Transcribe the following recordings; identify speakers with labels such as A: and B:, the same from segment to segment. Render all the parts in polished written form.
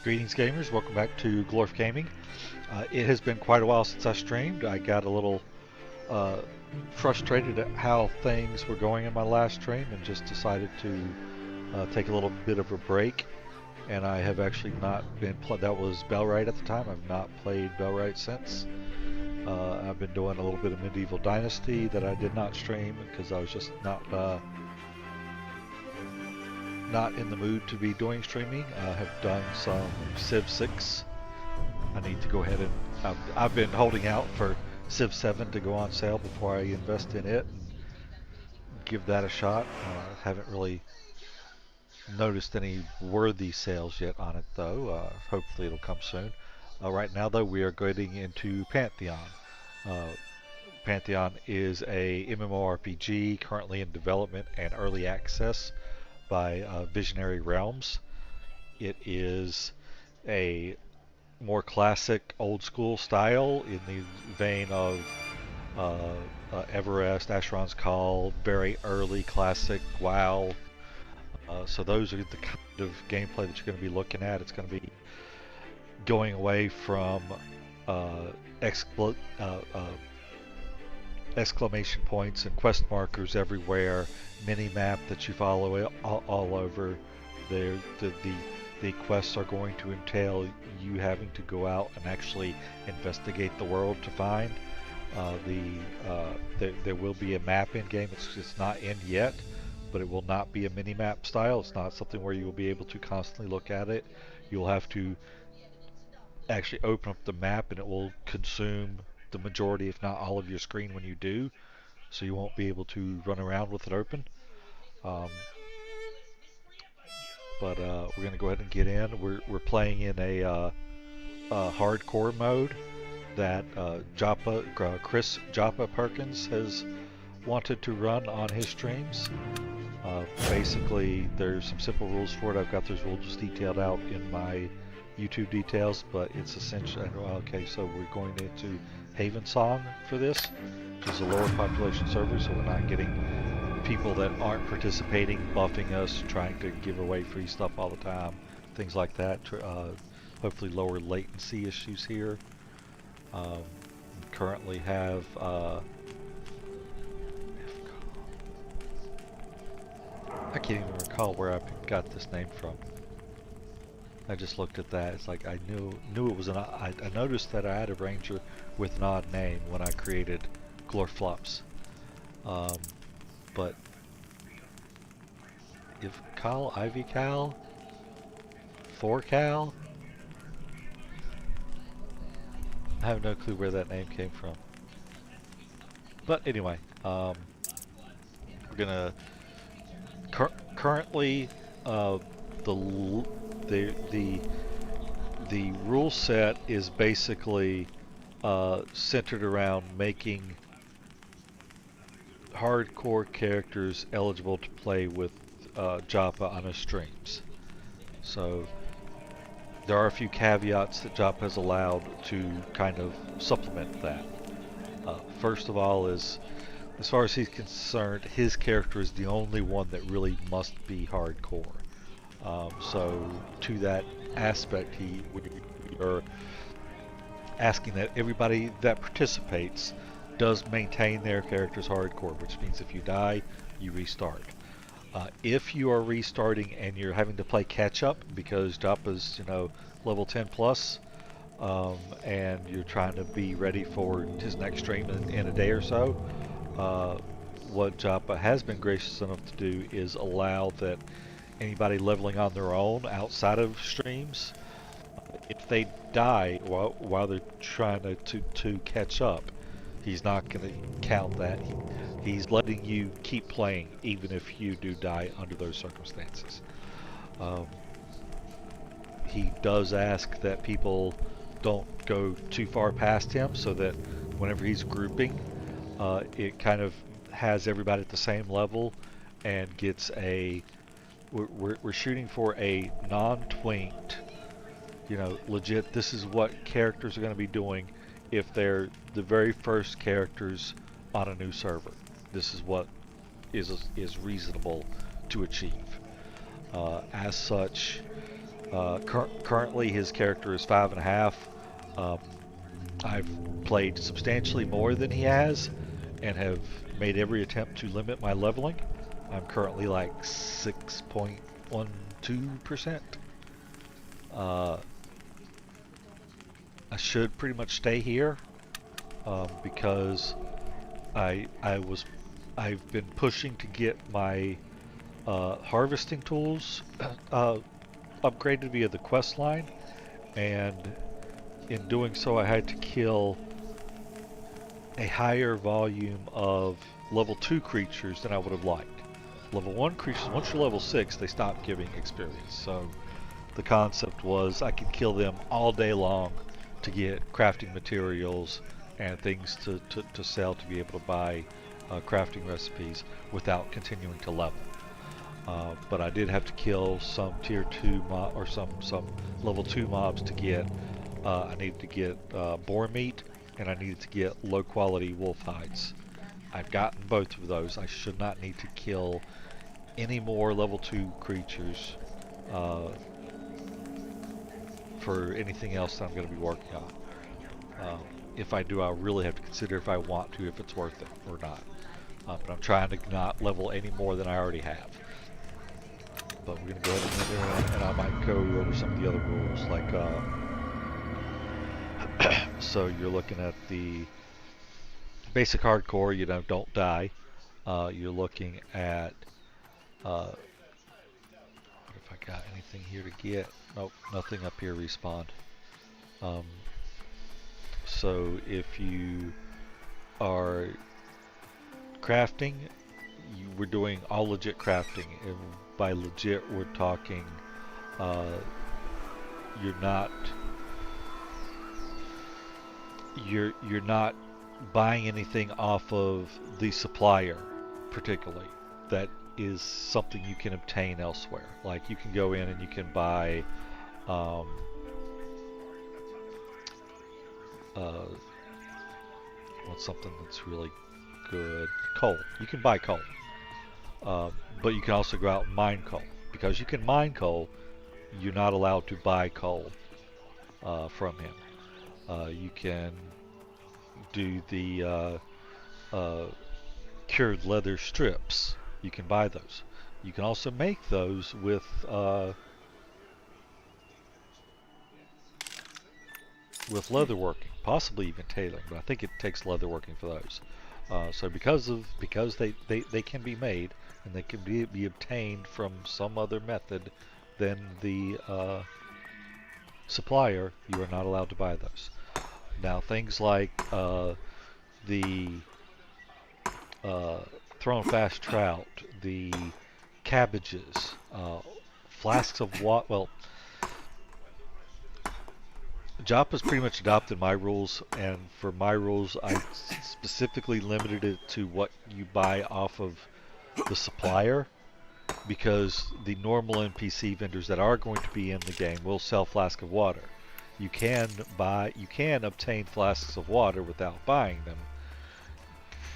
A: Greetings, gamers. Welcome back to Glorf Gaming. It has been quite a while since I streamed. I got a little uh, frustrated at how things were going in my last stream and just decided to take a little bit of a break. And I have actually not been that was Bellwright at the time. I've not played Bellwright since. I've been doing a little bit of Medieval Dynasty that I did not stream because I was just not in the mood to be doing streaming. I have done some Civ 6. I need to go ahead and I've been holding out for Civ 7 to go on sale before I invest in it and give that a shot. Haven't really noticed any worthy sales yet on it though. Hopefully it'll come soon. Right now though, we are getting into Pantheon. Uh, Pantheon is a MMORPG currently in development and early access by Visionary Realms. It is a more classic, old school style in the vein of Everest, Asheron's Call, very early classic WoW. So those are the kind of gameplay that you're going to be looking at. It's going to be going away from uh, exclamation points and quest markers everywhere, mini map that you follow all over. The quests are going to entail you having to go out and actually investigate the world to find. There will be a map in game. It's not in yet, but it will not be a mini map style. It's not something where you will be able to constantly look at it. You'll have to actually open up the map and it will consume the majority, if not all, of your screen when you do, so you won't be able to run around with it open. Um, but we're going to go ahead and get in. We're playing in a hardcore mode that Joppa Perkins has wanted to run on his streams. Basically, there's some simple rules for it. I've got those rules detailed out in my YouTube details, but it's essentially okay. So we're going into Havensong for this, which is a lower population server, so we're not getting people that aren't participating buffing us, trying to give away free stuff all the time, things like that. Hopefully lower latency issues here. Currently have I can't even recall where I got this name from. I just looked at that. It's like I knew it was an. I noticed that I had a ranger with an odd name when I created Glorflops. But if Cal, Ivy Cal, Thorcal, I have no clue where that name came from. But anyway, we're gonna currently the rule set is basically centered around making hardcore characters eligible to play with Joppa on his streams. So there are a few caveats that Joppa has allowed to kind of supplement that. First of all is, as far as he's concerned, his character is the only one that really must be hardcore. So to that aspect, we are asking that everybody that participates does maintain their character's hardcore, which means if you die, you restart. If you are restarting and you're having to play catch up because Joppa's, level 10 plus, and you're trying to be ready for his next stream in a day or so, what Joppa has been gracious enough to do is allow that anybody leveling on their own outside of streams, if they die while they're trying to catch up, he's not going to count that. He's letting you keep playing even if you do die under those circumstances. He does ask that people don't go too far past him so that whenever he's grouping, it kind of has everybody at the same level and gets a... We're shooting for a non-twinked, legit, this is what characters are going to be doing if they're the very first characters on a new server. This is what is reasonable to achieve. As such, Currently, his character is 5.5. Um, I've played substantially more than he has, and have made every attempt to limit my leveling. I'm currently like 6.12%. Uh, I should pretty much stay here because I I was I've been pushing to get my harvesting tools upgraded via the quest line, and in doing so, I had to kill a higher volume of level 2 creatures than I would have liked. Level 1 creatures, once you're level 6, they stop giving experience. So the concept was I could kill them all day long to get crafting materials and things to sell to be able to buy crafting recipes without continuing to level. But I did have to kill some tier 2 or some level 2 mobs to get. I needed to get boar meat, and I needed to get low quality wolf hides. I've gotten both of those. I should not need to kill any more level 2 creatures for anything else that I'm going to be working on. If I do, I'll really have to consider if I want to, if it's worth it or not. But I'm trying to not level any more than I already have. But we're going to go ahead and I might go over some of the other rules, like so you're looking at the basic hardcore, you know, don't die. You're looking at what if I got anything here to get? Nope, nothing up here respawned. So if you are crafting, we're doing all legit crafting, and by legit we're talking you're not buying anything off of the supplier particularly that is something you can obtain elsewhere. Like you can go in and you can buy what's something that's really good? Coal. You can buy coal. But you can also go out and mine coal. Because you can mine coal, you're not allowed to buy coal from him. You can do the cured leather strips. You can buy those. You can also make those with leatherworking, possibly even tailoring, but I think it takes leatherworking for those. So because they can be made and they can be obtained from some other method than the supplier, you are not allowed to buy those. Now things like the thrown fast trout, the cabbages, flasks of water. Well, Joppa's pretty much adopted my rules, and for my rules, I specifically limited it to what you buy off of the supplier, because the normal NPC vendors that are going to be in the game will sell flask of water. You can obtain flasks of water without buying them.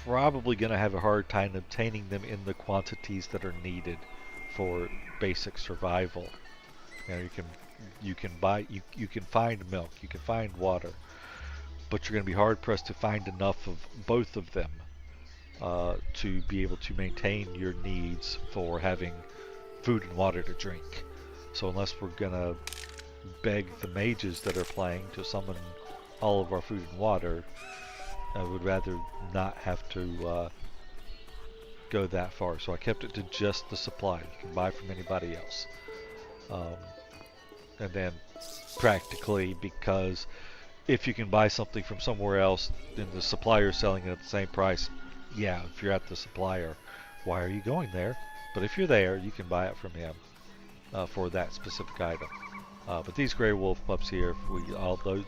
A: Probably going to have a hard time obtaining them in the quantities that are needed for basic survival. You know, you can find milk, you can find water, but you're going to be hard pressed to find enough of both of them to be able to maintain your needs for having food and water to drink. So unless we're going to beg the mages that are playing to summon all of our food and water, I would rather not have to go that far. So I kept it to just the supply. You can buy from anybody else. And then practically, because if you can buy something from somewhere else and the supplier is selling it at the same price, yeah, if you're at the supplier, why are you going there? But if you're there, you can buy it from him for that specific item. But these gray wolf pups here,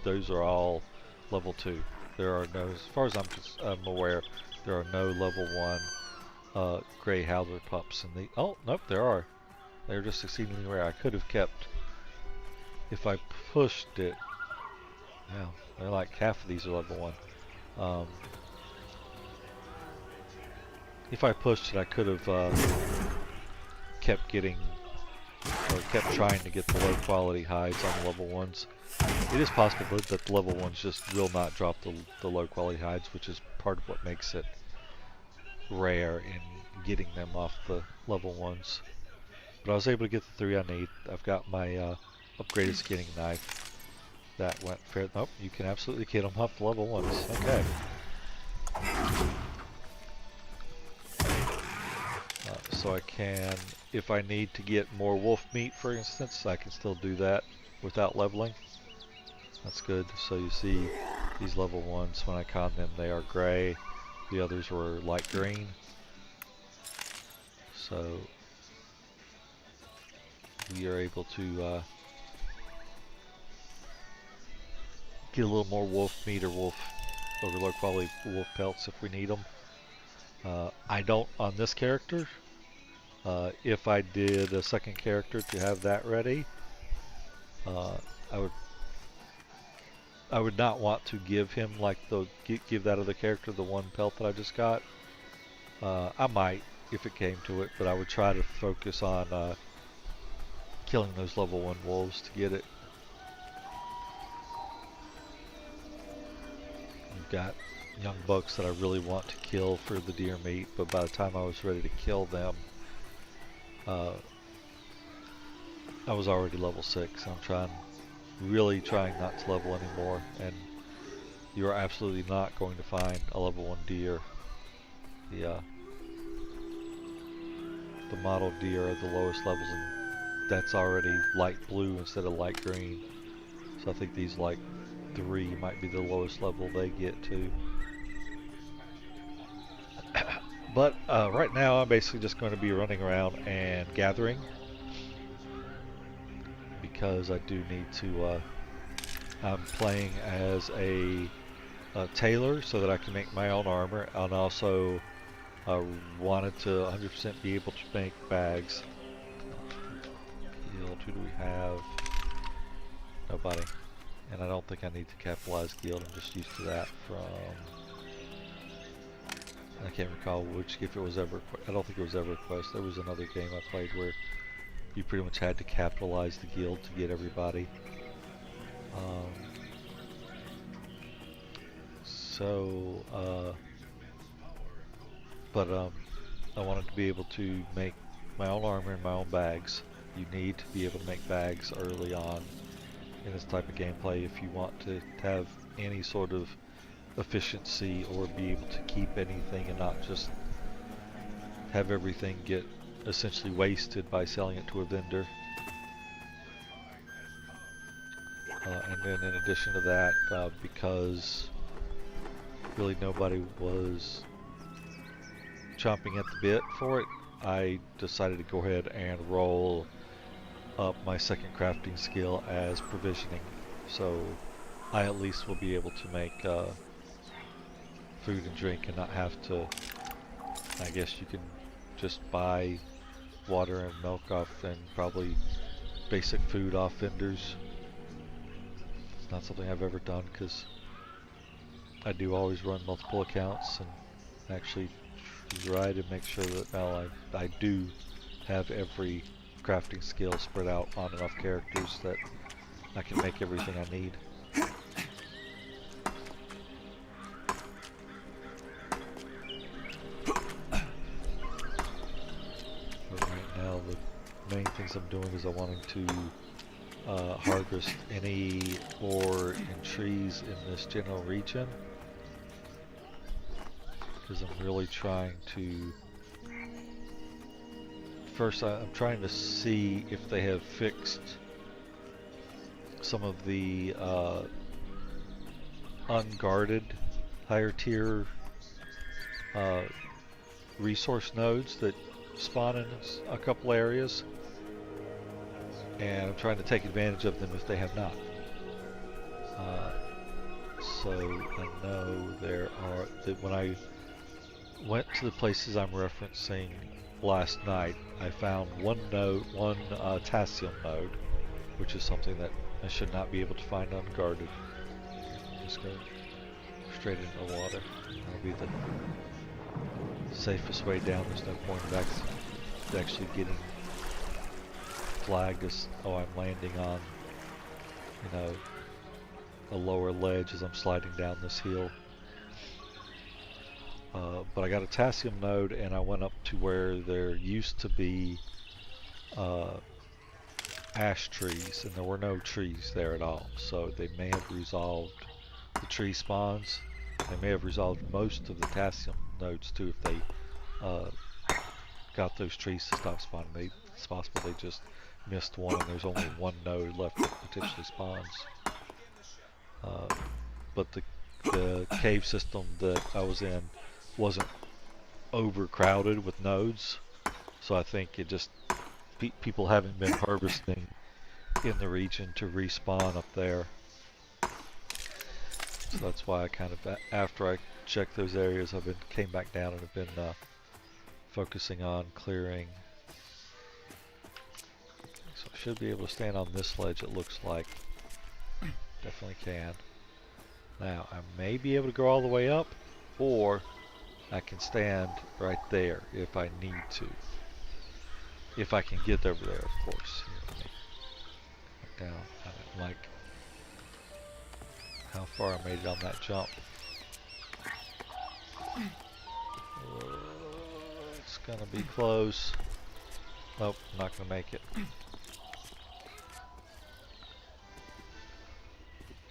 A: those are all level 2. There are no, as far as I'm aware, there are no level 1 gray howler pups. And oh nope, there are. They're just exceedingly rare. I could have kept, if I pushed it. Yeah, they're like half of these are level 1. If I pushed it, I could have kept getting or kept trying to get the low quality hides on the level 1s. It is possible that the level 1s just will not drop the low quality hides, which is part of what makes it rare in getting them off the level 1s. But I was able to get the 3 I need. I've got my upgraded skinning knife. That went fair. Oh, you can absolutely get them off the level 1s. Okay. So I can, if I need to get more wolf meat, for instance, I can still do that without leveling. That's good. So you see these level 1s, when I con them, they are gray. The others were light green. So we are able to get a little more wolf meat or low quality wolf pelts if we need them. I don't on this character. If I did a second character to have that ready, I would not want to give him like give that other character the one pelt that I just got. I might if it came to it, but I would try to focus on killing those level 1 wolves to get it. I've got young bucks that I really want to kill for the deer meat, but by the time I was ready to kill them, I was already level 6. I'm really trying not to level anymore, and you are absolutely not going to find a level 1 deer. The model deer are the lowest levels, and that's already light blue instead of light green. So I think these like 3 might be the lowest level they get to. But right now I'm basically just going to be running around and gathering, because I do need to, I'm playing as a tailor so that I can make my own armor, and also wanted to 100% be able to make bags. Guild, who do we have? Nobody. And I don't think I need to capitalize guild, I'm just used to that from... I can't recall if it was ever... I don't think it was EverQuest. There was another game I played where you pretty much had to capitalize the guild to get everybody. I wanted to be able to make my own armor and my own bags. You need to be able to make bags early on in this type of gameplay if you want to have any sort of efficiency or be able to keep anything and not just have everything get essentially wasted by selling it to a vendor. And then in addition to that, because really nobody was chomping at the bit for it, I decided to go ahead and roll up my second crafting skill as provisioning. So I at least will be able to make food and drink and not have to, I guess you can just buy water and milk off, and probably basic food off vendors. It's not something I've ever done because I do always run multiple accounts and actually try to make sure that now I do have every crafting skill spread out on enough characters that I can make everything I need. But right now the main things I'm doing is I'm wanting to harvest any ore and trees in this general region, because I'm really trying to... First, I'm trying to see if they have fixed some of the unguarded higher tier resource nodes that spawn in a couple areas, and I'm trying to take advantage of them if they have not. So I know there are, that when I went to the places I'm referencing last night, I found one Tassion node, which is something that I should not be able to find unguarded. Just go straight into the water. That'll be the safest way down. There's no point of actually getting flagged as, oh, I'm landing on, you know, a lower ledge as I'm sliding down this hill. But I got a potassium node, and I went up to where there used to be ash trees, and there were no trees there at all. So they may have resolved the tree spawns. They may have resolved most of the potassium nodes too if they got those trees to stop spawning. It's possible they just missed one and there's only one node left that potentially spawns. But the cave system that I was in wasn't overcrowded with nodes, so I think it just people haven't been harvesting in the region to respawn up there. So that's why I kind of, after I checked those areas, came back down and have been focusing on clearing. So I should be able to stand on this ledge, it looks like. Definitely can. Now, I may be able to go all the way up, or I can stand right there if I need to. If I can get over there, of course. Here, let me look down. I don't like how far I made it on that jump. It's gonna be close. Nope, not gonna make it.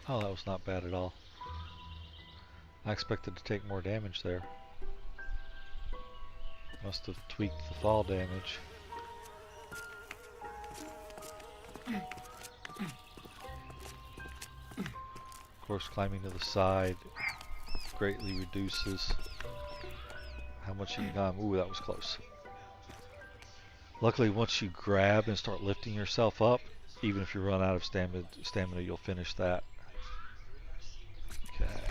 A: Oh, that was not bad at all. I expected to take more damage there. Must have tweaked the fall damage. Of course, climbing to the side greatly reduces how much you can climb. Ooh, that was close. Luckily, once you grab and start lifting yourself up, even if you run out of stamina, you'll finish that. Okay.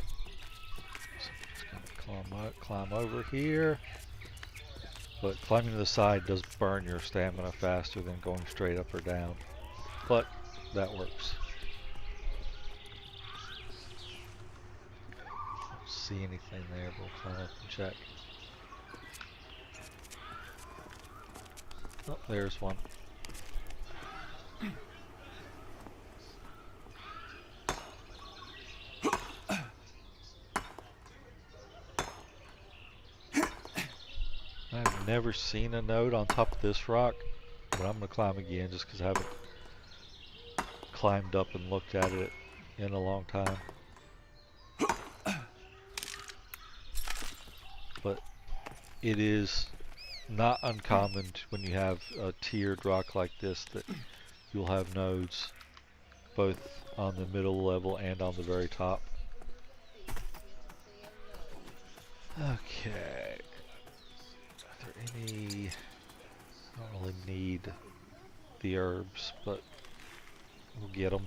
A: So I'm just gonna climb over here. But climbing to the side does burn your stamina faster than going straight up or down. But that works. Don't see anything there, but we'll climb up and check. Oh, there's one. I've never seen a node on top of this rock, but I'm going to climb again just because I haven't climbed up and looked at it in a long time. But it is not uncommon when you have a tiered rock like this that you'll have nodes both on the middle level and on the very top. Okay. Are there any... I don't really need the herbs, but we'll get them.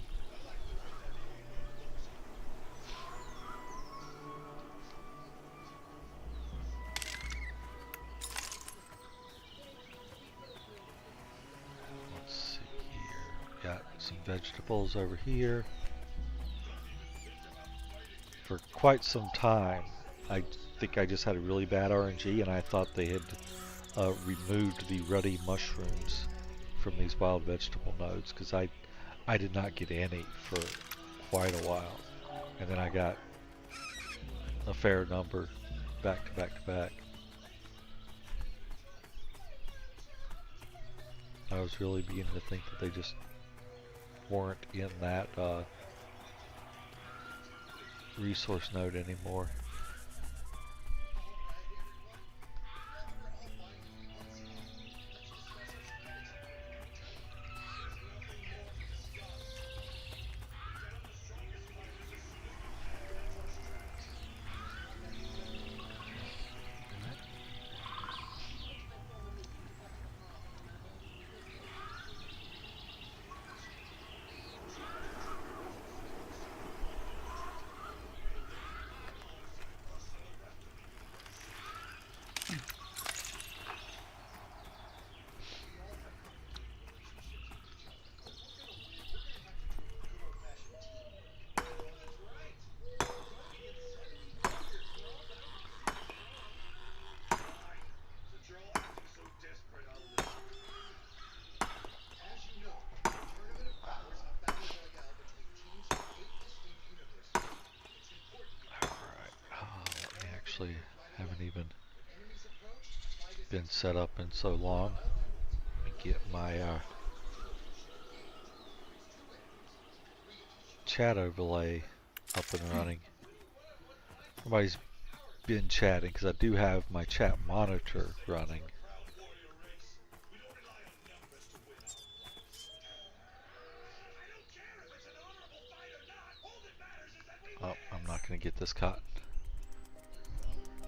A: Let's see here. Got some vegetables over here. For quite some time, I think I just had a really bad RNG, and I thought they had removed the ruddy mushrooms from these wild vegetable nodes, because I did not get any for quite a while, and then I got a fair number back to back to back. I was really beginning to think that they just weren't in that resource node anymore. set up in so long. Let me get my chat overlay up and running. Everybody's been chatting because I do have my chat monitor running. Oh, I'm not going to get this caught.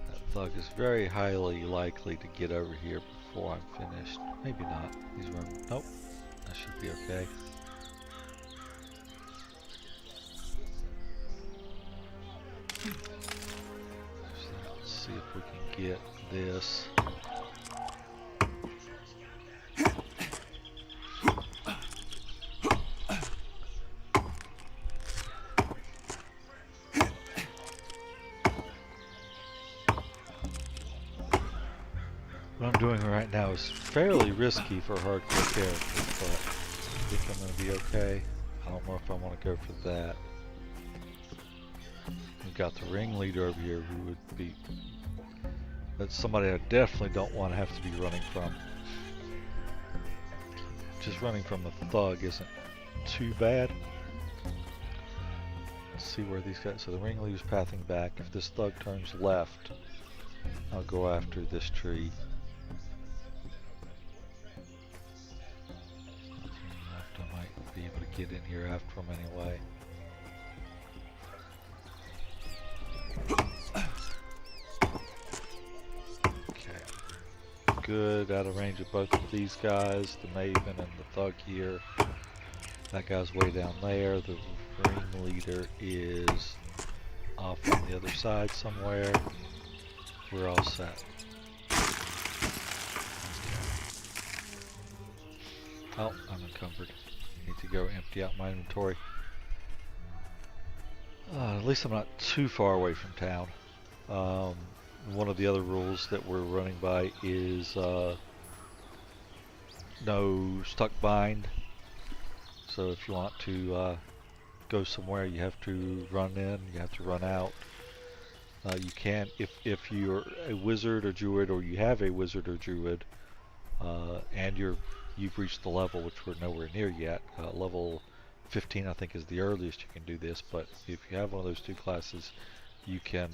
A: That thug is very highly likely to get over here before I'm finished. Maybe not. He's running. Nope. That should be okay. Let's see if we can get this. What I'm doing right now is fairly risky for hardcore characters, but I think I'm going to be okay. I don't know if I want to go for that. We've got the ringleader over here who would be... That's somebody I definitely don't want to have to be running from. Just running from a thug isn't too bad. Let's see where these guys... So the ringleader's pathing back. If this thug turns left, I'll go after this tree. I might be able to get in here after him anyway. Okay. Good, out of range of both of these guys, the Maven and the Thug here. That guy's way down there. The ringleader is off on the other side somewhere. We're all set. Oh, I'm encumbered. Need to go empty out my inventory. At least I'm not too far away from town. One of the other rules that we're running by is no stuck bind. So if you want to go somewhere, you have to run in, you have to run out. You can't, if you're a wizard or druid, or you have a wizard or druid, and you've reached the level, which we're nowhere near yet. Level 15 I think is the earliest you can do this, but if you have one of those two classes, you can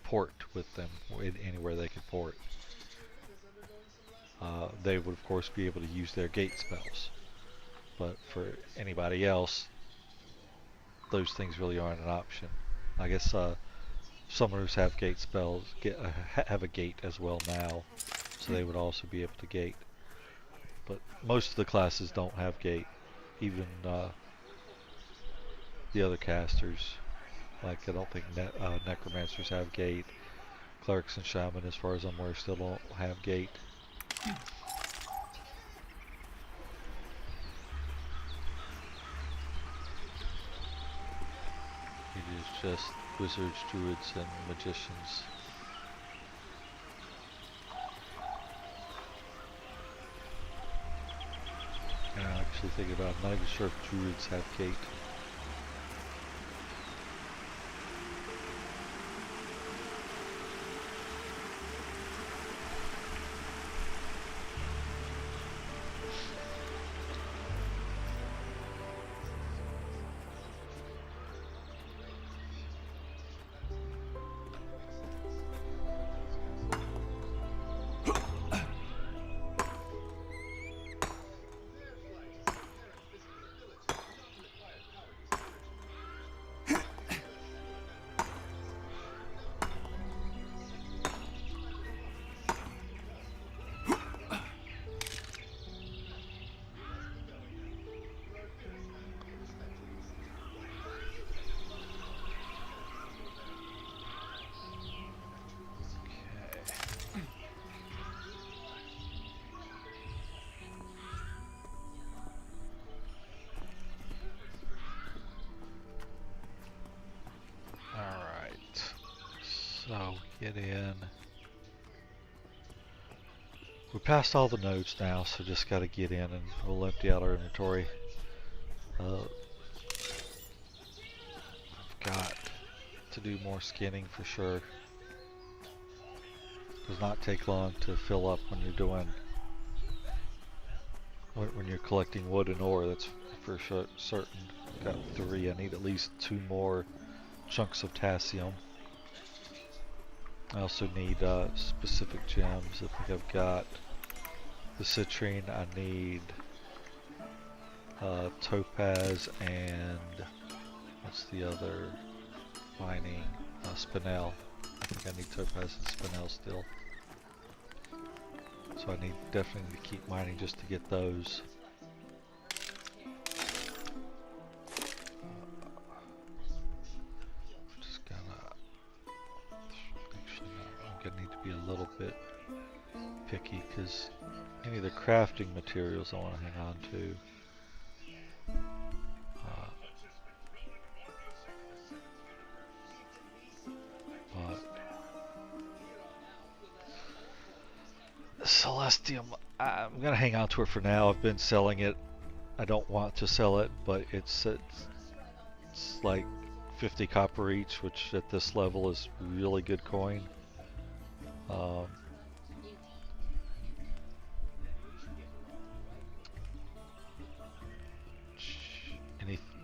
A: port with them anywhere they can port. They would of course be able to use their gate spells, but for anybody else, those things really aren't an option. I guess summoners have gate spells, have a gate as well now, so they would also be able to gate. But most of the classes don't have gate. Even the other casters, like I don't think necromancers have gate. Clerics and shaman, as far as I'm aware, still don't have gate. It is just wizards, druids, and magicians. And I'm actually thinking about it, I'm not even sure if druids have gate. So, get in. We're past all the nodes now, so just gotta get in and we'll empty out our inventory. I've got to do more skinning for sure. Does not take long to fill up when you're doing when you're collecting wood and ore. That's for certain. Got 3. I need at least 2 more chunks of potassium. I also need specific gems. I think I've got the citrine. I need topaz and what's the other mining? Spinel. I think I need topaz and spinel still. So I need definitely to keep mining just to get those. Just gonna actually no, I'm gonna need to be a little bit picky because any of the crafting materials I want to hang on to. Celestium, I'm gonna hang on to it for now. I've been selling it. I don't want to sell it, but it's like 50 copper each, which at this level is really good coin.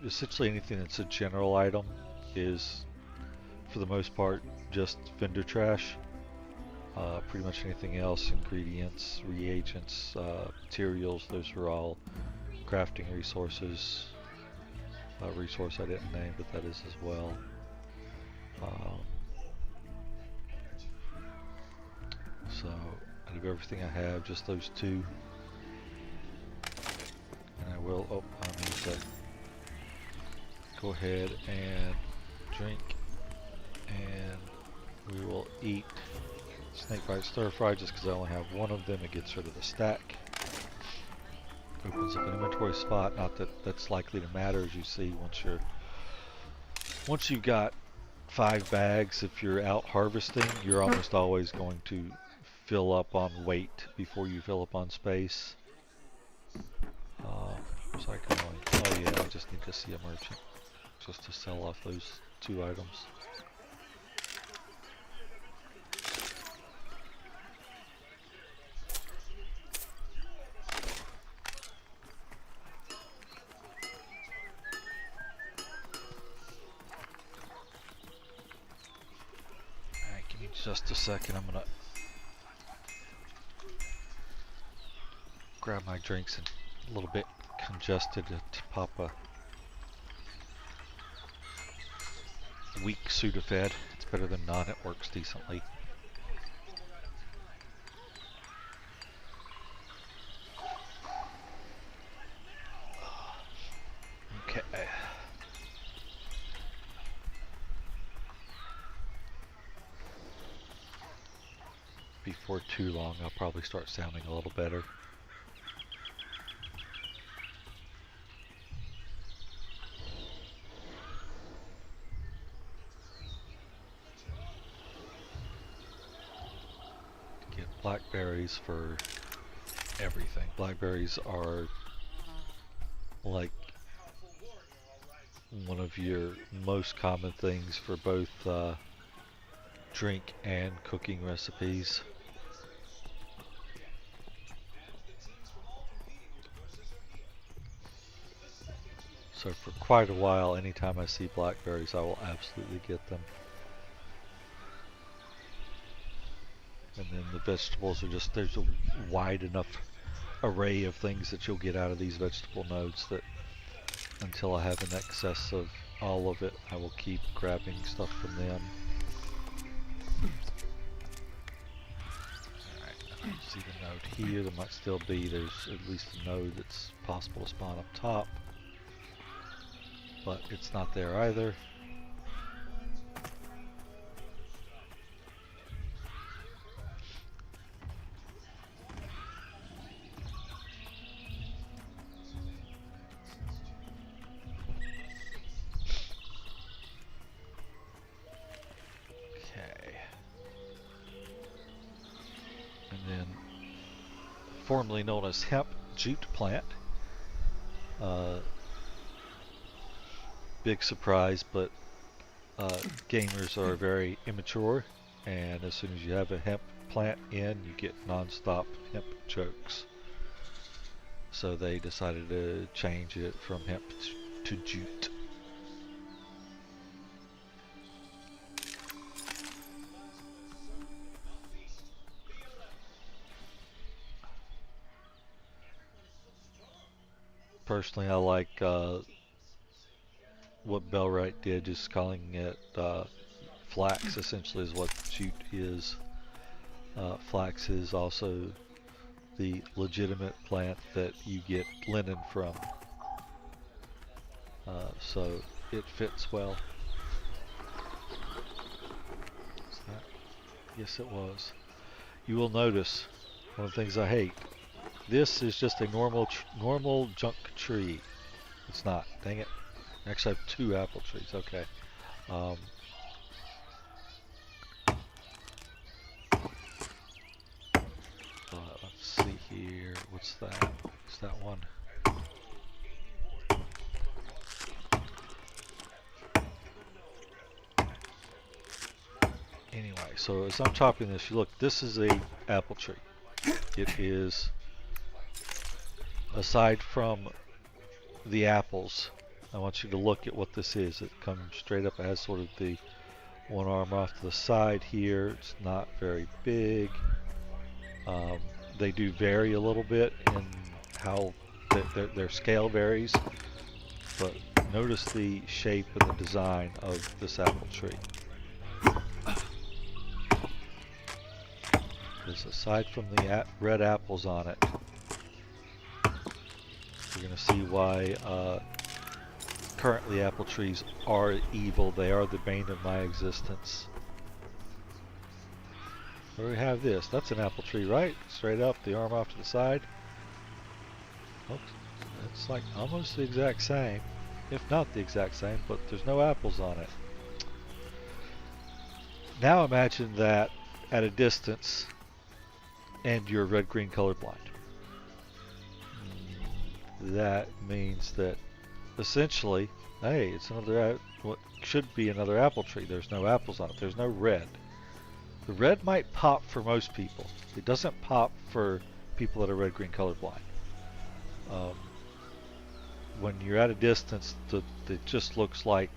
A: Essentially anything that's a general item is, for the most part, just vendor trash. Pretty much anything else, ingredients, reagents, materials, those are all crafting resources. Resource I didn't name, but that is as well. So, out of everything I have, just those 2. And I will, I need to go ahead and drink, and we will eat snakebite stir fry just because I only have 1 of them. It gets rid of the stack. Opens up an inventory spot. Not that that's likely to matter, as you see once you've got 5 bags. If you're out harvesting, you're almost always going to fill up on weight before you fill up on space. Was I going? Oh yeah, I just need to see a merchant just to sell off those 2 items. Just a second, I'm gonna grab my drinks and a little bit congested to pop a weak Sudafed. It's better than none, it works decently. Okay. Before too long, I'll probably start sounding a little better. Get blackberries for everything. Blackberries are like one of your most common things for both drink and cooking recipes. So for quite a while, anytime I see blackberries, I will absolutely get them. And then the vegetables are just, there's a wide enough array of things that you'll get out of these vegetable nodes that until I have an excess of all of it, I will keep grabbing stuff from them. Alright, I don't see the node here. There might still be, there's at least a node that's possible to spawn up top. But it's not there either. Okay. And then, formerly known as hemp jute plant. Big surprise, but gamers are very immature, and as soon as you have a hemp plant in, you get non-stop hemp jokes. So they decided to change it from hemp to jute. Personally, I like what Bellwright did, just calling it flax. Essentially, is what jute is. Flax is also the legitimate plant that you get linen from. So it fits well. Is that? Yes, it was. You will notice one of the things I hate. This is just a normal junk tree. It's not. Dang it. Actually, I have 2 apple trees. Okay. Let's see here. What's that? What's that one? Anyway, so as I'm chopping this, you look, this is a apple tree. It is, aside from the apples, I want you to look at what this is. It comes straight up. It has sort of the one arm off to the side here. It's not very big. They do vary a little bit in how their scale varies, but notice the shape and the design of this apple tree. Because aside from the red apples on it, you're going to see why currently apple trees are evil. They are the bane of my existence. Where we have this, that's an apple tree, right? Straight up, the arm off to the side. Oops. It's like almost the exact same, if not the exact same, but there's no apples on it. Now imagine that at a distance and you're red-green colorblind. That means that essentially, hey, it's another, what should be another apple tree. There's no apples on it. There's no red. The red might pop for most people. It doesn't pop for people that are red-green colorblind. When you're at a distance, it just looks like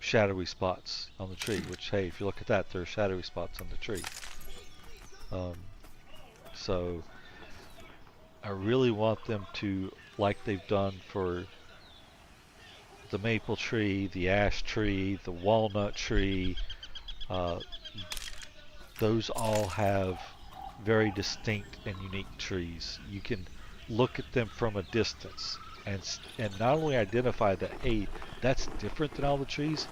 A: shadowy spots on the tree, which, hey, if you look at that, there are shadowy spots on the tree. So I really want them to, like they've done for the maple tree, the ash tree, the walnut tree, those all have very distinct and unique trees. You can look at them from a distance and not only identify that, hey, that's different than all the trees,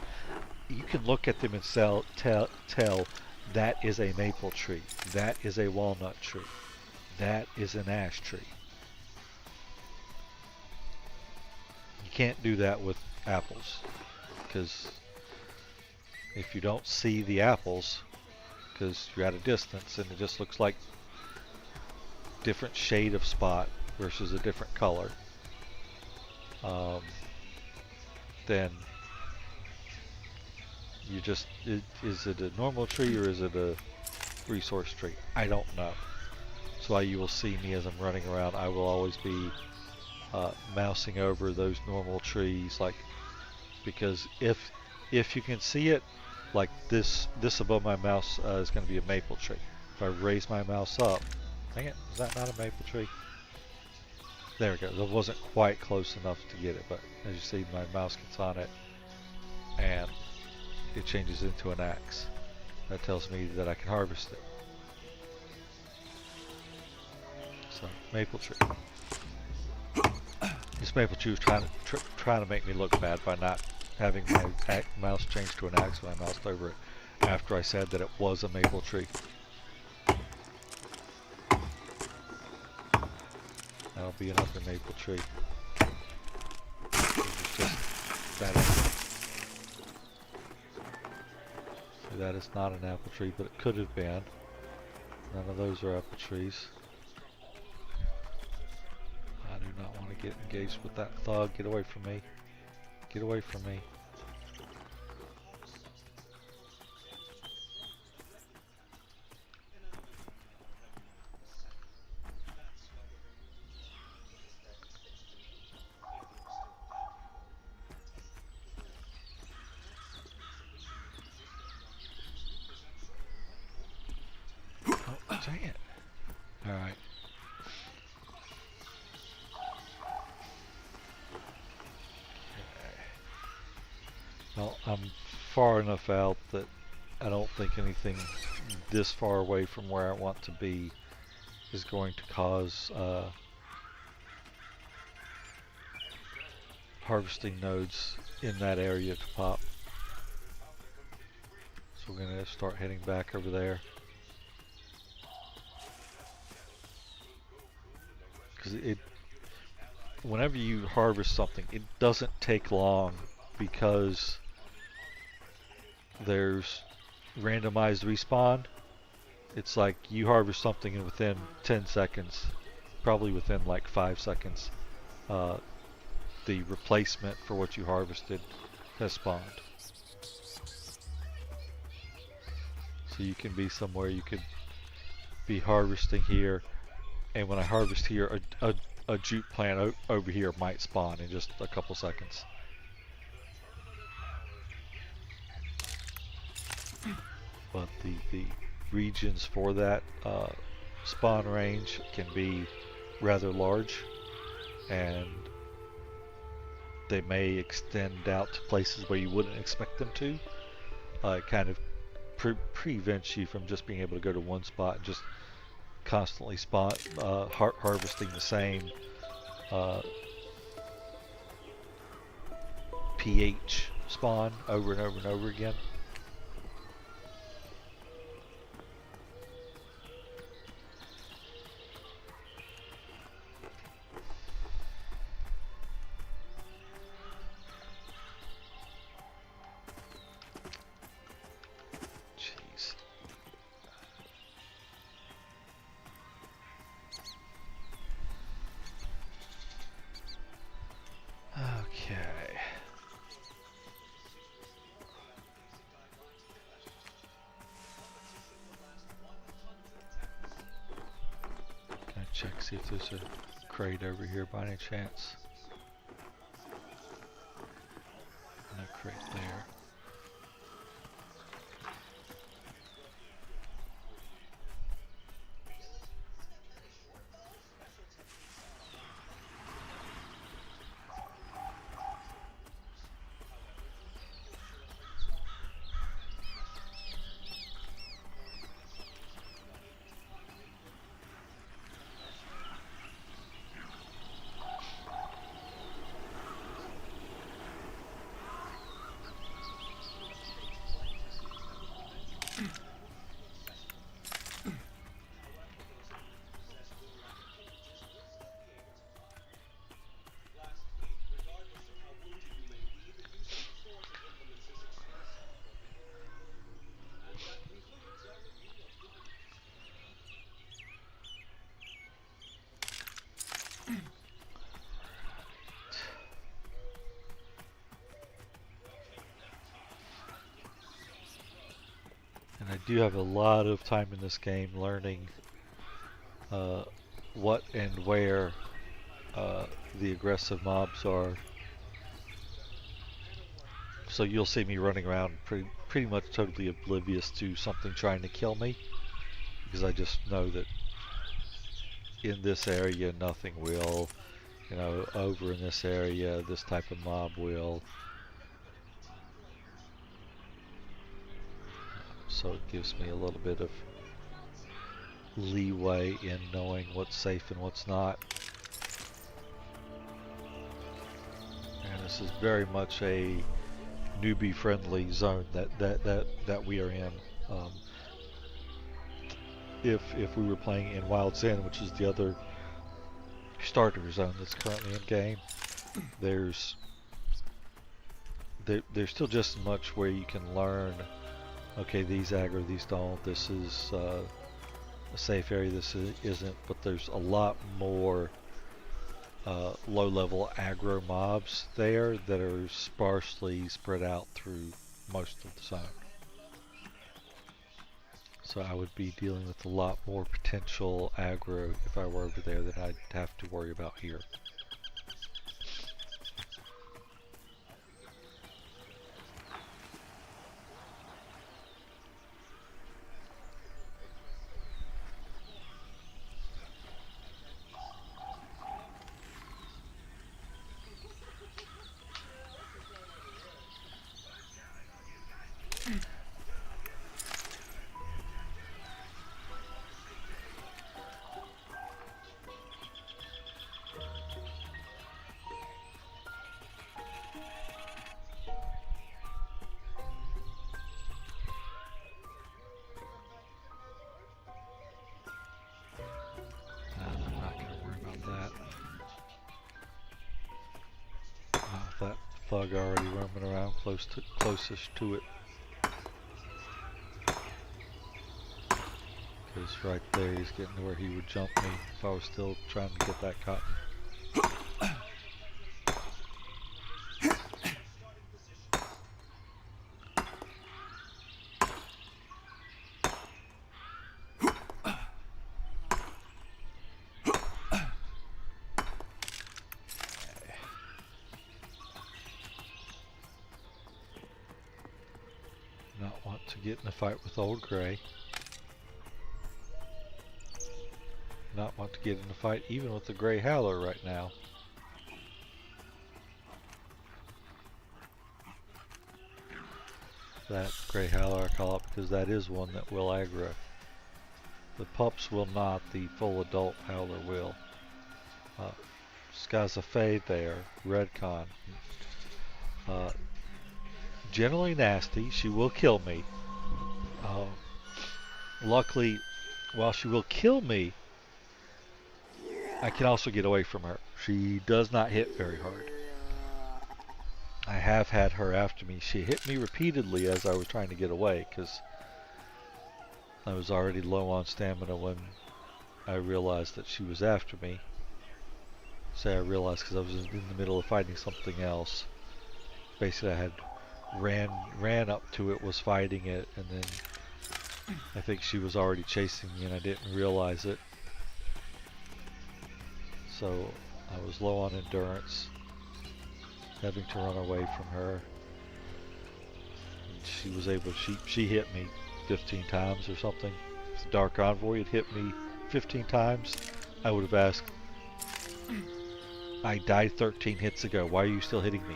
A: you can look at them and tell that is a maple tree, that is a walnut tree, that is an ash tree. You can't do that with apples, because if you don't see the apples, because you're at a distance and it just looks like different shade of spot versus a different color, then you just, is it a normal tree or is it a resource tree? I don't know. That's why you will see me as I'm running around. I will always be mousing over those normal trees, like, because if you can see it, like this above my mouse is going to be a maple tree. If I raise my mouse up, dang it, is that not a maple tree? There we go. It wasn't quite close enough to get it, but as you see, my mouse gets on it and it changes into an axe. That tells me that I can harvest it. So, maple tree. This maple tree was trying to make me look bad by not having my mouse changed to an axe when I moused over it after I said that it was a maple tree. That'll be another maple tree. It's just that. So that is not an apple tree, but it could have been. None of those are apple trees. I do not want to get engaged with that thug. Get away from me. Get away from me. I'm far enough out that I don't think anything this far away from where I want to be is going to cause harvesting nodes in that area to pop. So we're going to start heading back over there. Because whenever you harvest something, it doesn't take long because there's randomized respawn. It's like you harvest something and within 10 seconds, probably within like 5 seconds, the replacement for what you harvested has spawned. So you can be somewhere, you could be harvesting here, and when I harvest here, a jute plant over here might spawn in just a couple seconds. But the regions for that spawn range can be rather large, and they may extend out to places where you wouldn't expect them to. It kind of prevents you from just being able to go to one spot and just constantly harvesting the same pH spawn over and over and over again. Jeez. Okay. Gonna check, see if there's a crate over here by any chance. No crate there. And I do have a lot of time in this game learning what and where the aggressive mobs are. So you'll see me running around pretty much totally oblivious to something trying to kill me, because I just know that in this area nothing will, you know, over in this area this type of mob will. So it gives me a little bit of leeway in knowing what's safe and what's not. And this is very much a newbie friendly zone that we are in. If we were playing in Wild's End, which is the other starter zone that's currently in game, there's still just as much where you can learn, okay, these aggro, these don't, this is a safe area, this isn't, but there's a lot more low-level aggro mobs there that are sparsely spread out through most of the zone. So I would be dealing with a lot more potential aggro if I were over there than I'd have to worry about here. thug already roaming around closest to it. Because right there he's getting to where he would jump me if I was still trying to get that cotton. Not want to get in a fight with Old Gray. Not want to get in a fight even with the Gray Howler right now. That Gray Howler I call it because that is one that will aggro. The pups will not, the full adult Howler will. This guy's a fade there, Redcon. Generally nasty, she will kill me. Luckily, while she will kill me, I can also get away from her. She does not hit very hard. I have had her after me. She hit me repeatedly as I was trying to get away because I was already low on stamina when I realized that she was after me. Say I realized because I was in the middle of fighting something else. Basically I had ran up to it, was fighting it, and then I think she was already chasing me and I didn't realize it. So I was low on endurance, having to run away from her. And she was able to, she hit me 15 times or something. If the Dark Envoy had hit me 15 times, I would have asked, I died 13 hits ago, why are you still hitting me?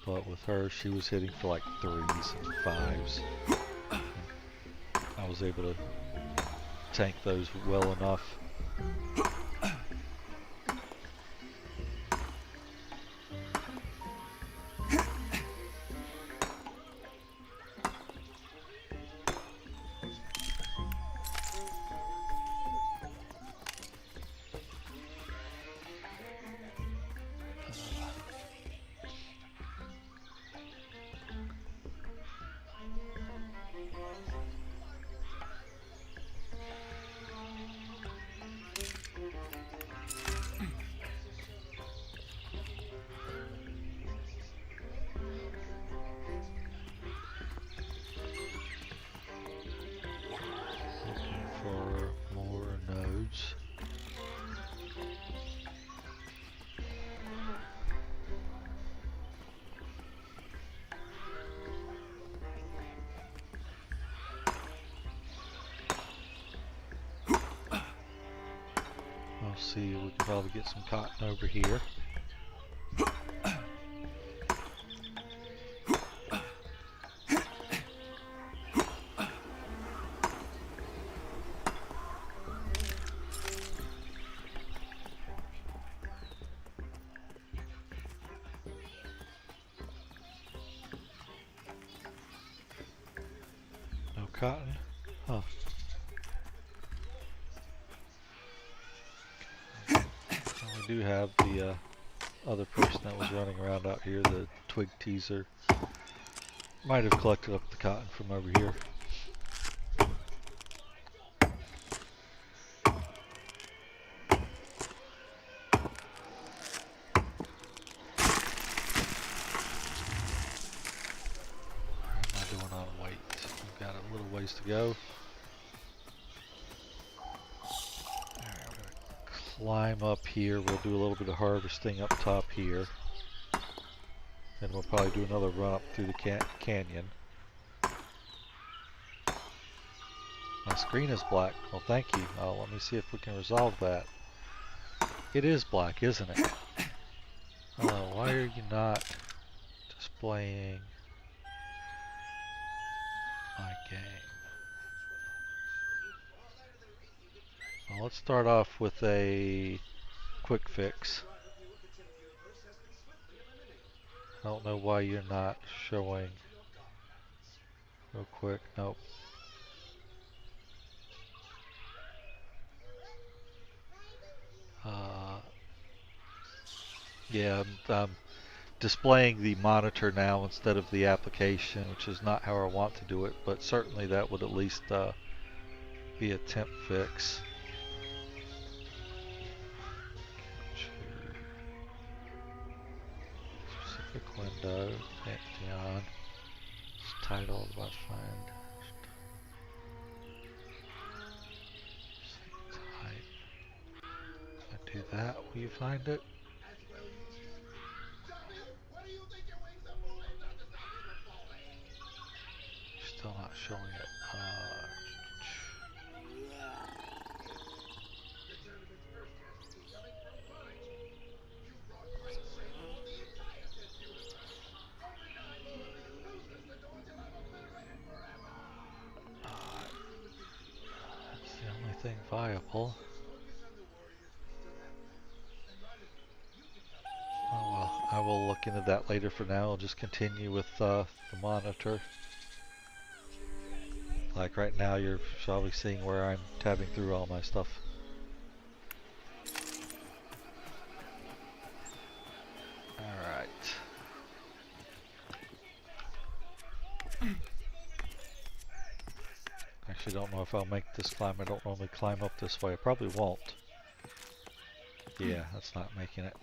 A: But with her, she was hitting for like 3s and 5s. I was able to tank those well enough. For more nodes. I'll see, we can probably get some cotton over here. No cotton? Huh. We do have the other person that was running around out here, the twig teaser. Might have collected up the cotton from over here. What am I doing on weight? We've got a little ways to go. Alright, we're gonna climb up here. We'll do a little bit of harvesting up top here. Then we'll probably do another run up through the canyon. My screen is black. Well, thank you. Let me see if we can resolve that. It is black, isn't it? Why are you not displaying my game? Well, let's start off with a quick fix. I don't know why you're not showing real quick. Nope. Yeah, I'm displaying the monitor now instead of the application, which is not how I want to do it, but certainly that would at least be a temp fix. Specific window, Pantheon, title about find. Type. If I do that, will you find it? Still not showing it. That's the only thing viable. Oh well, I will look into that later. For now, I'll just continue with the monitor. Like right now, you're probably seeing where I'm tabbing through all my stuff. Alright. Actually, don't know if I'll make this climb. I don't normally climb up this way. I probably won't. Yeah, that's not making it.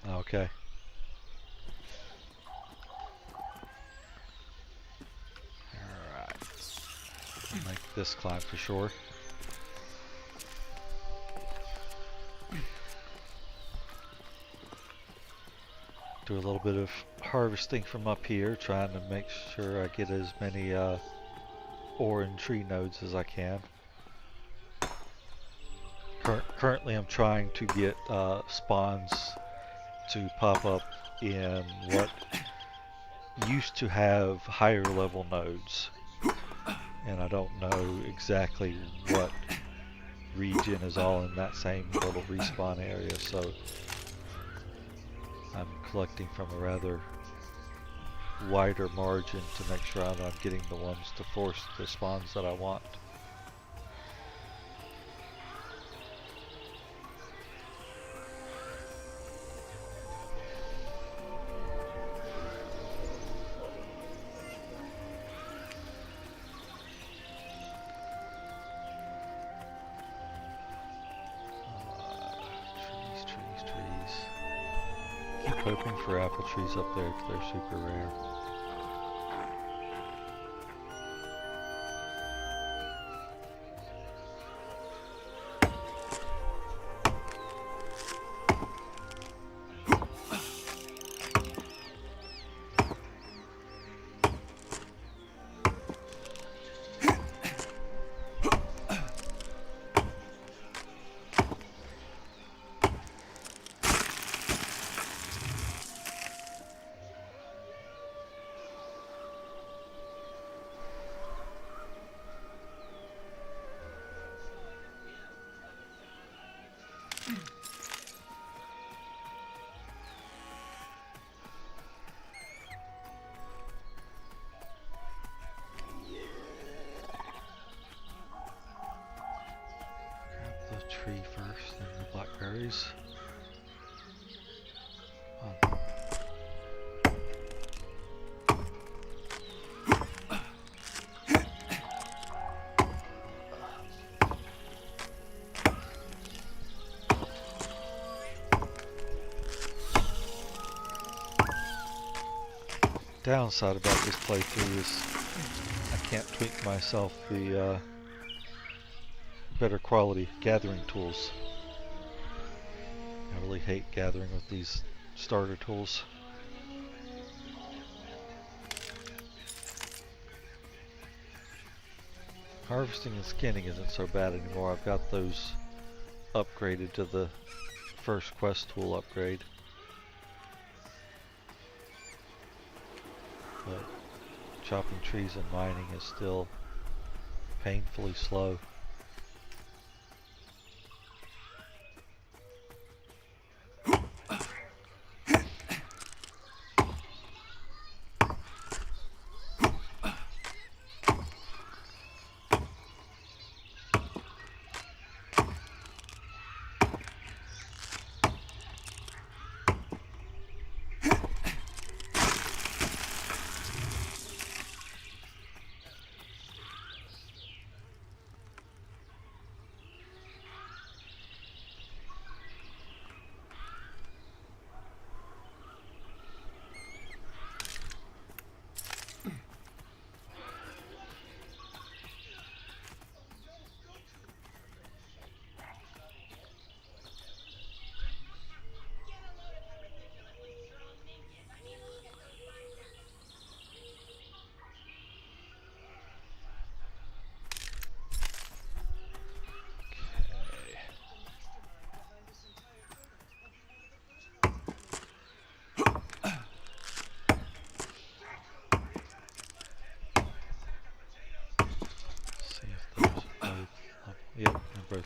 A: Okay. Alright. Make this climb for sure. Do a little bit of harvesting from up here, trying to make sure I get as many ore and tree nodes as I can. Currently I'm trying to get spawns to pop up in what used to have higher level nodes, and I don't know exactly what region is all in that same little respawn area, so I'm collecting from a rather wider margin to make sure I'm getting the ones to force the spawns that I want. Trees. Keep hoping for apple trees up there because they're super rare. Tree first, then the blackberries. Downside about this playthrough is I can't tweak myself the better quality gathering tools. I really hate gathering with these starter tools. Harvesting and skinning isn't so bad anymore. I've got those upgraded to the first quest tool upgrade. But chopping trees and mining is still painfully slow.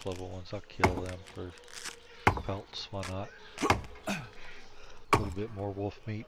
A: dark level ones. I'll kill them for pelts. Why not? A little bit more wolf meat.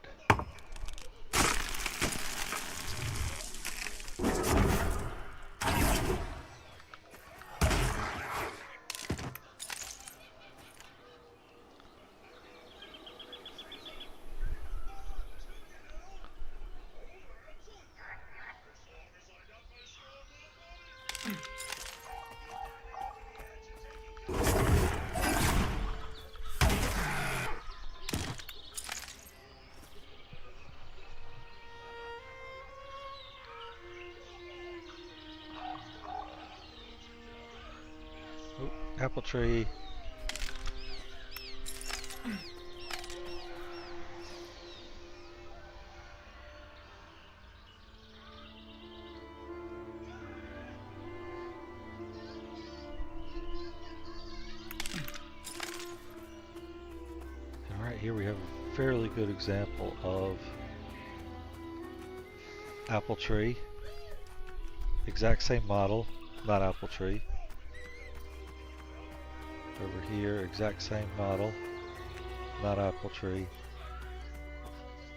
A: Apple tree. And right here we have a fairly good example of apple tree. Exact same model, not apple tree. Over here, exact same model, not apple tree.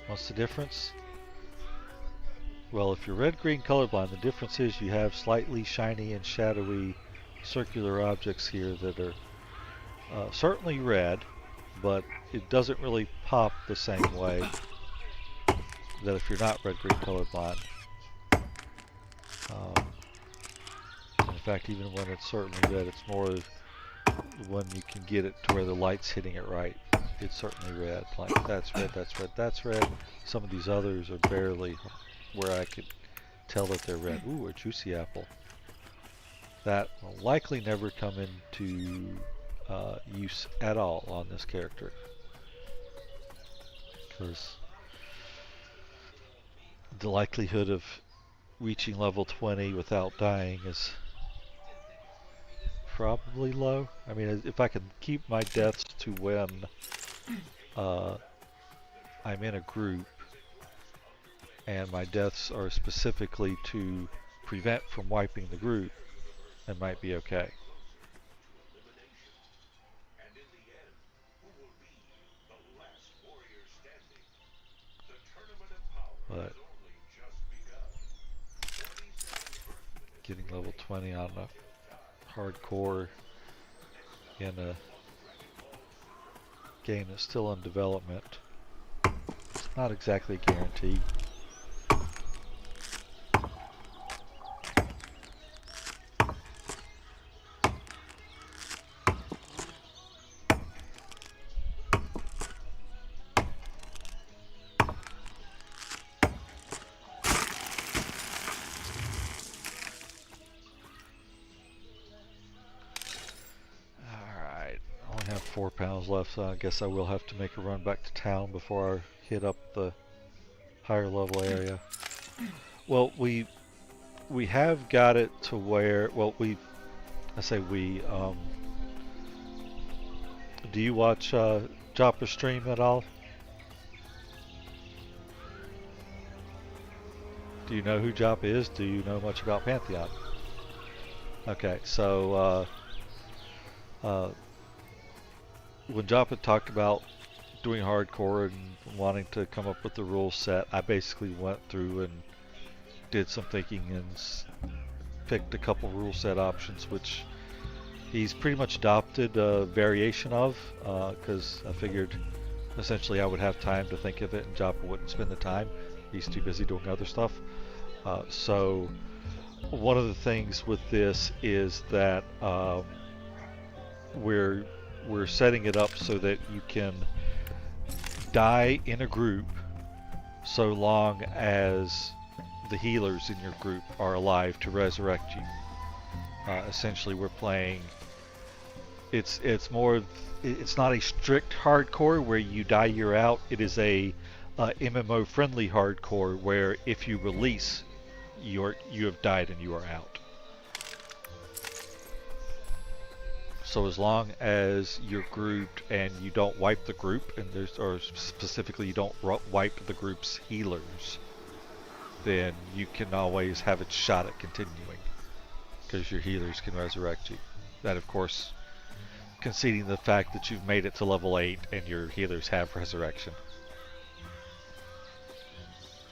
A: What's the difference? Well, if you're red-green colorblind, the difference is you have slightly shiny and shadowy circular objects here that are certainly red, but it doesn't really pop the same way that if you're not red-green colorblind. In fact, even when it's certainly red, it's more when you can get it to where the light's hitting it right. It's certainly red. Like that's red, that's red, that's red. Some of these others are barely where I could tell that they're red. Ooh, a juicy apple. That will likely never come into use at all on this character, because the likelihood of reaching level 20 without dying is probably low. I mean, if I can keep my deaths to when I'm in a group, and my deaths are specifically to prevent from wiping the group, it might be okay. But getting level 20 on a hardcore in a game that's still in development, it's not exactly guaranteed. Left, so I guess I will have to make a run back to town before I hit up the higher level area. Well, we have got it to where, well, I say we, do you watch Joppa stream at all? Do you know who Joppa is? Do you know much about Pantheon? Okay, so when Joppa talked about doing hardcore and wanting to come up with the rule set, I basically went through and did some thinking and picked a couple rule set options, which he's pretty much adopted a variation of, because I figured essentially I would have time to think of it and Joppa wouldn't spend the time. He's too busy doing other stuff. So one of the things with this is that we're setting it up so that you can die in a group so long as the healers in your group are alive to resurrect you. Essentially, we're playing. It's not a strict hardcore where you die you're out. It is a MMO friendly hardcore where if you release, you have died and you are out. So as long as you're grouped and you don't wipe the group, and or specifically you don't wipe the group's healers, then you can always have a shot at continuing, because your healers can resurrect you. That, of course, conceding the fact that you've made it to level 8 and your healers have resurrection.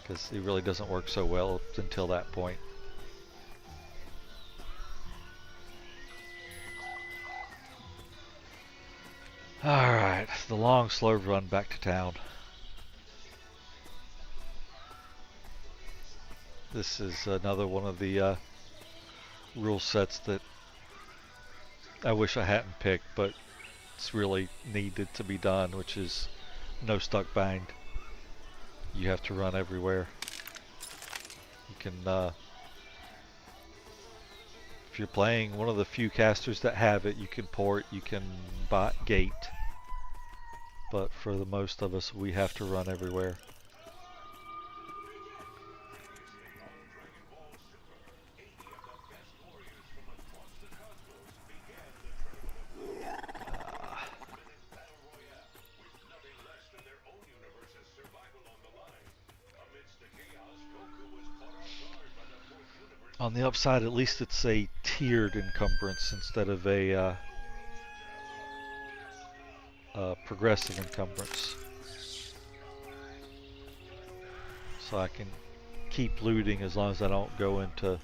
A: Because it really doesn't work so well until that point. Alright, the long, slow run back to town. This is another one of the rule sets that I wish I hadn't picked, but it's really needed to be done, which is no stuck bind. You have to run everywhere. You can, if you're playing one of the few casters that have it, you can port, you can bot gate. But for the most of us, we have to run everywhere. On the upside, at least it's a tiered encumbrance instead of a progressive encumbrance. So I can keep looting as long as I don't go into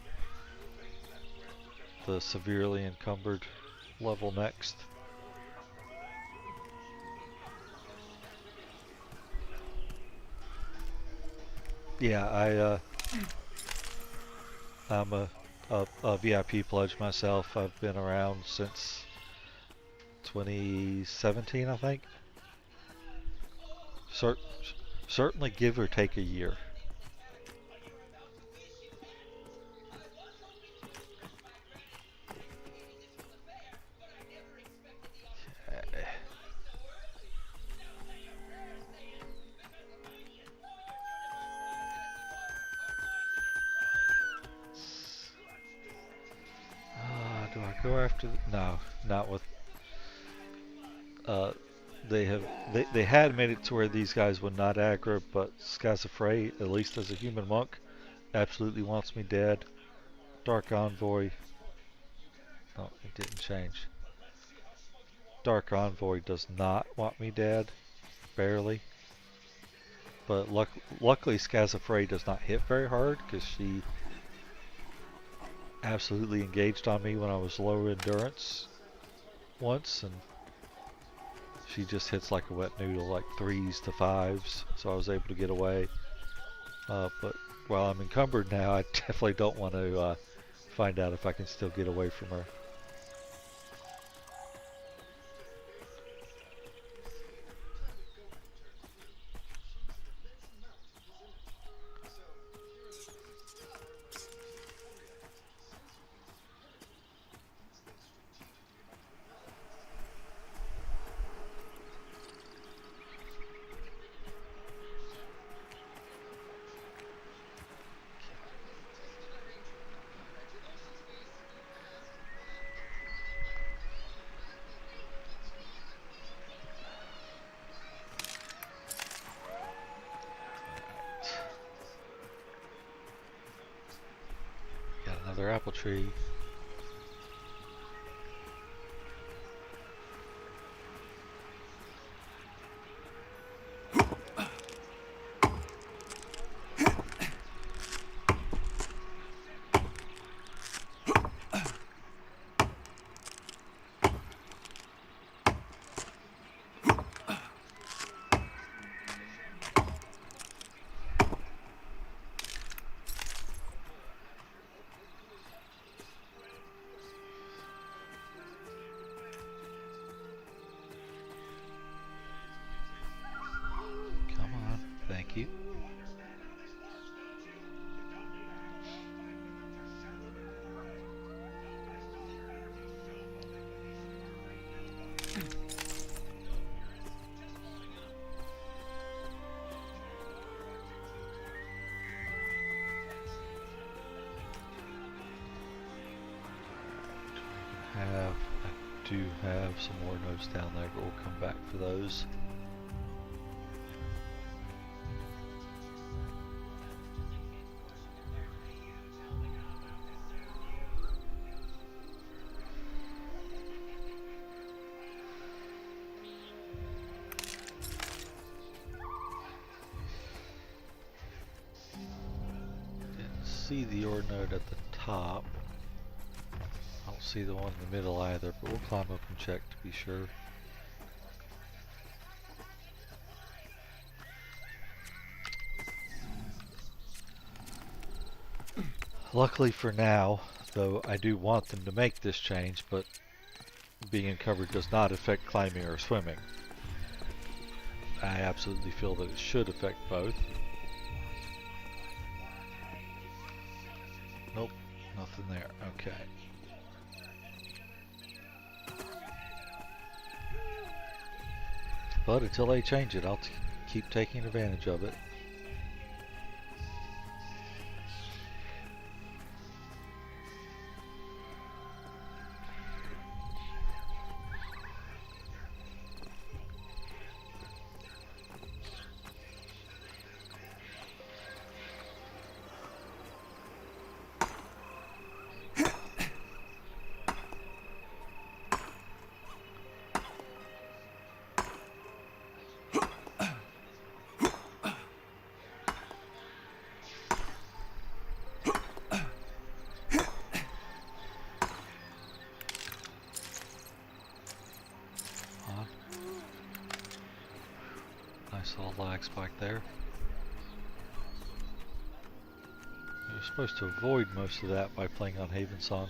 A: the severely encumbered level next. Yeah, I'm a VIP pledge myself. I've been around since 2017, I think. Certainly give or take a year. Do I go after? No, not with. They had made it to where these guys would not aggro, but Schizophrenic, at least as a human monk, absolutely wants me dead. Dark Envoy. No, it didn't change. Dark Envoy does not want me dead, barely. But luckily, Schizophrenic does not hit very hard because she absolutely engaged on me when I was low endurance once, and she just hits like a wet noodle, like 3s to 5s, so I was able to get away. But while I'm encumbered now, I definitely don't want to find out if I can still get away from her. Got another apple tree. Thank you. I do have some more notes down there, but we'll come back for those. see the ore node at the top. I don't see the one in the middle either, but we'll climb up and check to be sure. Luckily for now, though, I do want them to make this change, but being encumbered does not affect climbing or swimming. I absolutely feel that it should affect both. Nope, nothing there. Okay. But until they change it, I'll keep taking advantage of it. Nice little lag spike there. You're supposed to avoid most of that by playing on Havensong.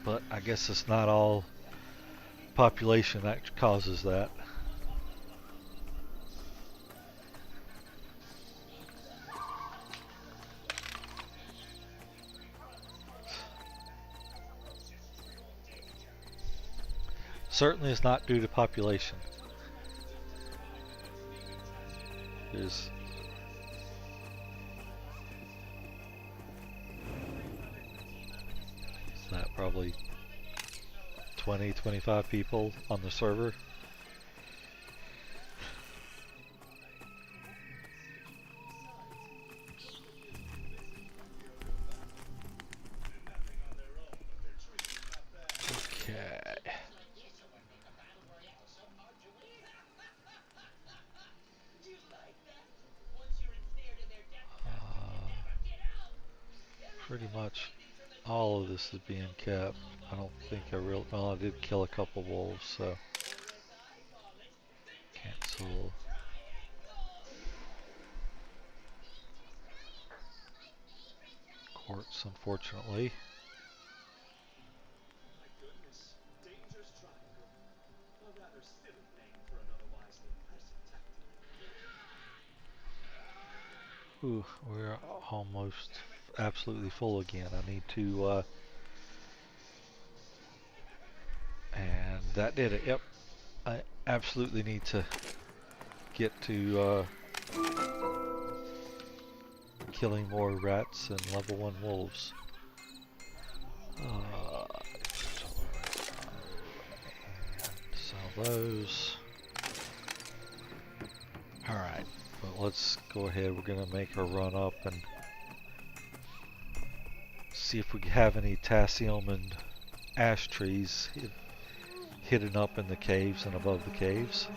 A: But I guess it's not all population that causes that. Certainly it's not due to population. There's that probably 20-25 people on the server. Pretty much all of this is being kept. I don't think well, I did kill a couple wolves, so cancel. Quartz, unfortunately. Ooh, we're almost absolutely full again. I need to, and that did it. Yep, I absolutely need to get to killing more rats and level 1 wolves. Sell those. Alright, but let's go ahead. We're going to make a run up and see if we have any Tassium and ash trees hidden up in the caves and above the caves.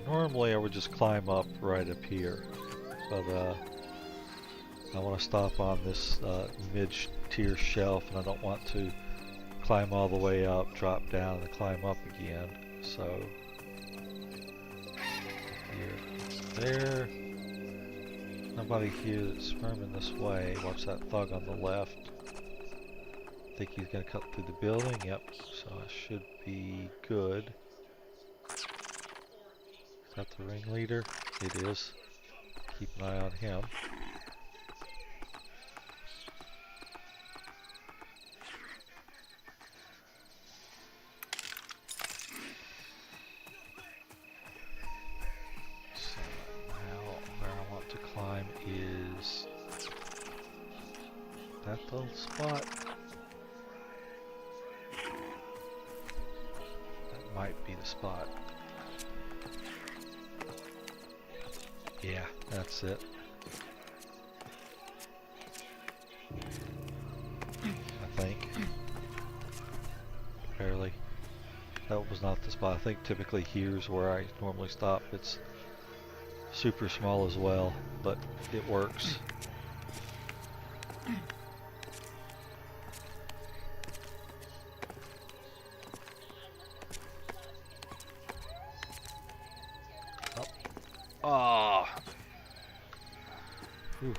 A: Normally I would just climb up right up here, but I want to stop on this mid-tier shelf, and I don't want to climb all the way up, drop down, and climb up again. So here, there. Nobody here that's swimming this way. Watch that thug on the left. I think he's gonna cut through the building. Yep. So I should be good. Is that the ringleader? It is. Keep an eye on him. So now where I want to climb is that little spot. That might be the spot. Yeah, that's it. I think. Barely. That was not the spot. I think typically here's where I normally stop. It's super small as well, but it works. Ah. Oh.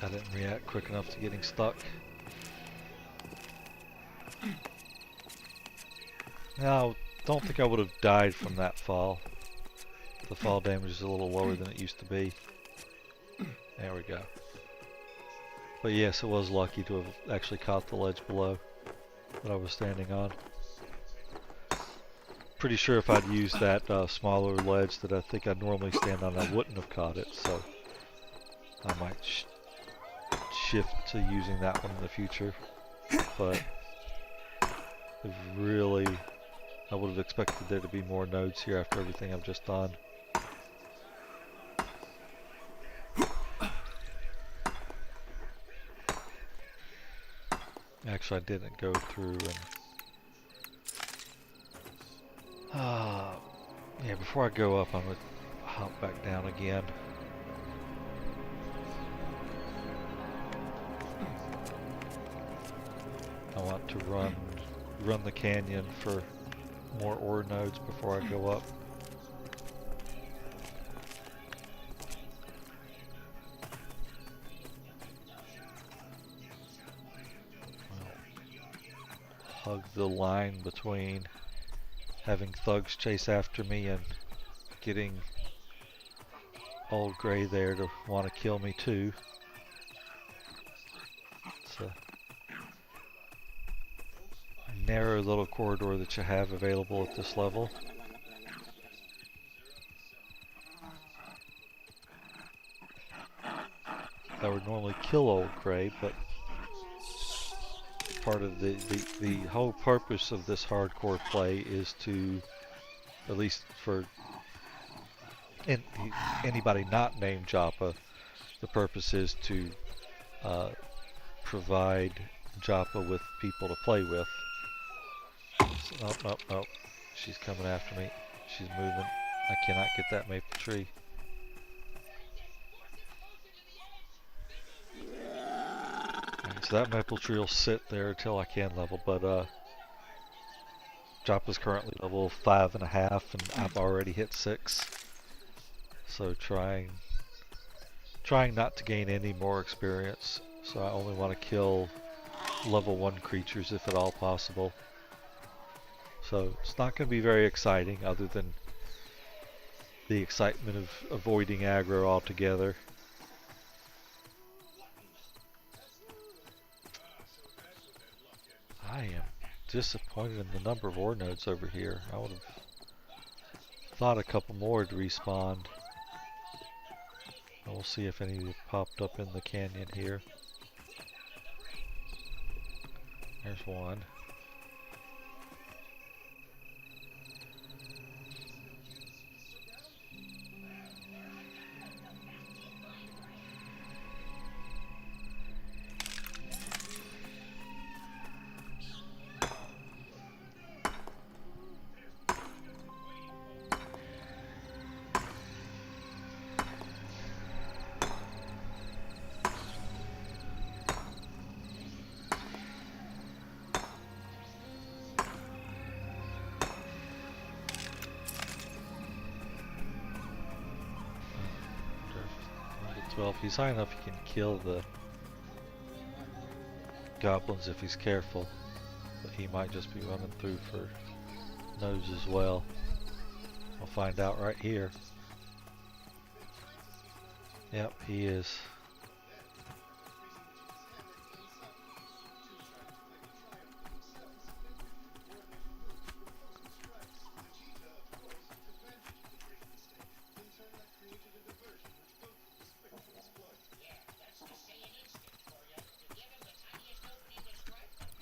A: I didn't react quick enough to getting stuck. Now, don't think I would have died from that fall. The fall damage is a little lower than it used to be. There we go. But yes, it was lucky to have actually caught the ledge below that I was standing on. Pretty sure if I'd used that smaller ledge that I think I normally stand on, I wouldn't have caught it. So I might shift to using that one in the future. But it really, I would have expected there to be more nodes here after everything I've just done. Actually, I didn't go through and yeah, before I go up, I'm going to hop back down again. I want to run the canyon for more ore nodes before I go up. Hug the line between having thugs chase after me and getting old Gray there to want to kill me too. It's a narrow little corridor that you have available at this level. I would normally kill old Gray, but part of the whole purpose of this hardcore play is to, at least for anybody not named Joppa, the purpose is to provide Joppa with people to play with. So, oh, she's coming after me. She's moving. I cannot get that maple tree. So that maple tree will sit there until I can level, but Joppa's currently level 5.5 and I've already hit 6. So trying not to gain any more experience. So I only want to kill level 1 creatures if at all possible. So it's not going to be very exciting other than the excitement of avoiding aggro altogether. I am disappointed in the number of ore nodes over here. I would have thought a couple more had respawned. And we'll see if any have popped up in the canyon here. There's one. Well, if he's high enough, he can kill the goblins if he's careful. But he might just be running through for nodes as well. We'll find out right here. Yep, he is.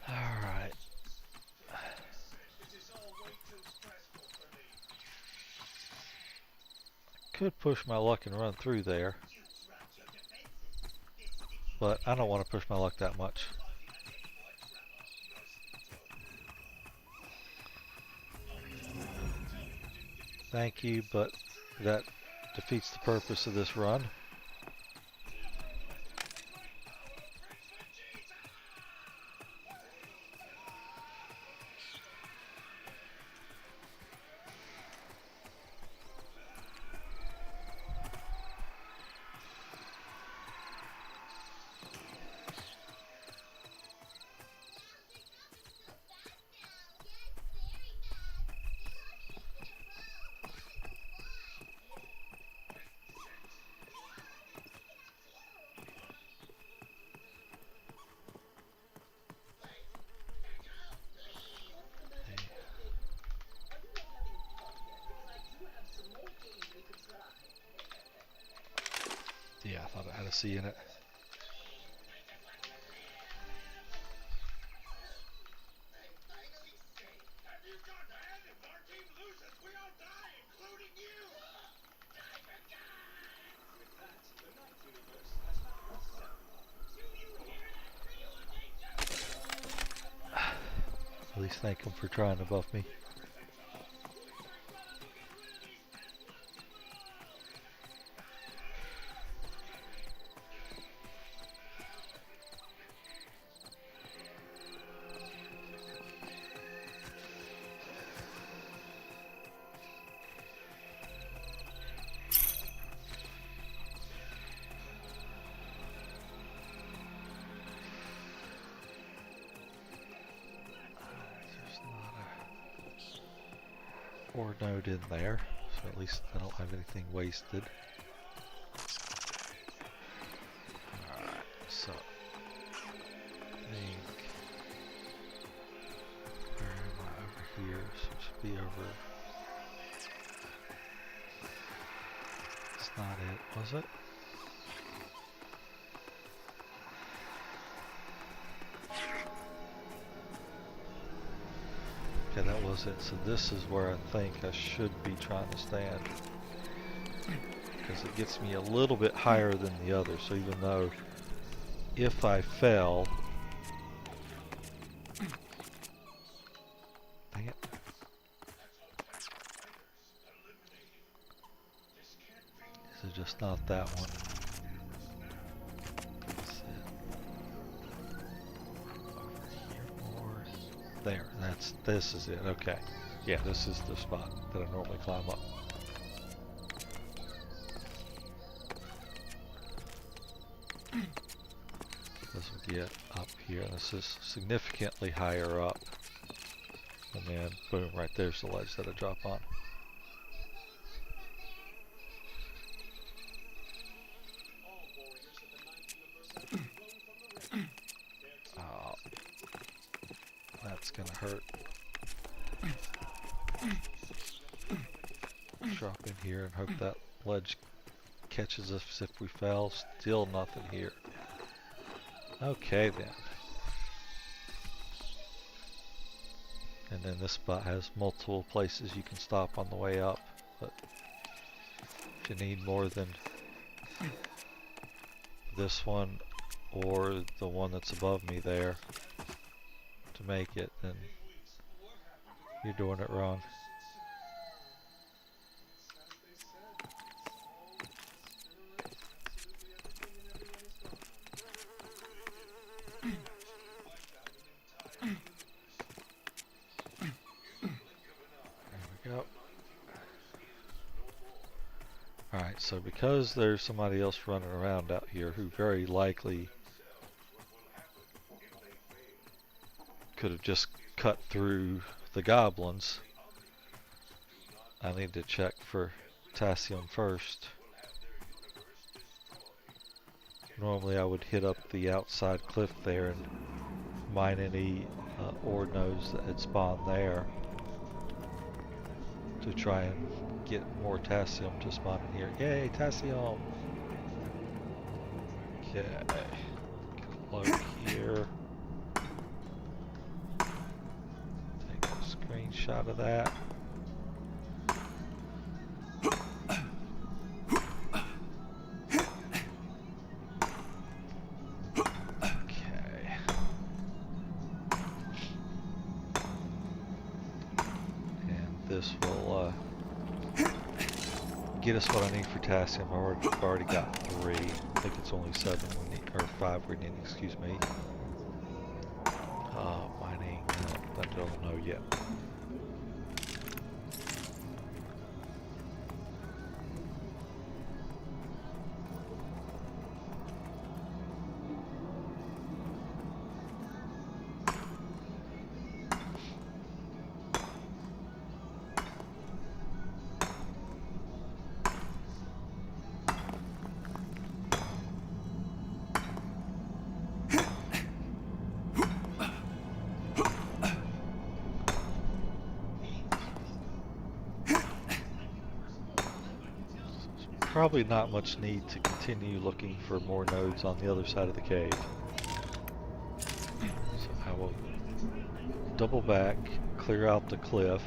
A: Alright. Could push my luck and run through there. But I don't want to push my luck that much. Thank you, but that defeats the purpose of this run. Yeah, I thought it had a C in it. At least thank him for trying to buff me. Or node in there, so at least I don't have anything wasted. Alright, so I think where am I over here? So it should be over. It's not it, was it? Okay, that was it. So this is where I think I should be trying to stand. Because it gets me a little bit higher than the other. So even though if I fell... Dang it. This is just not that one. There, this is it, okay. Yeah, this is the spot that I normally climb up. This will get up here, this is significantly higher up. And then, boom, right there's the ledge that I drop on. Oh, that's gonna hurt. Drop in here and hope that ledge catches us if we fell. Still nothing here. Okay then. And then this spot has multiple places you can stop on the way up, but if you need more than this one or the one that's above me there to make it, then you're doing it wrong. Alright, so because there's somebody else running around out here who very likely could have just cut through the goblins, I need to check for potassium first. Normally I would hit up the outside cliff there and mine any ore nodes that had spawned there to try and get more potassium to spawn in here. Yay, potassium! Okay, get a load here. Take a screenshot of that. This will get us what I need for potassium. I've already got 3. I think it's only 7 we need, or 5 we need, excuse me. Mining, I don't know yet. Probably not much need to continue looking for more nodes on the other side of the cave. So I will double back, clear out the cliff.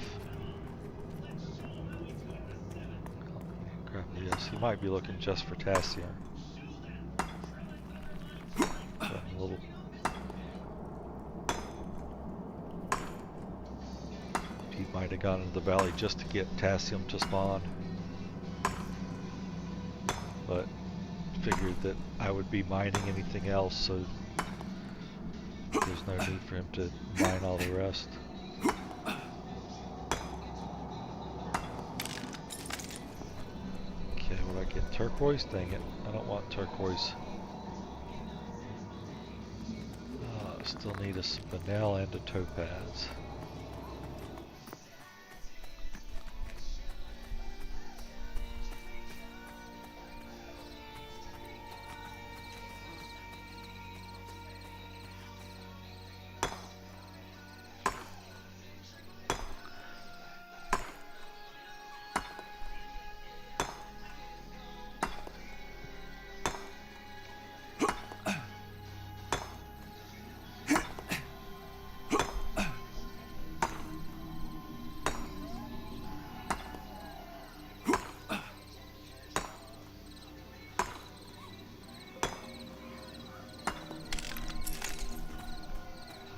A: Yes, he might be looking just for potassium. A little. He might have gone into the valley just to get potassium to spawn. But figured that I would be mining anything else, so there's no need for him to mine all the rest. Okay, will I get turquoise? Dang it, I don't want turquoise. Still need a spinel and a topaz.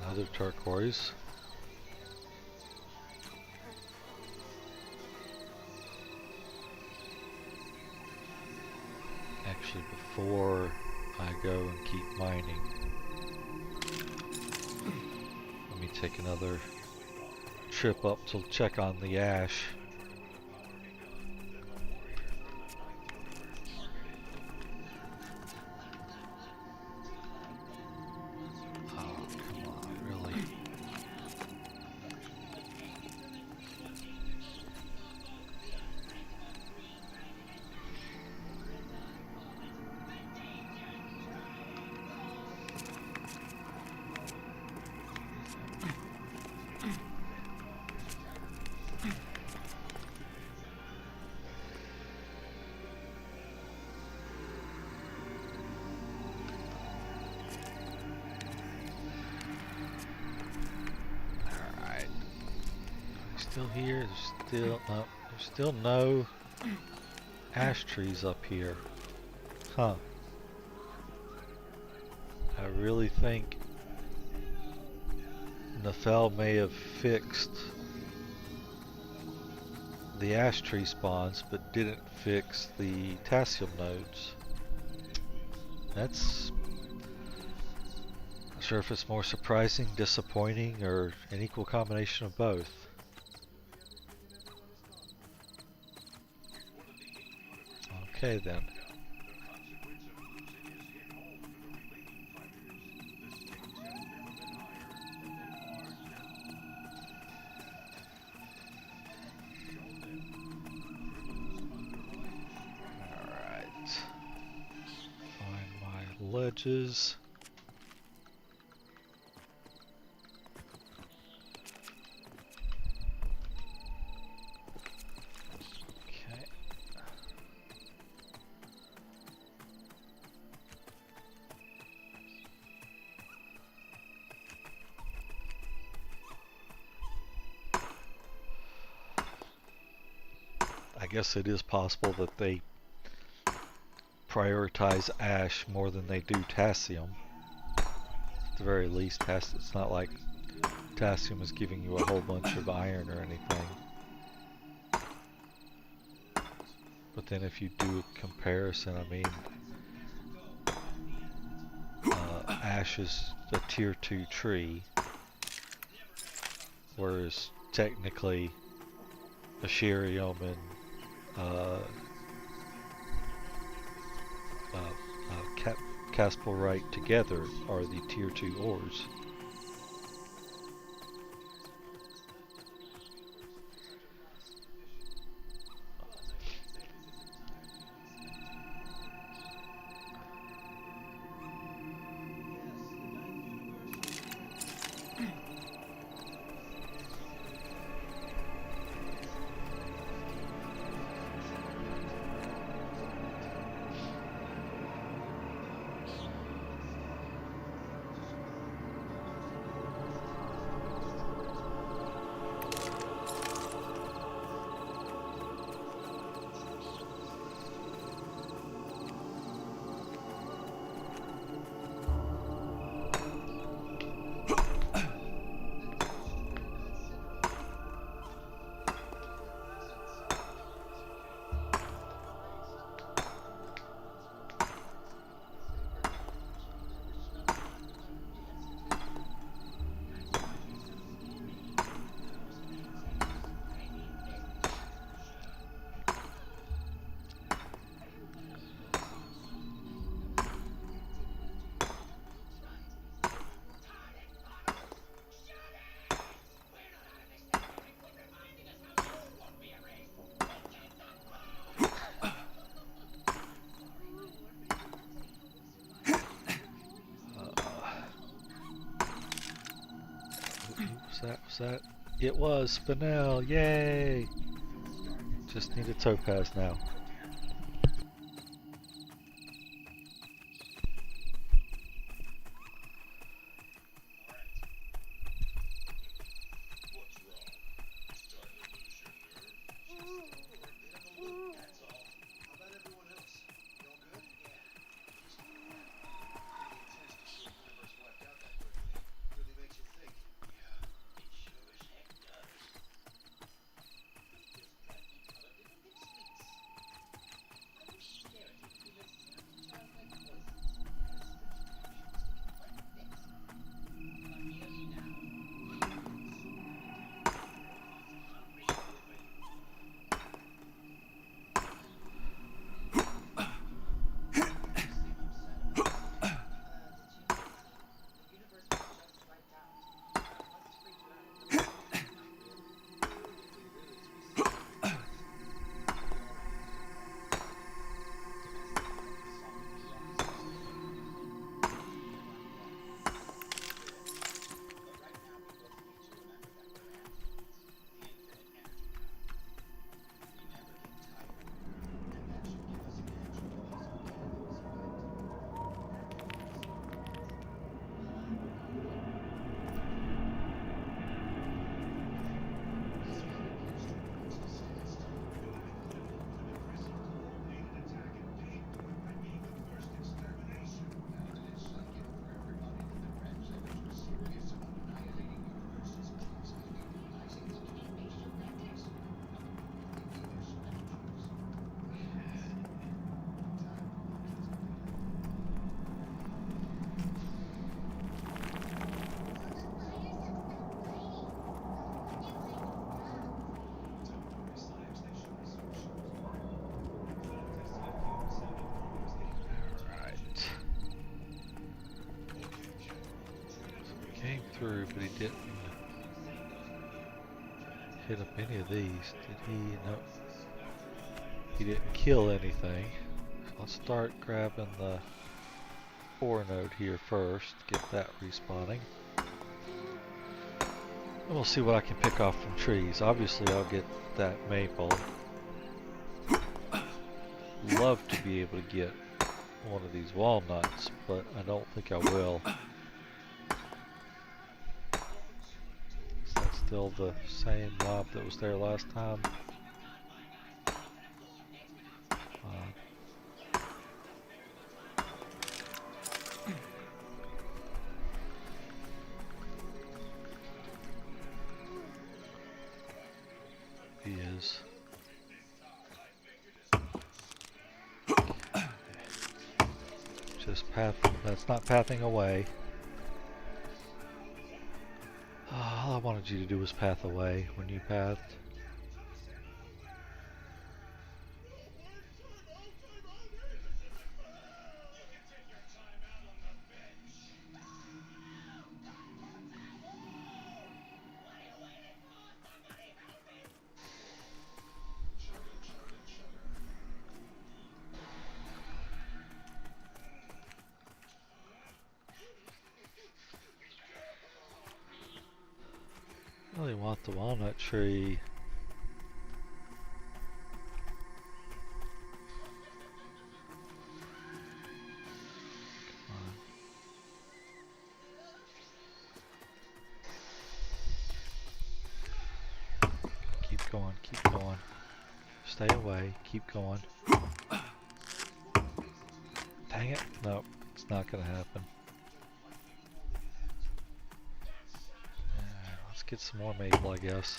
A: Another turquoise. Actually, before I go and keep mining, let me take another trip up to check on the ash. Still here, there's still no ash trees up here. Huh. I really think Nefel may have fixed the ash tree spawns, but didn't fix the potassium nodes. That's not sure if it's more surprising, disappointing, or an equal combination of both. Okay then. Alright. Find my ledges. I guess it is possible that they prioritize ash more than they do potassium. At the very least, it's not like potassium is giving you a whole bunch of iron or anything. But then if you do a comparison, I mean, ash is a tier 2 tree, whereas technically Asherium and Caspelrite together are the tier 2 ores. Was that? It was Spinel, yay! Just need a topaz now. through, but he didn't hit up any of these. Did he? Nope. He didn't kill anything. So let's start grabbing the 4 node here first, get that respawning. And we'll see what I can pick off from trees. Obviously I'll get that maple. Love to be able to get one of these walnuts, but I don't think I will. Is that still the same mob that was there last time? He is. Just path. That's not pathing away. All I wanted you to do was path away when you pathed. I really want the walnut tree. Come on. Keep going, keep going. Stay away, keep going. Dang it. Nope, it's not gonna happen. Let's get some more maple, I guess.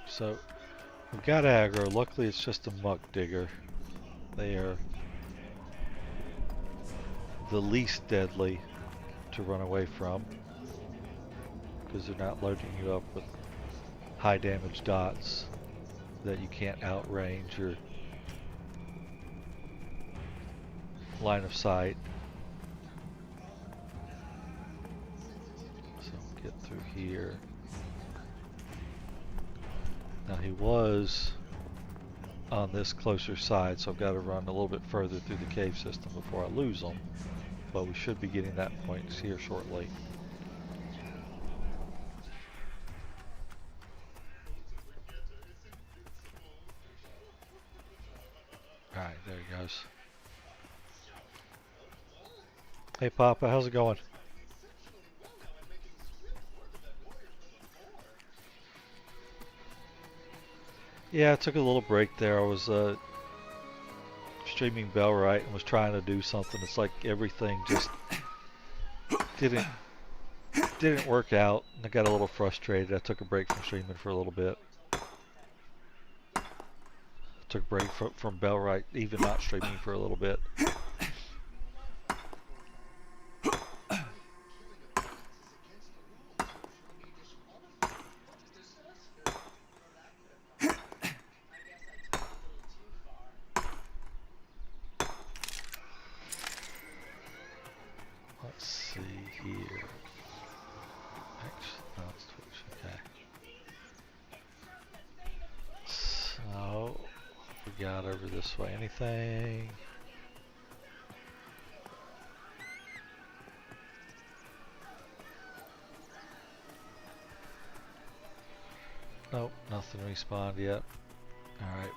A: So, we've got aggro. Luckily it's just a muck digger. They are the least deadly to run away from, because they're not loading you up with high damage dots that you can't outrange your line of sight. So get through here. Now he was on this closer side, so I've got to run a little bit further through the cave system before I lose him. But we should be getting that point here shortly. Alright, there he goes. Hey Papa, how's it going? Yeah, I took a little break there. I was streaming Bellwright and was trying to do something. It's like everything just didn't work out, and I got a little frustrated. I took a break from streaming for a little bit. Took a break from Bellwright, even not streaming for a little bit. Let's see here. Actually, no, it's Twitch. Okay. So, what we got over this way? Anything? Nope, nothing respawned yet. Alright,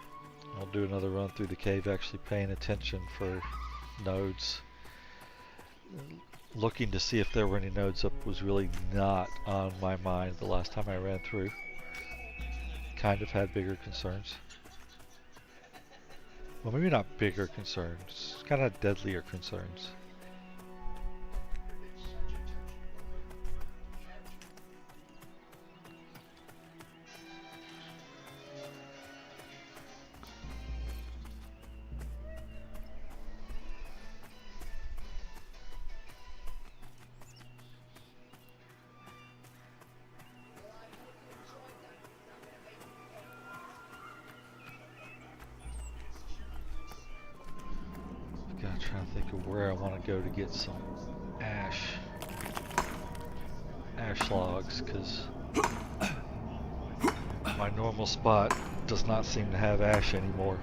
A: I'll do another run through the cave, actually paying attention for nodes. Looking to see if there were any nodes up was really not on my mind the last time I ran through. Kind of had bigger concerns. Well, maybe not bigger concerns, kind of deadlier concerns. Gotta try to think of where I want to go to get some ash logs, because my normal spot does not seem to have ash anymore.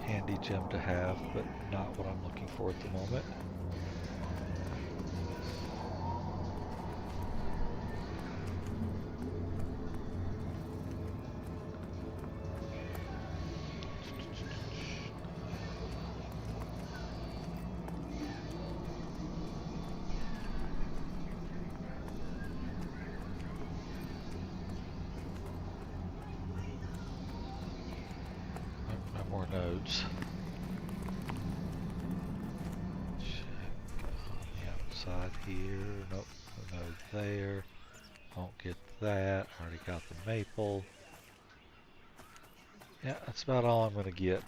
A: Handy gem to have, but not what I'm looking for at the moment. No more nodes. Outside here, nope, no node there. Won't get that. Already got the maple. Yeah, that's about all I'm gonna get.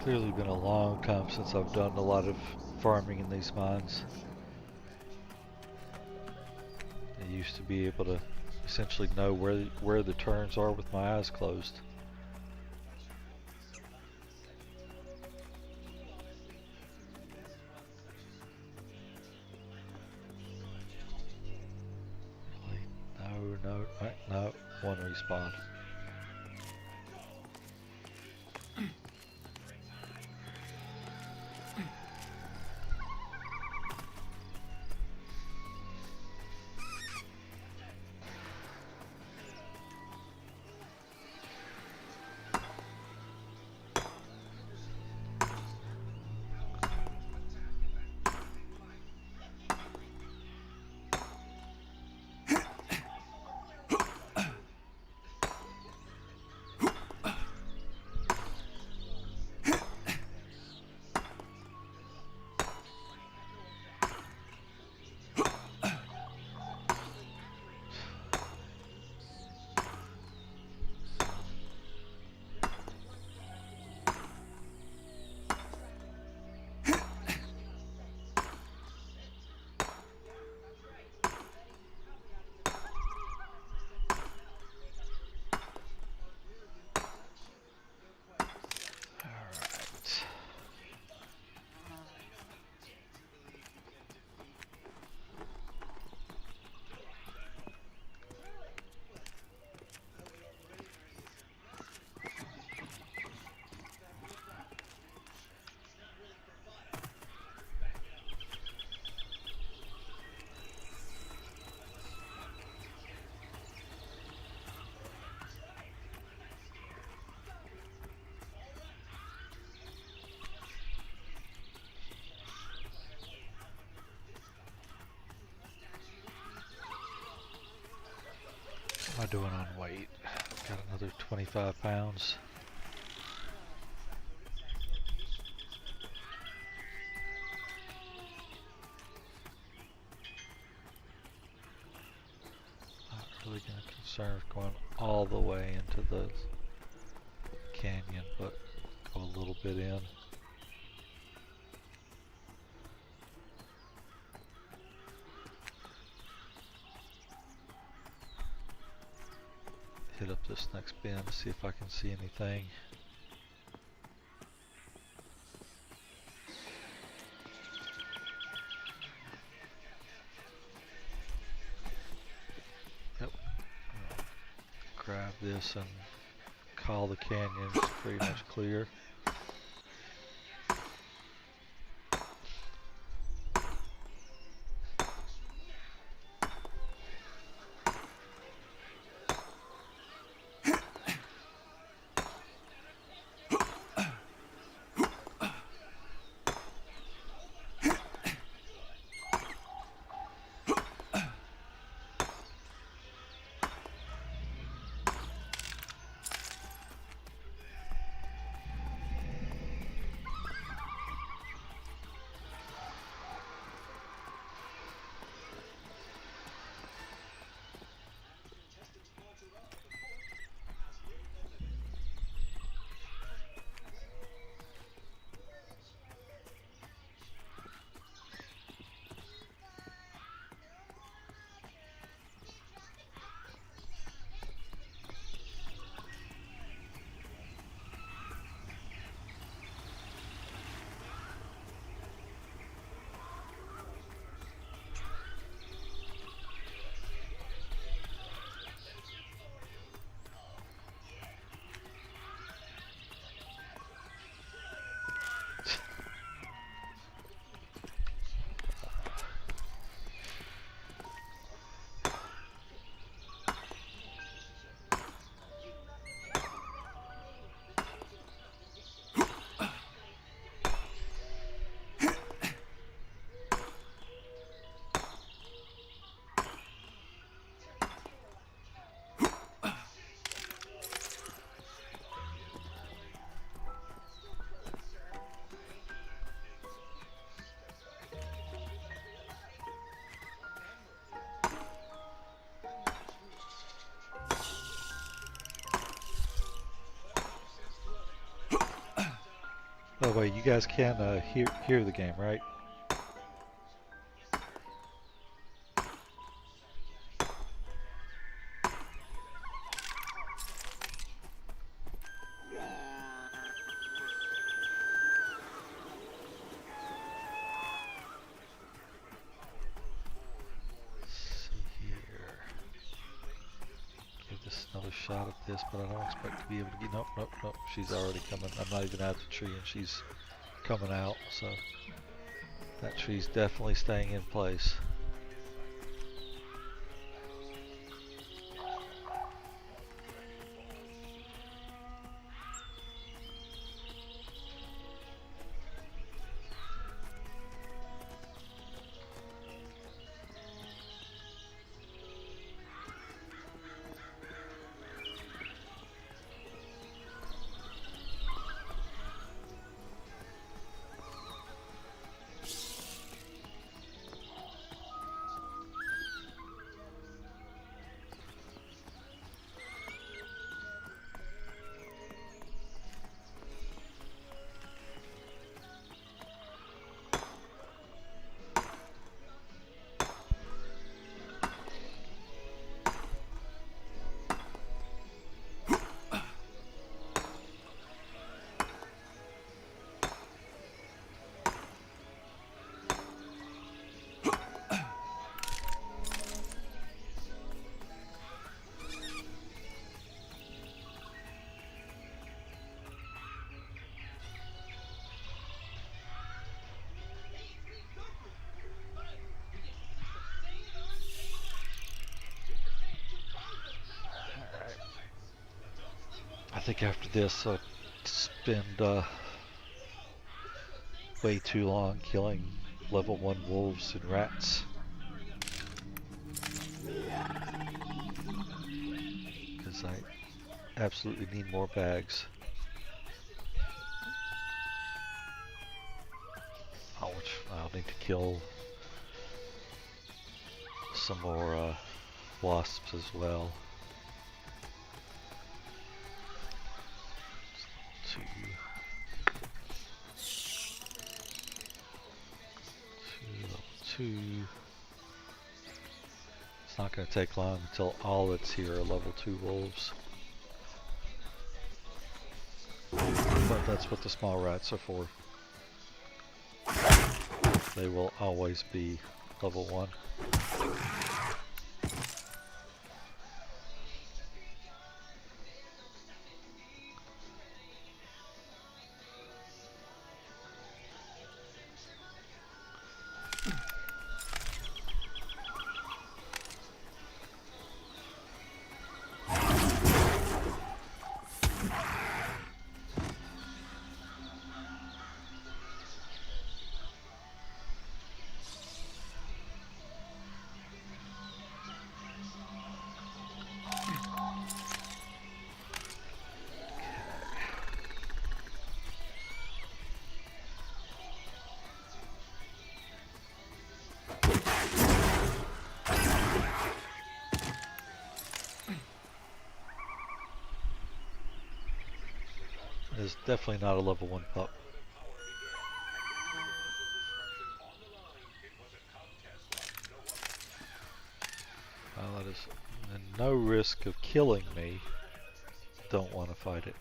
A: Clearly been a long time since I've done a lot of farming in these mines. I used to be able to essentially know where the turns are with my eyes closed. Really? No, one respawn. doing on weight? Got another 25 pounds. Not really going to concern with going all the way into the canyon, but go a little bit in. Hit up this next bend to see if I can see anything. Yep. Grab this and call the canyons pretty much clear. By the way, you guys can hear the game, right? Another shot at this, but I don't expect to be able to get. Nope, nope, nope. She's already coming. I'm not even at the tree, and she's coming out. So that tree's definitely staying in place. I think after this I'll spend way too long killing level 1 wolves and rats. because I absolutely need more bags. I'll need to kill some more wasps as well. Two. Level 2. It's not going to take long until all that's here are level 2 wolves. But that's what the small rats are for. They will always be level 1. Is definitely not a level 1 pup. Well, that is no risk of killing me. Don't want to fight it.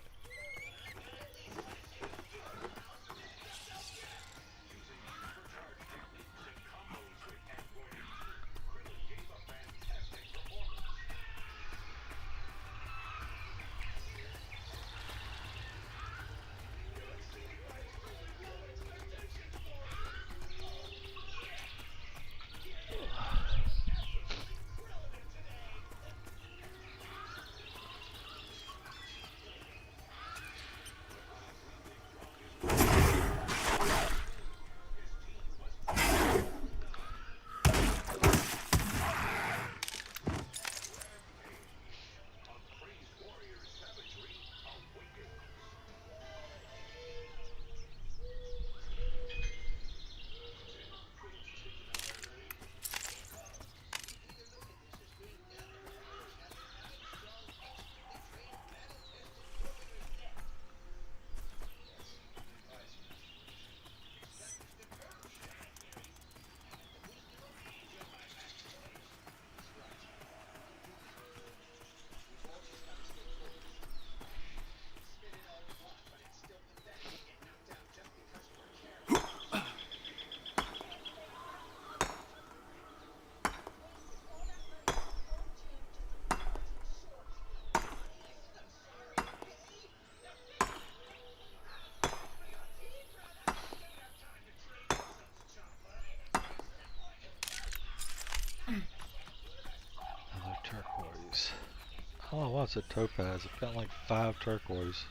A: Turquoise. All I want is a topaz. I've got like 5 turquoise.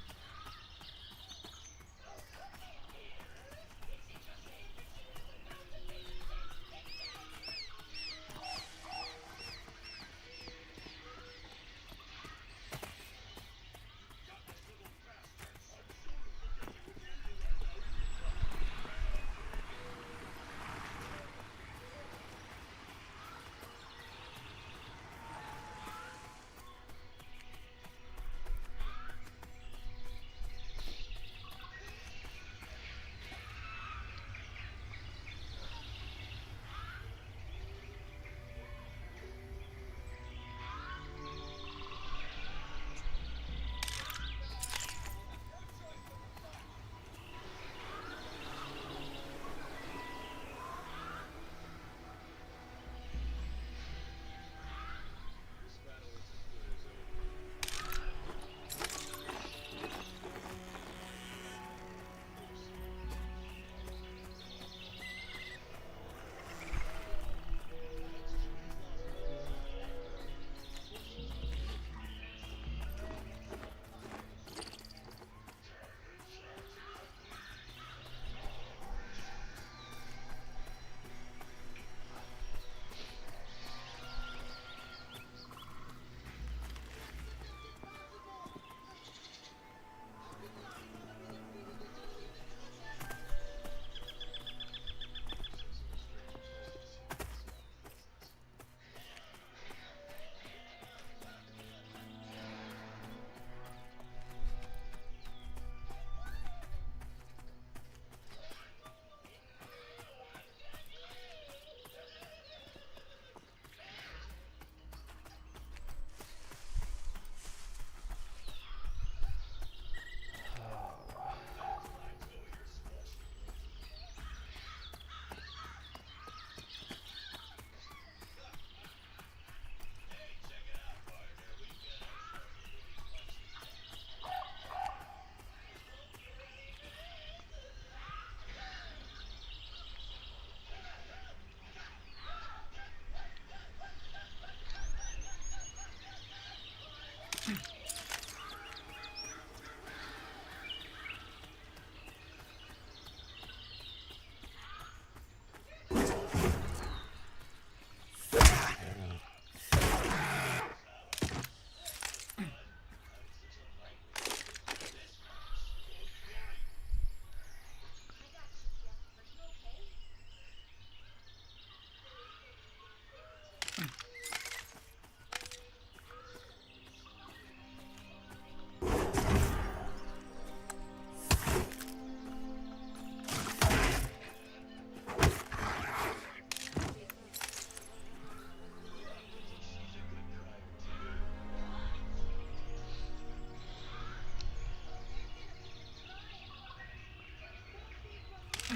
A: On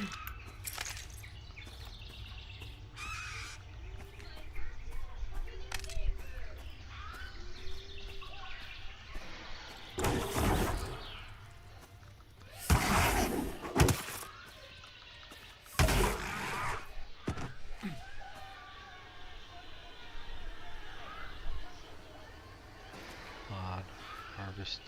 A: harvest.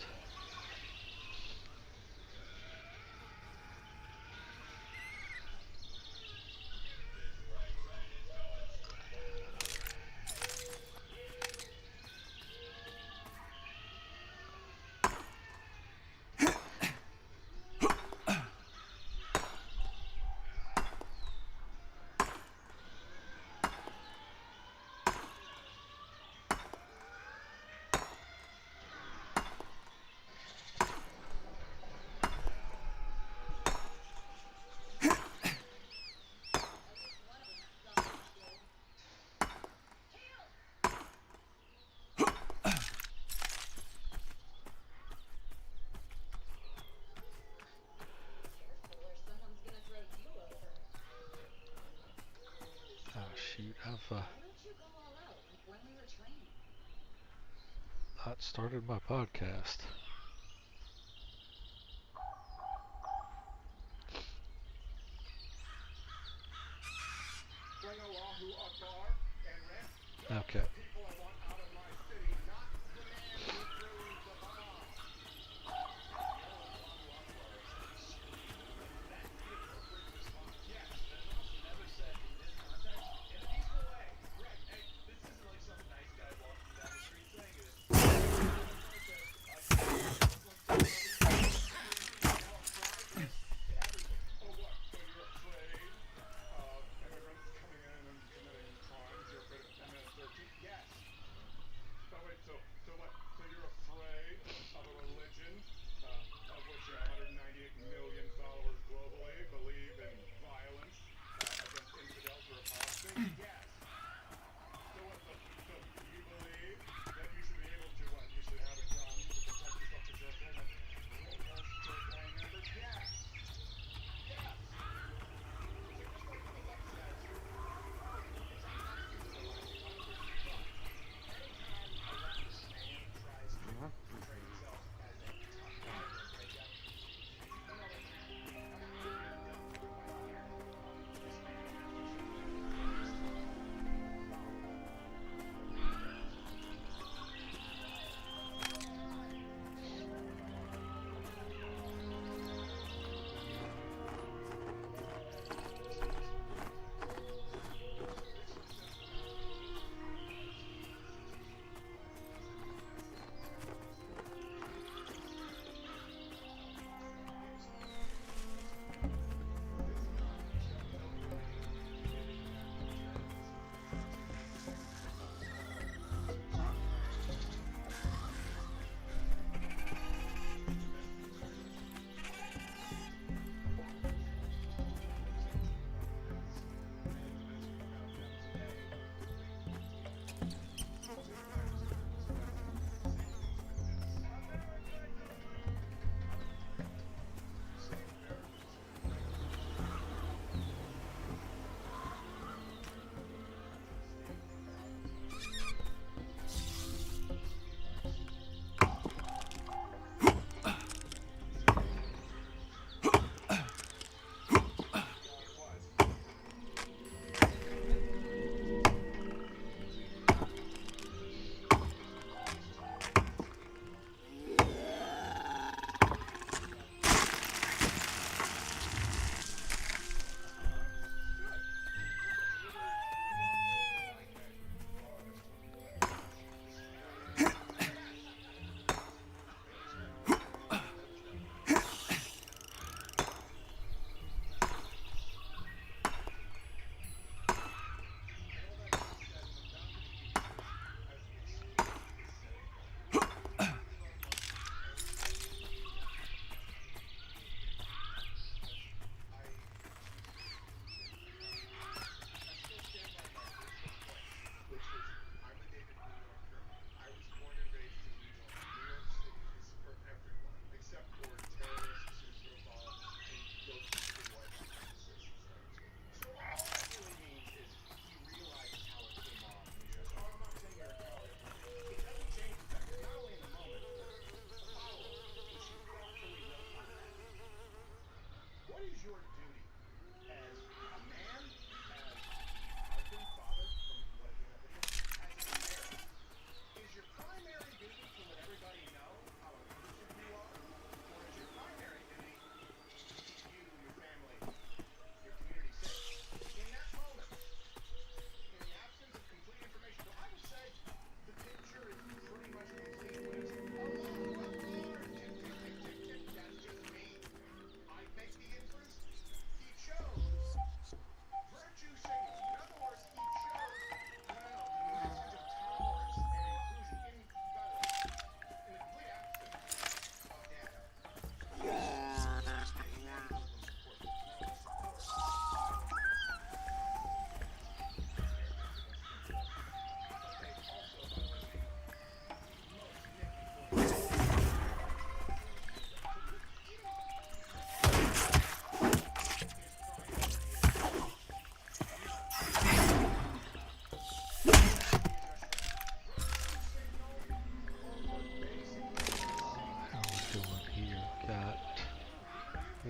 A: Oh shoot, I've not started my podcast. Okay.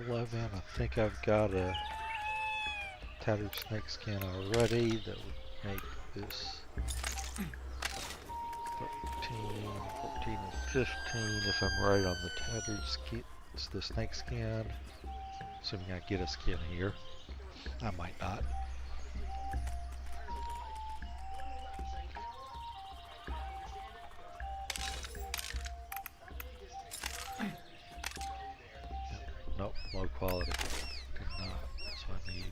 A: 11. I think I've got a tattered snake skin already that would make this 13, 14, and 15 if I'm right on the tattered skin. It's the snake skin. Assuming I get a skin here. I might not. Nope, low quality. Did not. So I need.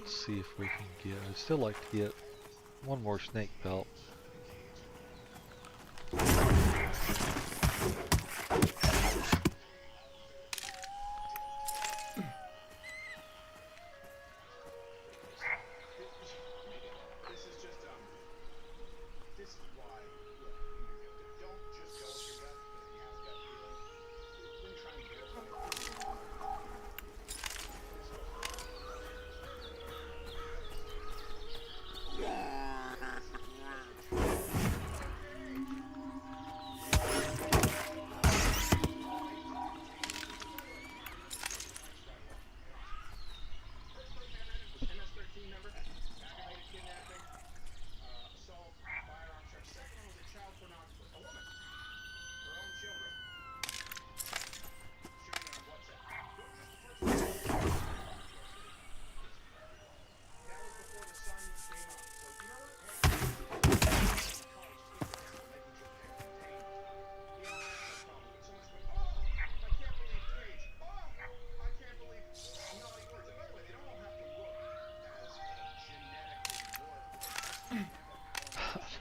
A: See if we can get. I'd still like to get one more snake belt.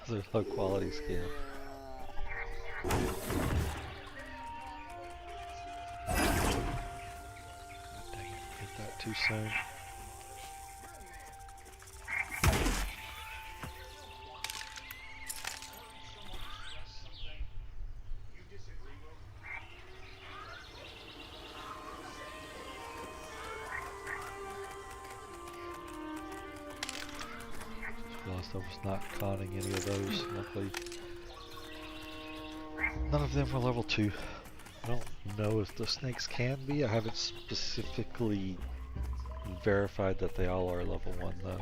A: Another low quality skin. Dang it, hit that too soon. I was not conning any of those, luckily. None of them were level 2. I don't know if the snakes can be. I haven't specifically verified that they all are level 1 though.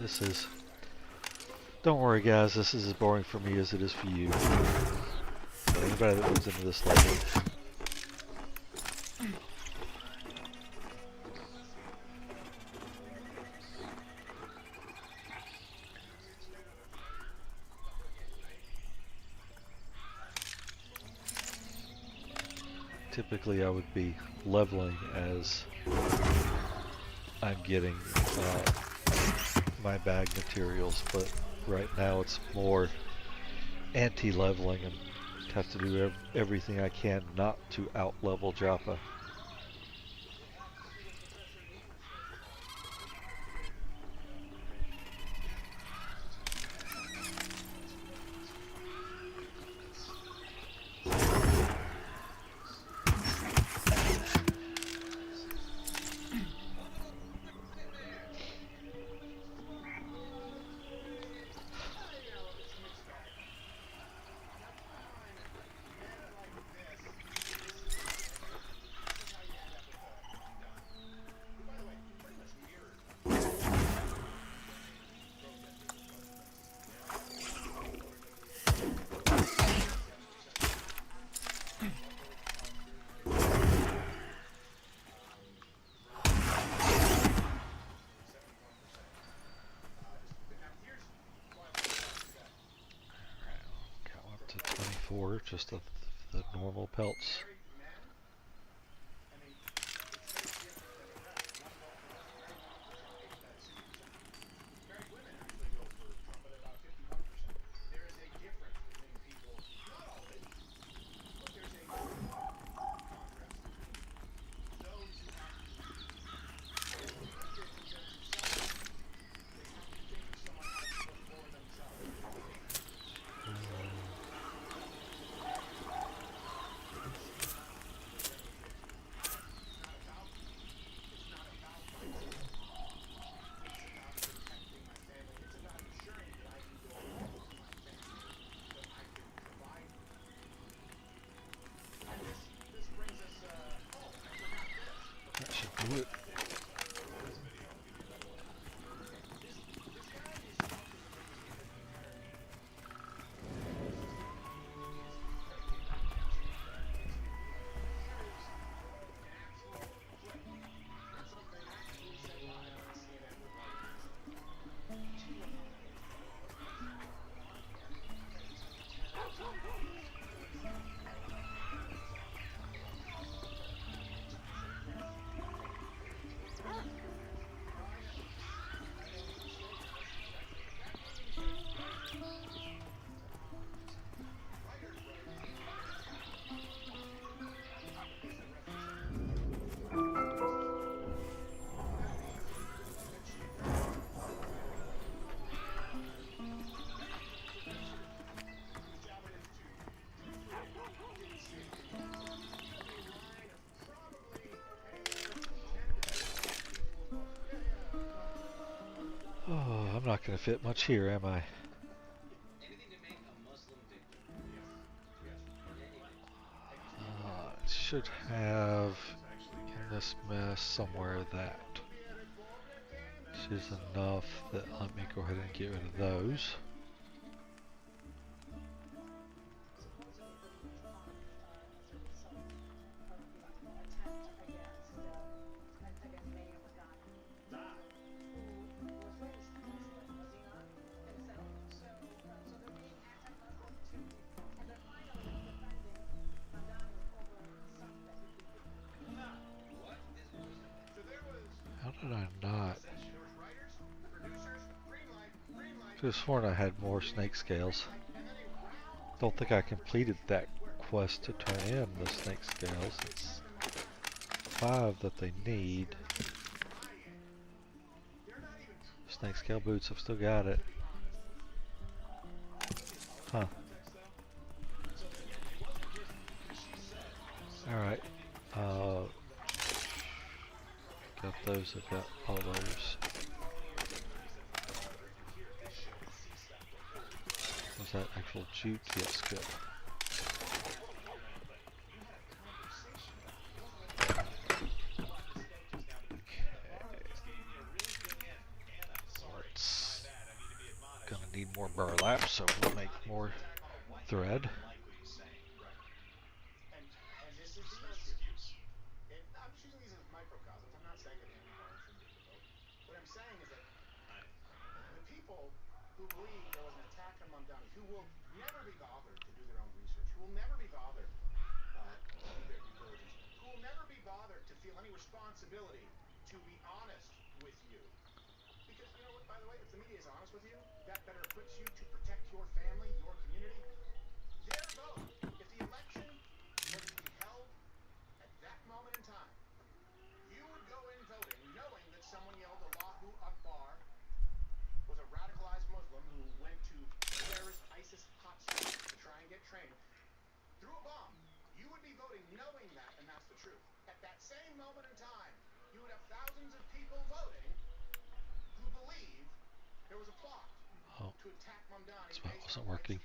A: This is... Don't worry guys, this is as boring for me as it is for you. But anybody that moves into this level. Typically I would be leveling as I'm getting my bag materials, but right now it's more anti-leveling and have to do everything I can not to out-level Joppa. before, just the normal pelts. That should do it. Oh, I'm not going to fit much here, am I? It should have in this mess somewhere that is enough that let me go ahead and get rid of those. How did I not? I could have sworn I had more snake scales. Don't think I completed that quest to turn in the snake scales. It's 5 that they need. Snake scale boots, I've still got it. Huh. Alright. Got those, I've got all those. Was that actual jute? Yes, good. Gonna need more burlap, so we'll make more thread. Oh, that's why it wasn't working.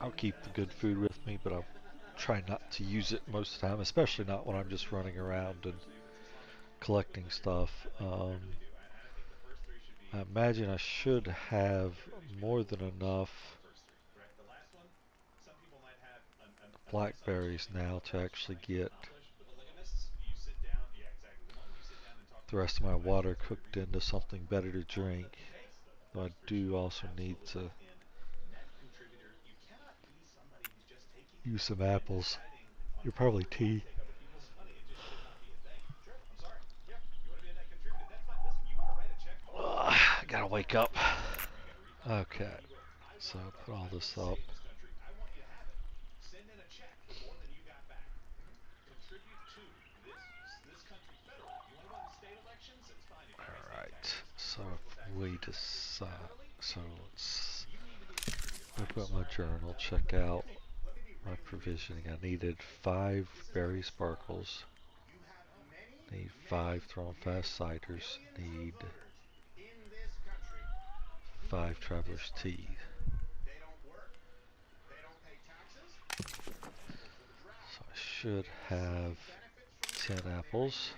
A: I'll keep the good food with me, but I'll try not to use it most of the time, especially not when I'm just running around and collecting stuff. I imagine I should have more than enough blackberries now to actually get the rest of my water cooked into something better to drink. Though I do also need to use some apples. You're probably tea. I gotta wake up. Okay, so put all this up. Alright, so if we decide, so let's open up my journal, check out my provisioning. I needed 5 berry sparkles, need 5 thrown fast ciders, need 5 traveler's tea. So I should have 10 apples.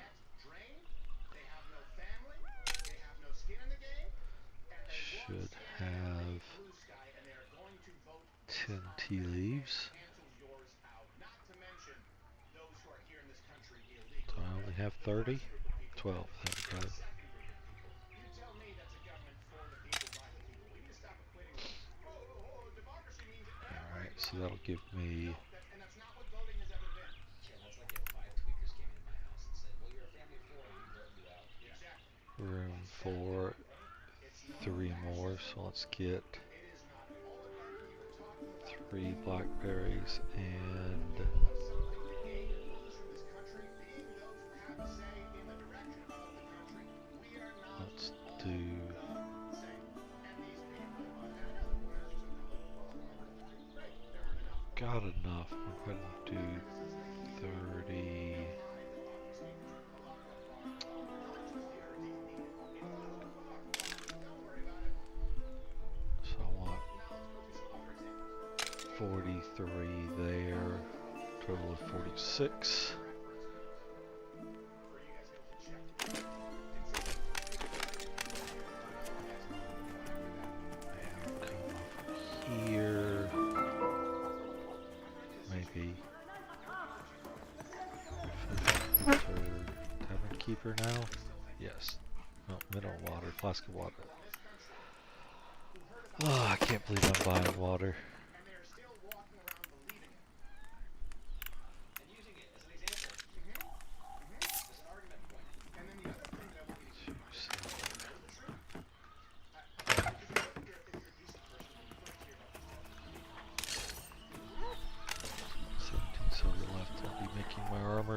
A: Should have 10 tea leaves. So I only have 30? 12, there we go. Alright, so that'll give me room for 3 more, so let's get 3 blackberries and let's do got enough. We're going to do 30. So I want 43 there, total of 46. Here, maybe tavern keeper now. Yes. No, mineral water, flask of water. Oh, I can't believe I'm buying water.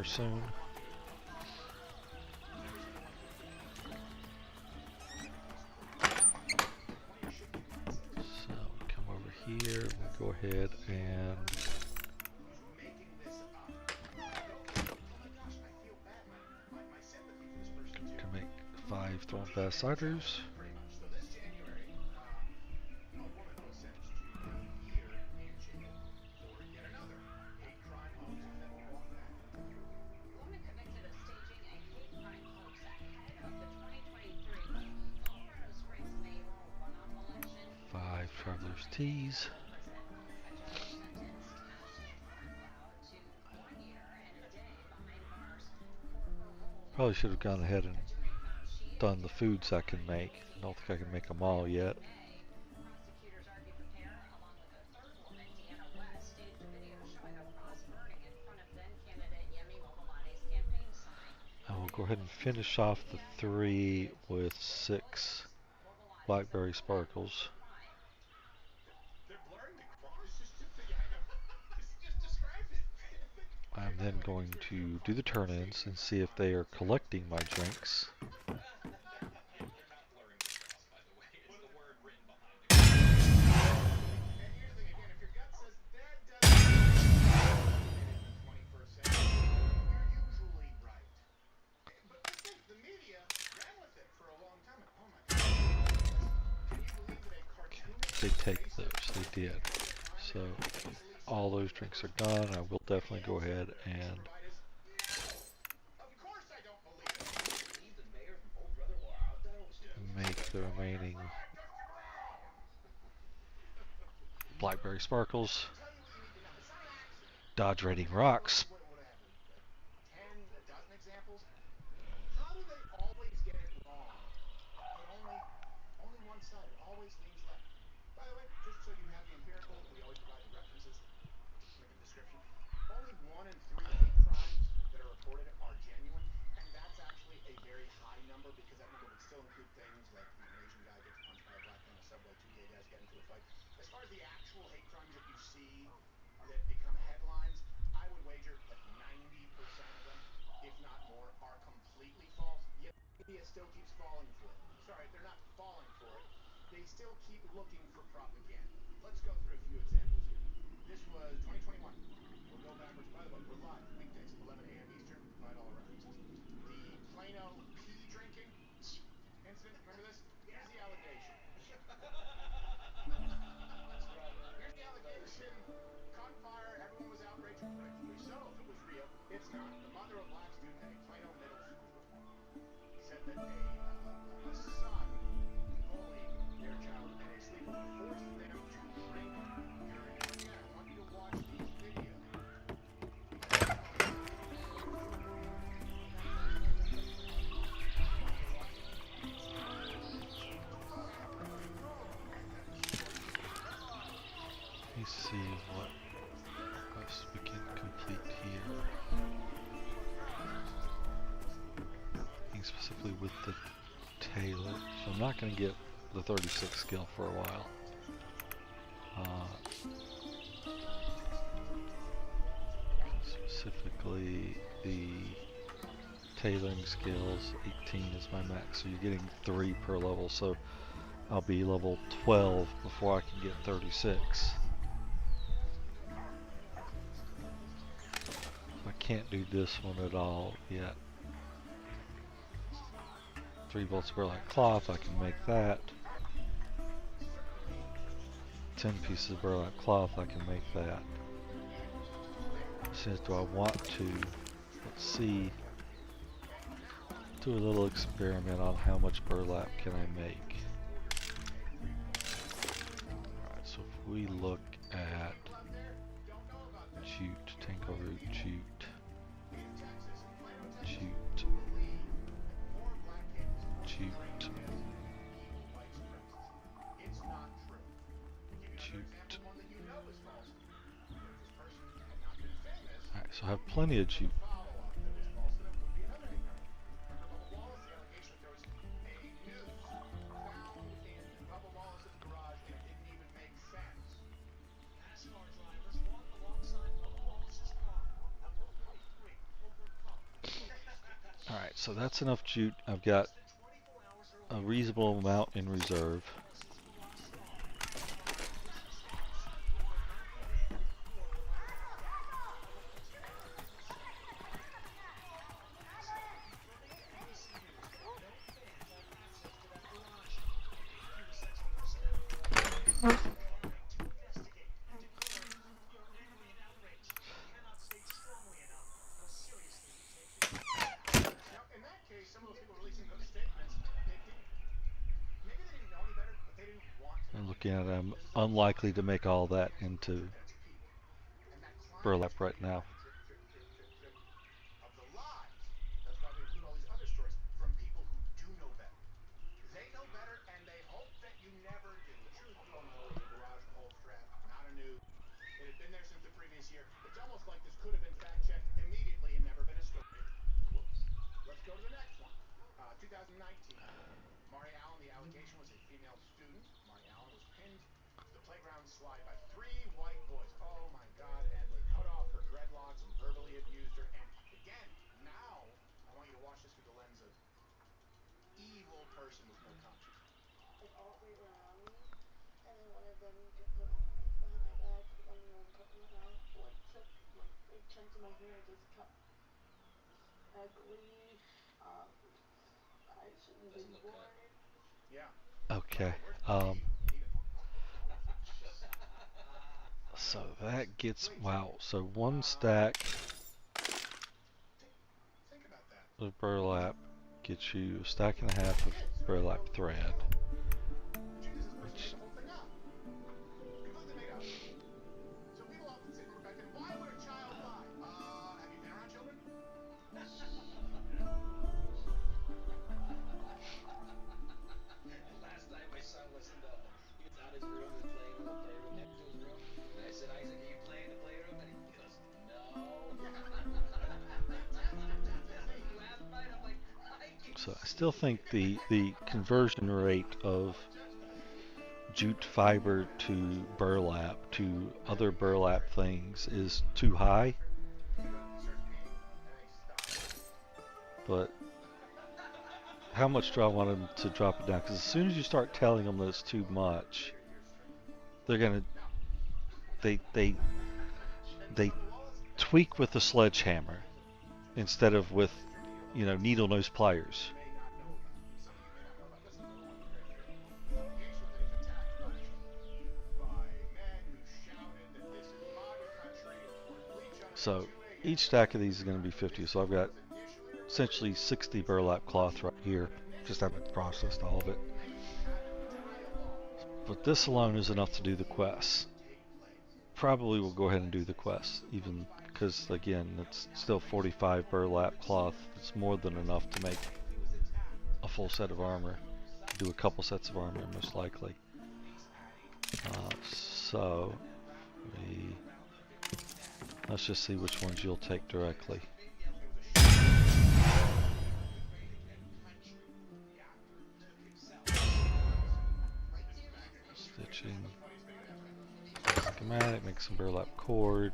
A: Soon. So come over here, we'll go ahead and to make 5 thrown fast ciders. Traveler's teas. Probably should have gone ahead and done the foods I can make. I don't think I can make them all yet. I will go ahead and finish off the 3 with 6 blackberry sparkles. I'm then going to do the turn-ins and see if they are collecting my drinks. They take those, they did. So So all those drinks are done. I will definitely go ahead and make the remaining blackberry sparkles. Dodge rating rocks. Let me see what else we can complete here. Specifically with the tailor, so I'm not going to get the 36 skill for a while. Specifically the tailoring skills, 18 is my max, so you're getting 3 per level, so I'll be level 12 before I can get 36. I can't do this one at all yet. 3 bolts of burlap cloth, I can make that. 10 pieces of burlap cloth, I can make that. It says, do I want to? Let's see. Do a little experiment on how much burlap can I make. Alright, so if we look at jute, tango root, jute, jute, jute, jute. Alright, so I have plenty of jute. Alright, so that's enough jute. I've got a reasonable amount in reserve. I'm looking at it, I'm unlikely to make all that into burlap right now. Okay. So that gets, wow, so one stack of burlap gets you a stack and a half of burlap thread. Which, so I still think the conversion rate of jute fiber to burlap to other burlap things is too high. But how much do I want them to drop it down? Because as soon as you start telling them that it's too much, they're gonna they tweak with the sledgehammer instead of with, you know, needle nose pliers. So each stack of these is going to be 50. So I've got essentially 60 burlap cloth right here. Just haven't processed all of it. But this alone is enough to do the quest. Probably will go ahead and do the quest, even because again, it's still 45 burlap cloth. It's more than enough to make a full set of armor. Do a couple sets of armor, most likely. So let's just see which ones you'll take directly. Stitching. Schematic, make some burlap cord.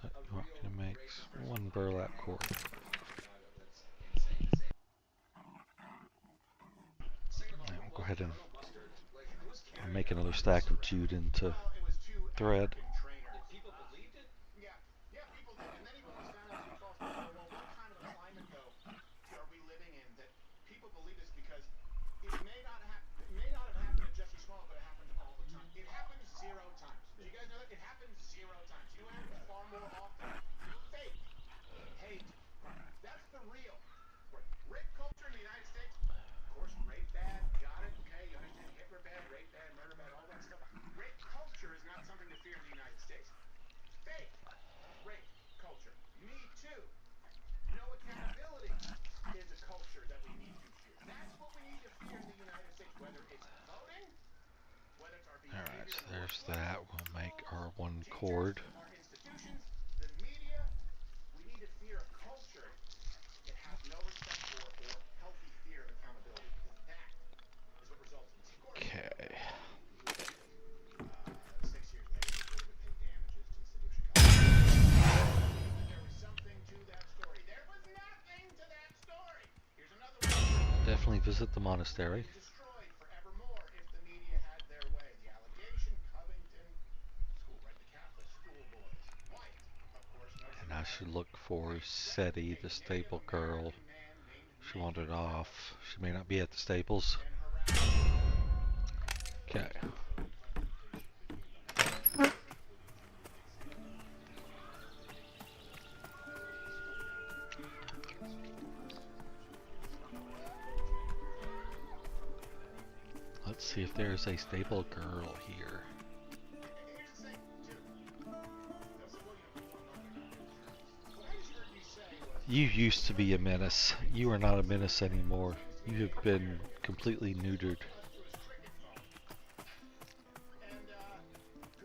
A: So you want me to make one burlap cord. Right, we'll go ahead and make another stack of jute into thread. Alright, so there's that. We'll make our one cord. Okay. Definitely visit the monastery. And I should look for Seti, the stable girl. She wandered off. She may not be at the stables. Okay. Let's see if there's a stable girl here. You used to be a menace. You are not a menace anymore. You have been completely neutered.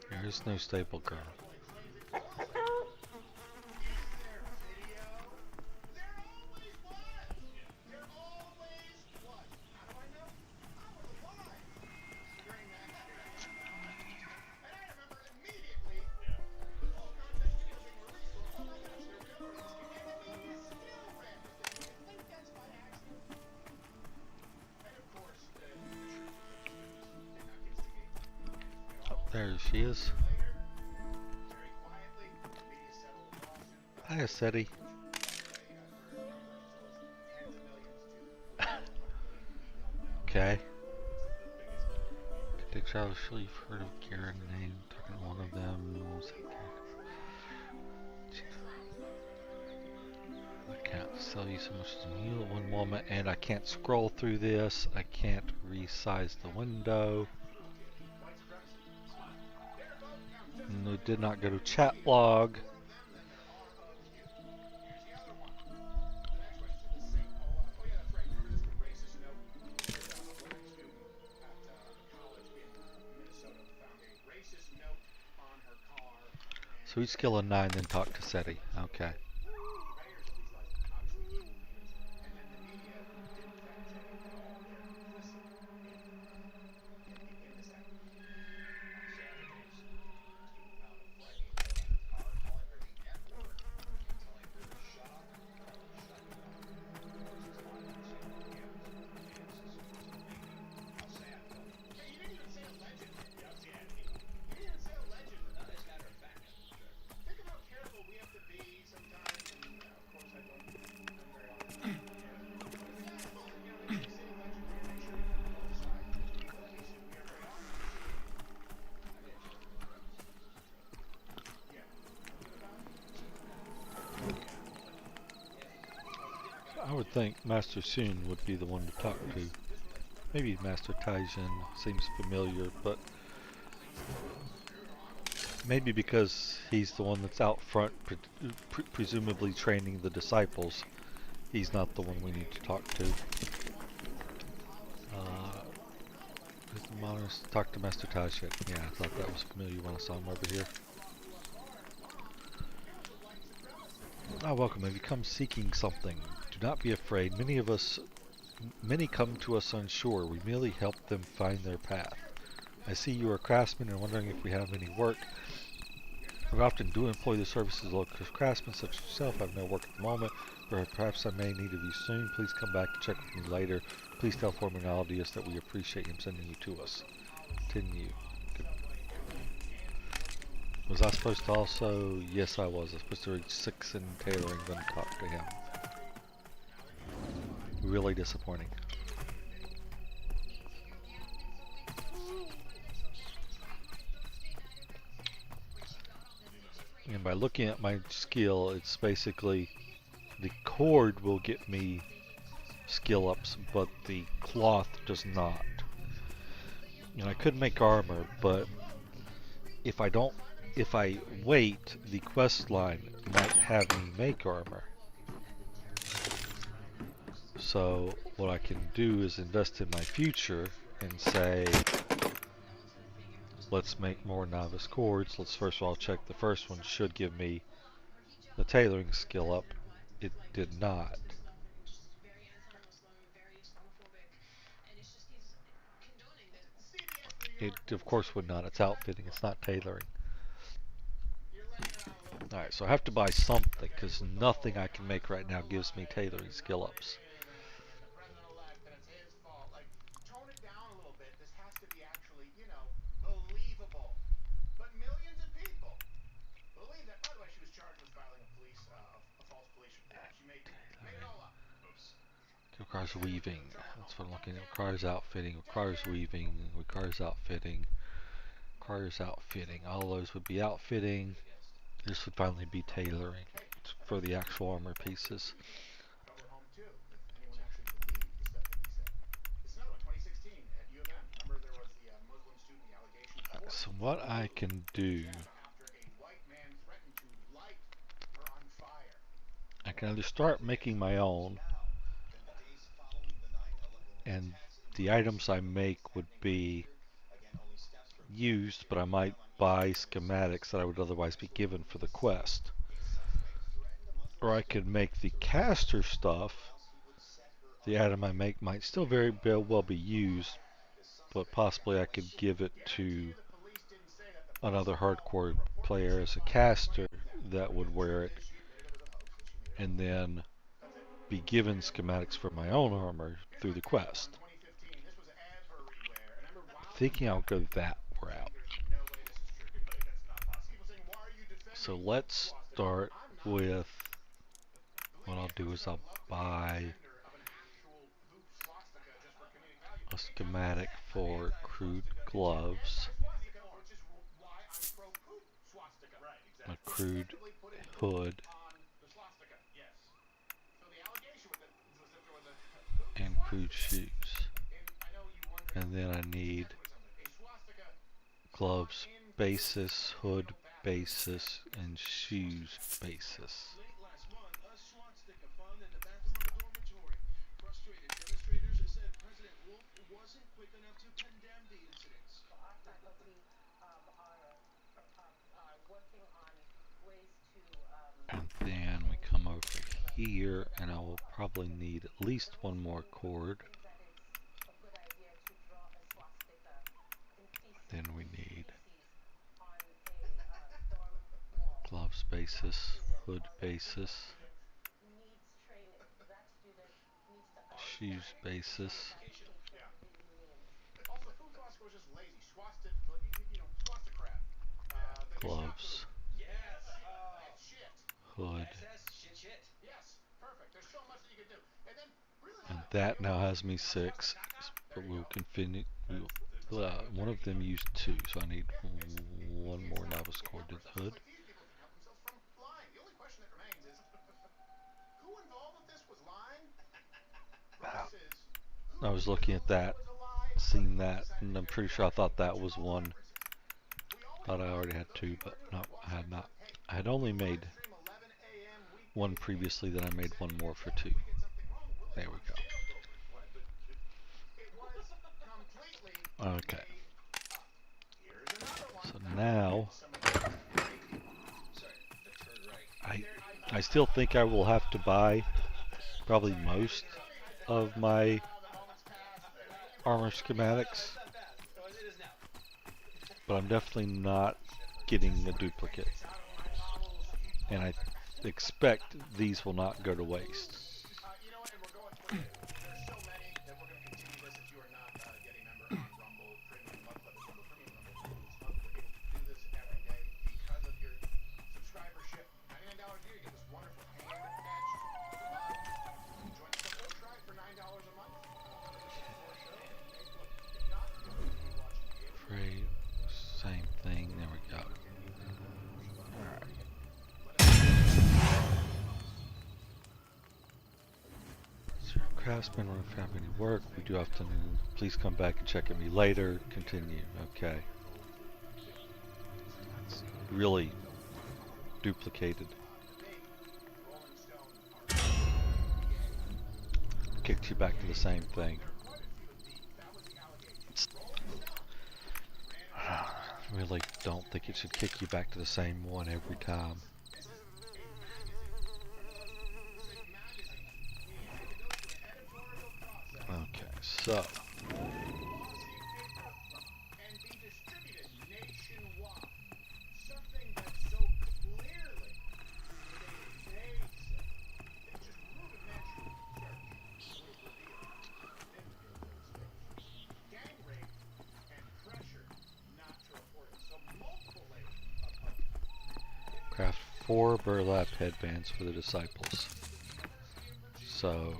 A: There is no stable girl. There she is. Hi, Seti. Okay. Dick Charles, sure you've heard of Karen name. Talking to one of them. I can't sell you so much as a mule at one moment, and I can't scroll through this. I can't resize the window. No, did not go to chat log. So each skill a 9, then talk to Seti. Okay. I would think Master Soon would be the one to talk to. Maybe Master Taijin seems familiar, but maybe because he's the one that's out front, presumably training the disciples, he's not the one we need to talk to. Talk to Master Taijin. Yeah, I thought that was familiar when I saw him over here. Ah, welcome. Have you come seeking something? Do not be afraid. Many come to us unsure. We merely help them find their path. I see you are a craftsman and wondering if we have any work. We often do employ the services of local craftsmen such as yourself. I have no work at the moment, but perhaps I may need of you soon. Please come back to check with me later. Please tell Foreman Aldius that we appreciate him sending you to us. Continue. Good. Was I supposed to also? Yes, I was. I was supposed to reach 6 in tailoring, then talk to him. Really disappointing. And by looking at my skill, it's basically the cord will get me skill ups, but the cloth does not. And I could make armor, but if I wait, the quest line might have me make armor. So what I can do is invest in my future and say, let's make more novice cords. Let's first of all check the first one should give me the tailoring skill up. It did not. It of course would not. It's outfitting, it's not tailoring. Alright, so I have to buy something because nothing I can make right now gives me tailoring skill ups. Requires weaving. That's what I'm looking at. Requires outfitting. Requires weaving. Requires outfitting. Requires outfitting. All those would be outfitting. This would finally be tailoring for the actual armor pieces. So what I can do, I can either start making my own, and the items I make would be used, but I might buy schematics that I would otherwise be given for the quest. Or I could make the caster stuff. The item I make might still very well be used, but possibly I could give it to another hardcore player as a caster that would wear it, and then be given schematics for my own armor through the quest. Thinking I'll go that route. So let's start with, what I'll do is I'll buy a schematic for crude gloves, a crude hood, and crude shoes. And then I need gloves basis, hood basis, and shoes basis. And then we come over here, and I will probably need at least one more cord. Then we need gloves basis, hood basis, shoes basis, gloves, hood, and that now has me 6, but we'll continue. One of them used 2, so I need one more novice cord to the hood. I was looking at that, seeing that, and I'm pretty sure I thought that was one. Thought I already had 2, but no, I had not. I had only made one previously, then I made one more for 2. There we go. Okay. So now, I still think I will have to buy probably most of my armor schematics, but I'm definitely not getting a duplicate, and I expect these will not go to waste. Same thing, there we go. So craftsman won't have any work. We do have to, please come back and check at me later. Continue, okay. It's really duplicated. Kicked you back to the same thing. I really don't think it should kick you back to the same one every time. Okay, so craft 4 burlap headbands for the disciples. So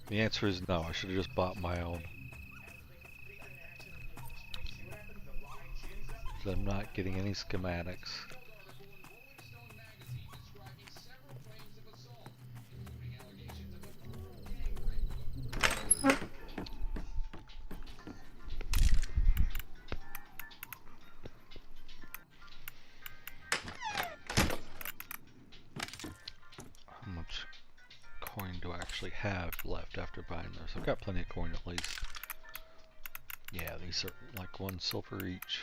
A: the answer is no, I should have just bought my own. So I'm not getting any schematics. How much coin do I actually have left after buying this? I've got plenty of coin at least. Yeah, these are like 1 silver each.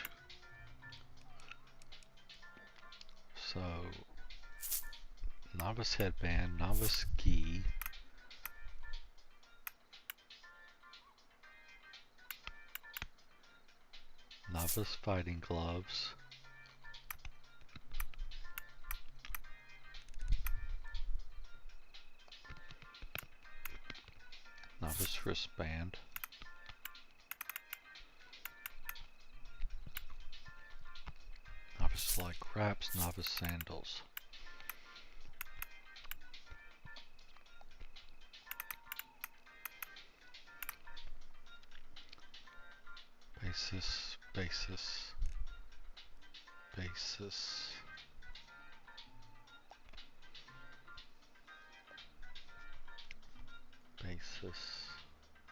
A: So, novice headband, novice gi, novice fighting gloves, novice wristband, novice leg wraps, novice sandals. Basis, basis, basis. Basis,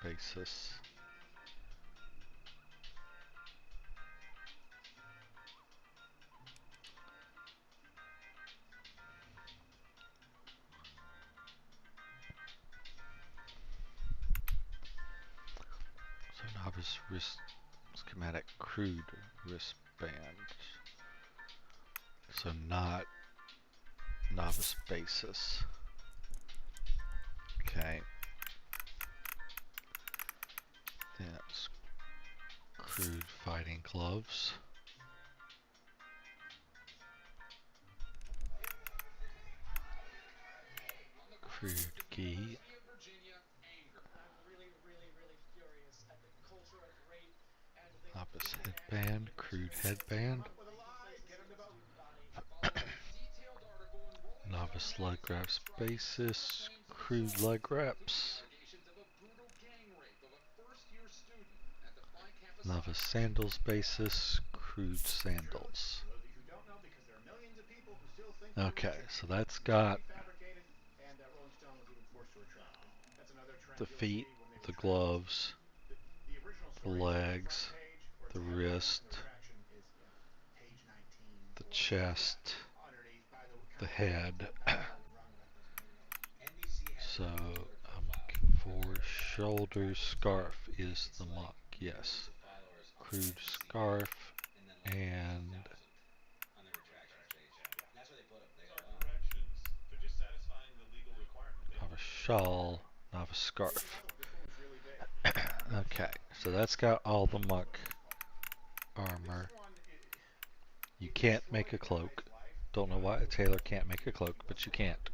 A: basis. So novice wrist schematic crude wristband. So not novice basis. Okay. That's crude fighting gloves. Crude gi. Novice headband, crude headband. Novice leg wraps basis, crude leg wraps. Novice sandals basis, crude sandals. Okay, so that's got the feet, the gloves, the legs, the wrist, the chest, the head. So I'm looking for shoulder scarf is the muck, yes. Crude scarf and have a shawl, not a scarf. Okay, so that's got all the muck armor. You can't make a cloak. Don't know why a tailor can't make a cloak, but you can't.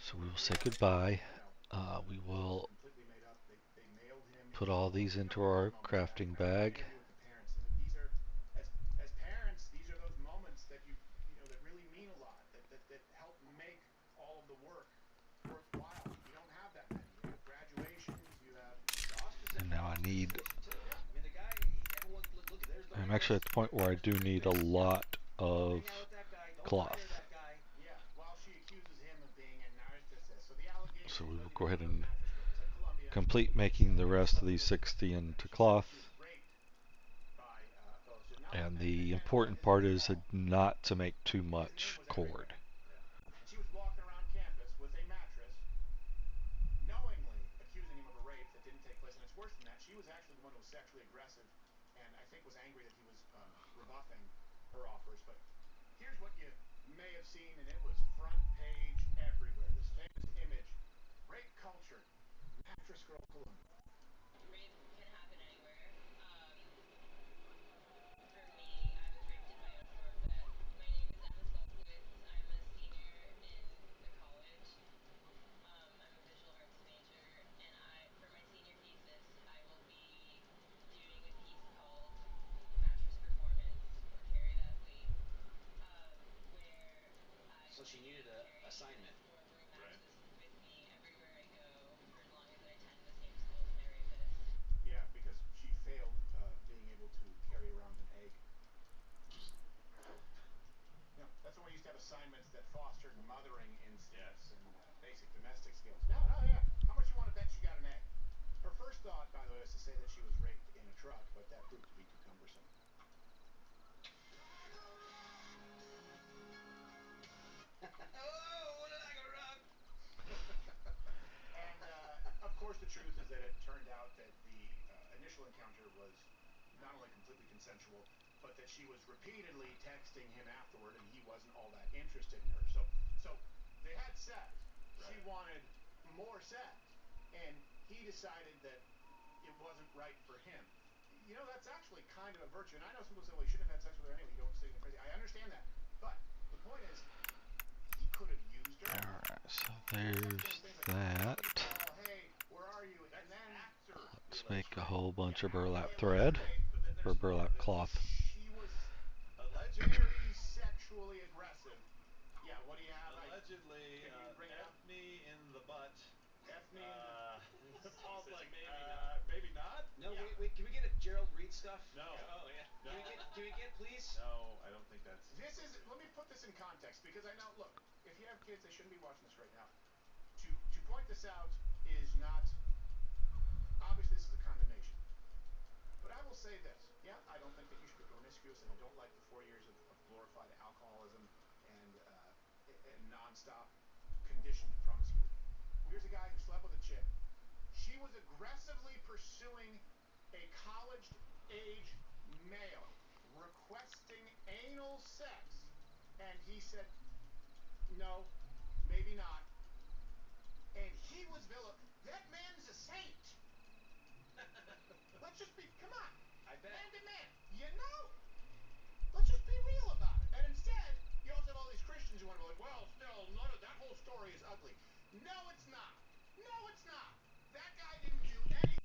A: So we will say goodbye. We will put all these into our crafting bag.
B: As parents, these are those moments that that really mean a lot, that help make all of the work worthwhile. You don't have that many. You have graduations, you have.
A: And now I need. I'm actually at the point where I do need a lot of cloth.
B: Yeah, well, she accuses him of being a narcissist. So the allegation.
A: So we will go ahead and complete making the rest of these 60 into cloth. And the important part is not to make too much cord.
B: And she was walking around campus with a mattress, knowingly accusing him of a rape that didn't take place. And it's worse than that. She was actually the one who was sexually aggressive and I think was angry that he was rebuffing her offers. But here's what you may have seen, and it was front page everywhere. This famous image. Rape culture. Mattress Girl Columbia. Yeah, because she failed being able to carry around an egg. That's when we used to have assignments that fostered mothering instincts and basic domestic skills. No, no, yeah. How much you want to bet she got an egg? Her first thought, by the way, was to say that she was raped in a truck, but that proved to be too cumbersome. Oh, what did I go wrong? And of course, the truth is that it turned out that the initial encounter was not only completely consensual, but that she was repeatedly texting him afterward, and he wasn't all that interested in her. So they had sex. Right. She wanted more sex, and he decided that it wasn't right for him. That's actually kind of a virtue. And I know some people say, well, you shouldn't have had sex with her anyway. You don't say anything crazy. I understand that. But the point is, he could have used her.
A: Alright, so there's that.
B: Oh, hey, where are you? And then
A: Let's make a whole bunch of burlap thread, or burlap cloth.
B: She was very sexually aggressive. Yeah, what do you have?
C: Allegedly,
B: can you bring it up?
C: me in the butt
B: F me and
C: Paul's
D: Says
C: like,
D: maybe not.
C: no,
B: Yeah.
C: wait, can we get a Gerald Reed stuff?
D: No.
C: Oh, yeah.
D: No.
C: Can we get, please?
D: No, I don't think that's.
B: This is. Let me put this in context because I know. Look, if you have kids, they shouldn't be watching this right now. To point this out is not. Obviously, this is a condemnation. But I will say this. Yeah, I don't think that you should be promiscuous, and I don't like the 4 years of glorified alcoholism and nonstop conditioned promiscuity. Here's a guy who slept with a chick. She was aggressively pursuing a college-age male, requesting anal sex, and he said, no, maybe not. And he was that man is a saint. Let's just be, come on,
C: I bet.
B: man to man. You know, let's just be real about it. And instead, you also have all these Christians who want to be like, well, still, none of that whole story is ugly. No, it's not. No, it's not. That guy didn't do anything.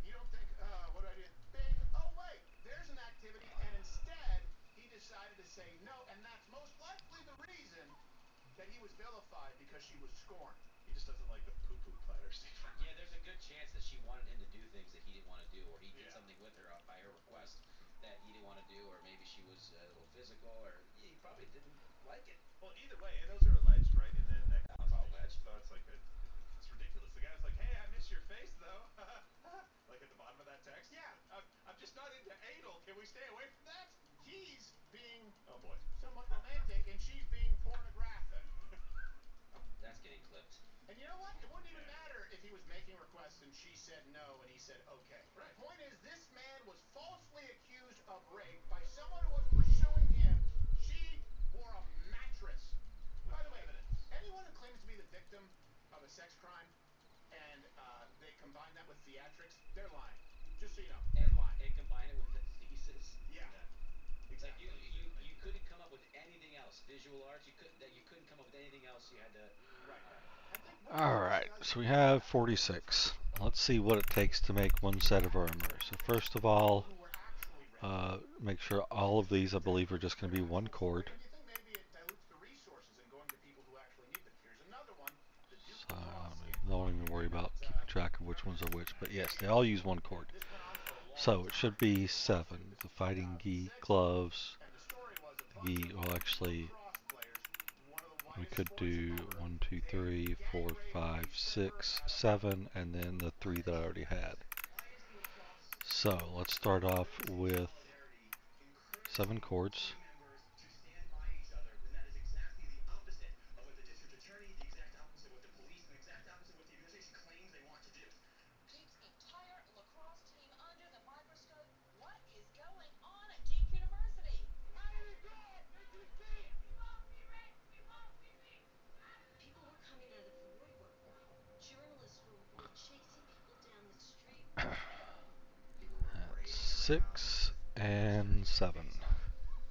B: You don't think, what do I do? Bing, oh wait, there's an activity, and instead he decided to say no, and that's most likely the reason that he was vilified because she was scorned.
D: He just doesn't like the poo-poo platter, Steve.
C: Yeah, there's a good chance that she wanted him to do things that he didn't want to do, or he did
D: Yeah.
C: something with her by her request that he didn't want to do, or maybe she was a little physical, or he probably didn't like it.
D: Well, either way, and those are alleged, right? In that
C: That was all alleged.
D: So it's like it's ridiculous. The guy's like, "Hey, I miss your face, though." Like at the bottom of that text.
B: Yeah.
D: I'm just not into anal. Can we stay away from that?
B: He's being
D: Oh boy.
B: somewhat romantic, and she's being pornographic.
C: That's getting clipped.
B: And you know what? It wouldn't even
D: Yeah.
B: matter if he was making requests and she said no and he said okay.
D: Right.
B: The point is, this man was falsely accused of rape by someone who was pursuing him. She wore a mattress.
D: With
B: By the way,
D: evidence.
B: anyone who claims to be the victim of a sex crime and they combine that with theatrics, they're lying. Just so you know, they're lying.
C: And combine it with the thesis.
B: Yeah.
C: Like
B: Exactly.
C: you couldn't come up with anything else. Visual arts, you couldn't come up with anything else. You had to.
B: Right.
C: All right.
B: I think
A: Alright, so we have 46. Let's see what it takes to make one set of armor. So first of all,
B: who were actually raped.
A: make sure all of these, I believe, are just going to be one cord.
B: And you think maybe it dilutes the resources in going to people who actually need them. Here's another one. The Duke
A: So
B: Lacrosse
A: don't even worry about keeping track of which ones are which. But yes, they all use one cord.
B: This went on for a long
A: So it
B: time.
A: should be 7. The fighting gi, gloves,
B: And the story was a bunch
A: gi.
B: of
A: Well, actually,
B: lacrosse players, one of the
A: we
B: whitest
A: could
B: sports
A: do
B: ever,
A: 1, 2, 3, 4, 5, 6, 7, and then the 3 that I already had. So let's start off with 7 cords.
E: To stand by each other when that is exactly the opposite of what the district attorney, the exact opposite of what the police, and the exact opposite of what the administration claims they want to do.
F: Duke's entire lacrosse team under the microscope. What is going on at Duke University?
B: How did it go? Did you see it?
F: We won't be raped. We won't be beaten.
G: People were coming out of the woodwork. Journalists were chasing people down the street.
E: People were
A: That's
E: parading him around
A: 6
E: with
A: and 7.
E: face off,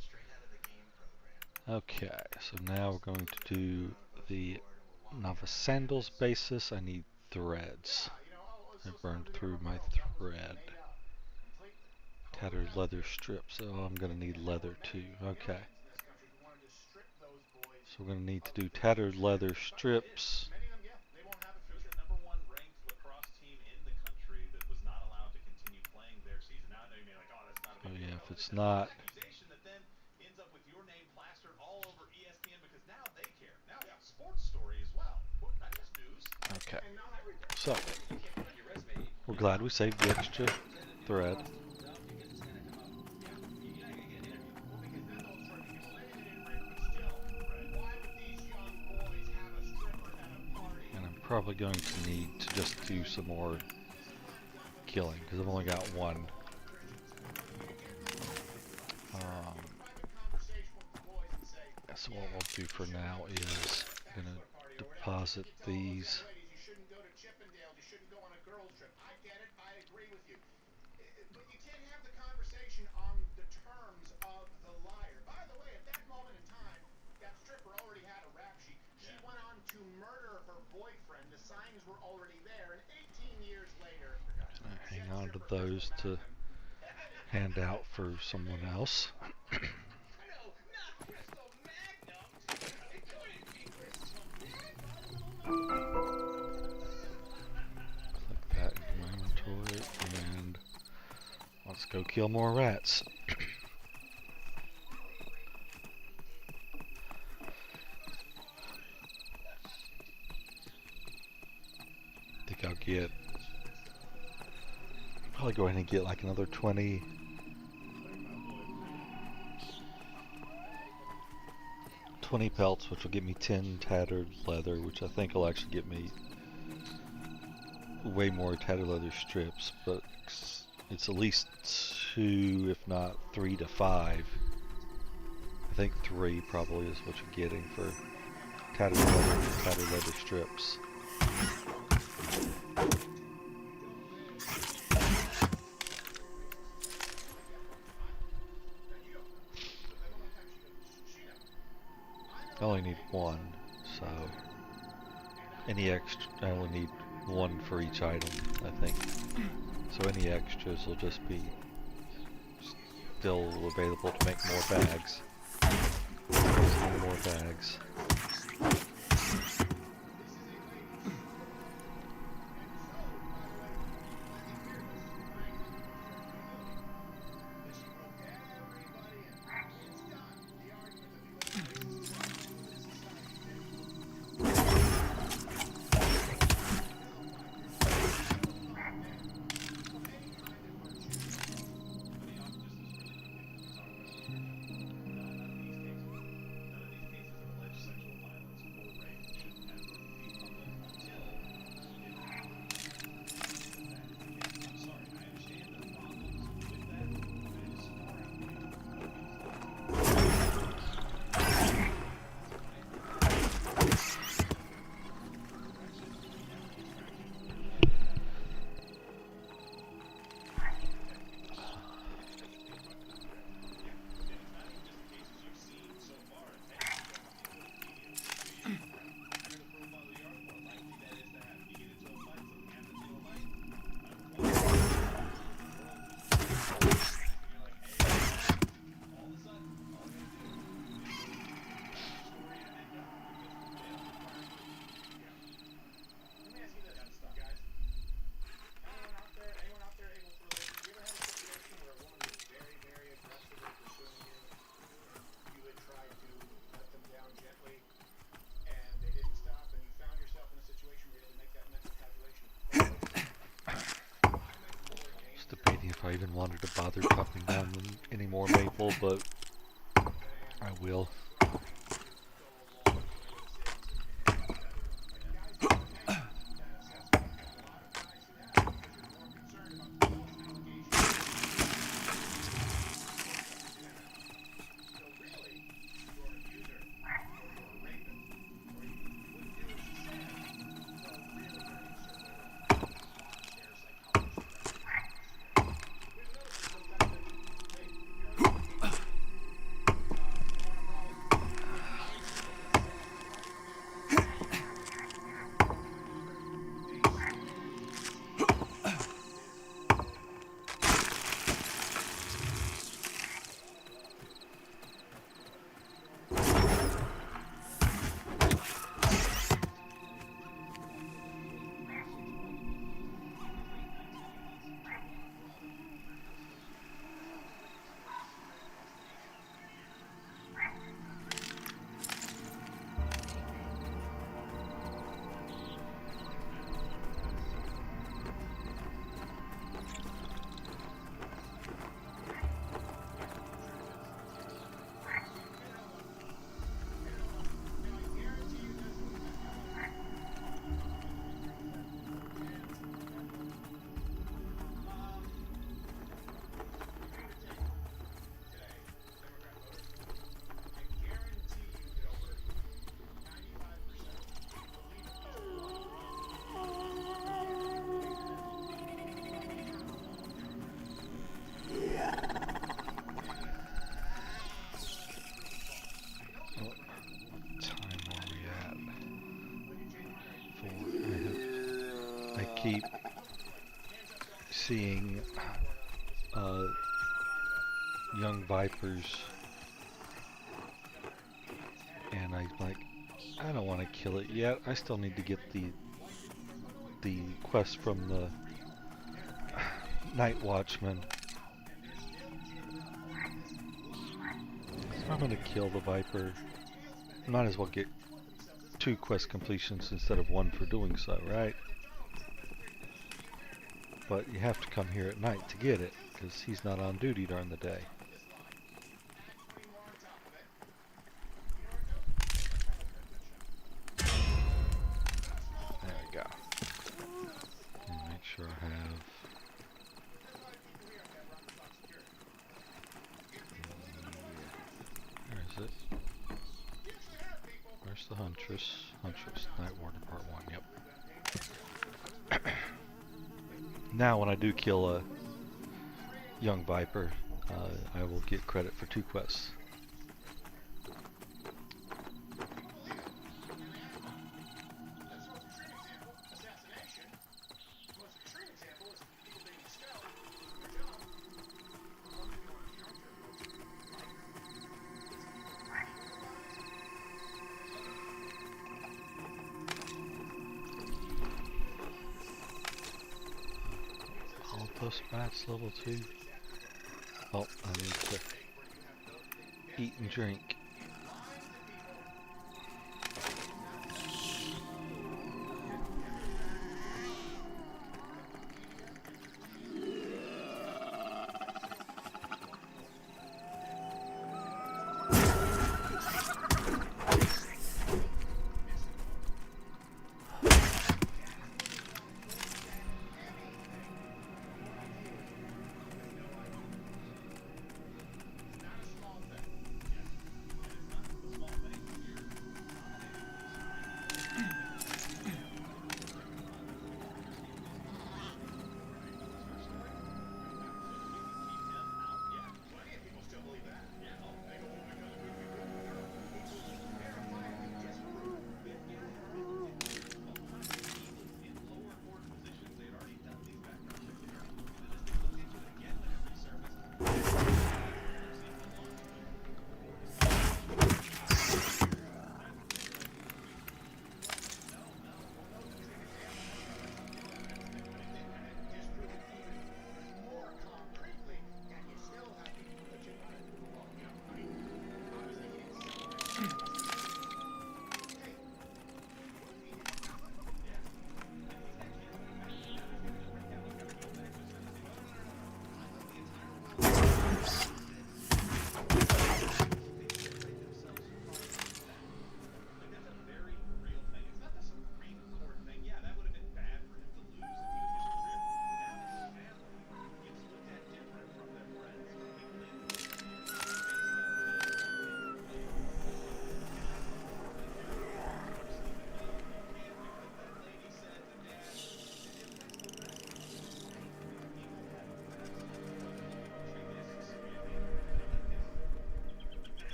E: straight out of the game program.
A: Okay, so now we're going to do the
E: Board and we're walking
A: novice
E: around
A: sandals
E: campus.
A: basis. I need threads.
B: Yeah, you know,
A: I
B: so
A: burned
B: celebrity
A: through my
B: girl, that was
A: thread.
B: made up completely.
A: Tattered leather strips. Oh, I'm gonna need leather too. Okay.
B: Millions in this country who wanted to strip those boys
A: So we're gonna need to
B: of
A: do
B: their
A: tattered
B: future.
A: leather strips.
B: Many of them, yeah, they won't have a
D: It was
B: future.
D: the #1 ranked lacrosse team in the country that was not allowed to continue playing their season. Now I know you may be like, oh, that's not a
A: Oh
D: big deal.
A: yeah,
D: No,
A: if
D: it is.
A: it's
D: It's an
A: not,
D: accusation that then ends up with your name plastered all over ESPN because now they care. Now it's a sports story as well. Not just news.
A: okay.
B: And not everything.
A: So
C: You can't put on your resume anymore.
A: we're glad we saved the extra thread.
C: No, because it's gonna come up. Yeah, you're not gonna get an interview.
B: Well, because then they'll try, because maybe they didn't rape, but still, why would these young boys have a stripper at a party?
A: And I'm probably going to need to just do some more killing because I've only got one. So what we'll do for now is I'm gonna deposit these.
B: Ladies, you shouldn't go to Chippendales. You shouldn't go on a girls' trip. I get it. I agree with you. But you can't have the conversation on the terms of the liar. By the way, at that moment in time, that stripper already had a rap sheet. She went on to murder her boyfriend. signs were already there, and 18 years later,
A: Gonna hang on to those to hand out for someone else.
E: No, not Crystal Magnums. It couldn't be Crystal
A: Click that into my inventory, and let's go kill more rats. I think I'll get, probably go ahead and get like another 20 pelts, which will get me 10 tattered leather, which I think will actually get me way more tattered leather strips, but it's at least 2, if not 3 to 5. I think 3 probably is what you're getting for tattered leather strips. I only need 1, so any extra, I only need 1 for each item, I think. So any extras will just be still available to make more bags. More bags. I even wanted to bother chopping down any more maple, but I will. keep seeing young vipers, and I'm like, I don't want to kill it yet. I still need to get the quest from the night watchman. If I'm gonna kill the viper, might as well get 2 quest completions instead of 1 for doing so, right? But you have to come here at night to get it, because he's not on duty during the day. There we go. And make sure I have... Where is it? Where's the Huntress? Huntress, Night Warden Part 1, yep. Now when I do kill a young viper, I will get credit for 2 quests. Altos bats level 2. Oh, I need to eat and drink.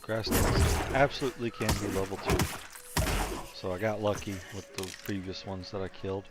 A: Grass needs absolutely can be level 2. So I got lucky with the previous ones that I killed.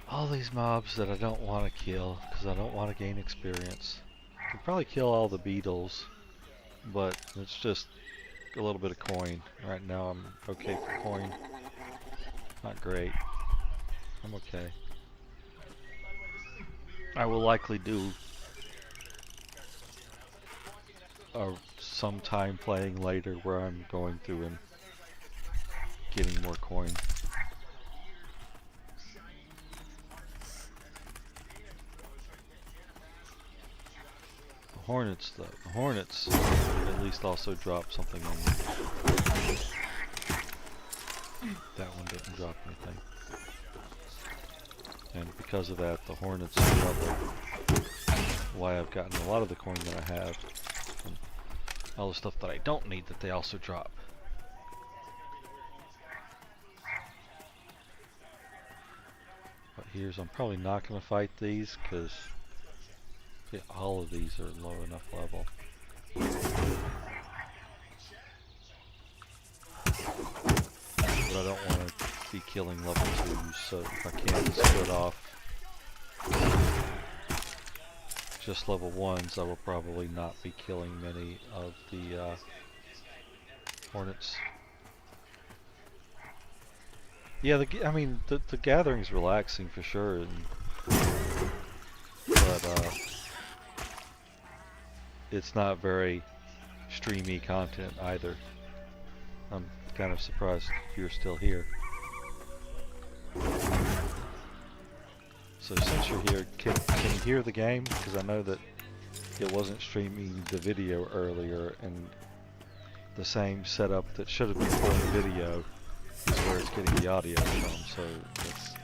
A: All these mobs that I don't want to kill because I don't want to gain experience. I could probably kill all the beetles, but it's just a little bit of coin. Right now I'm okay for coin. Not great. I'm okay. I will likely do some time playing later where I'm going through and getting more coin. Hornets though. The Hornets at least also drop something on me. That one didn't drop anything. And because of that, the Hornets level why I've gotten a lot of the coin that I have. And all the stuff that I don't need that they also drop. But here's, I'm probably not going to fight these because all of these are low enough level. But I don't want to be killing level 2s, so if I can split off just level 1s, I will probably not be killing many of the Hornets. Yeah, the gathering's relaxing for sure, but it's not very streamy content either. I'm kind of surprised you're still here. So since you're here, can you hear the game? Because I know that it wasn't streaming the video earlier, and the same setup that should have been for the video is where it's getting the audio from. So it's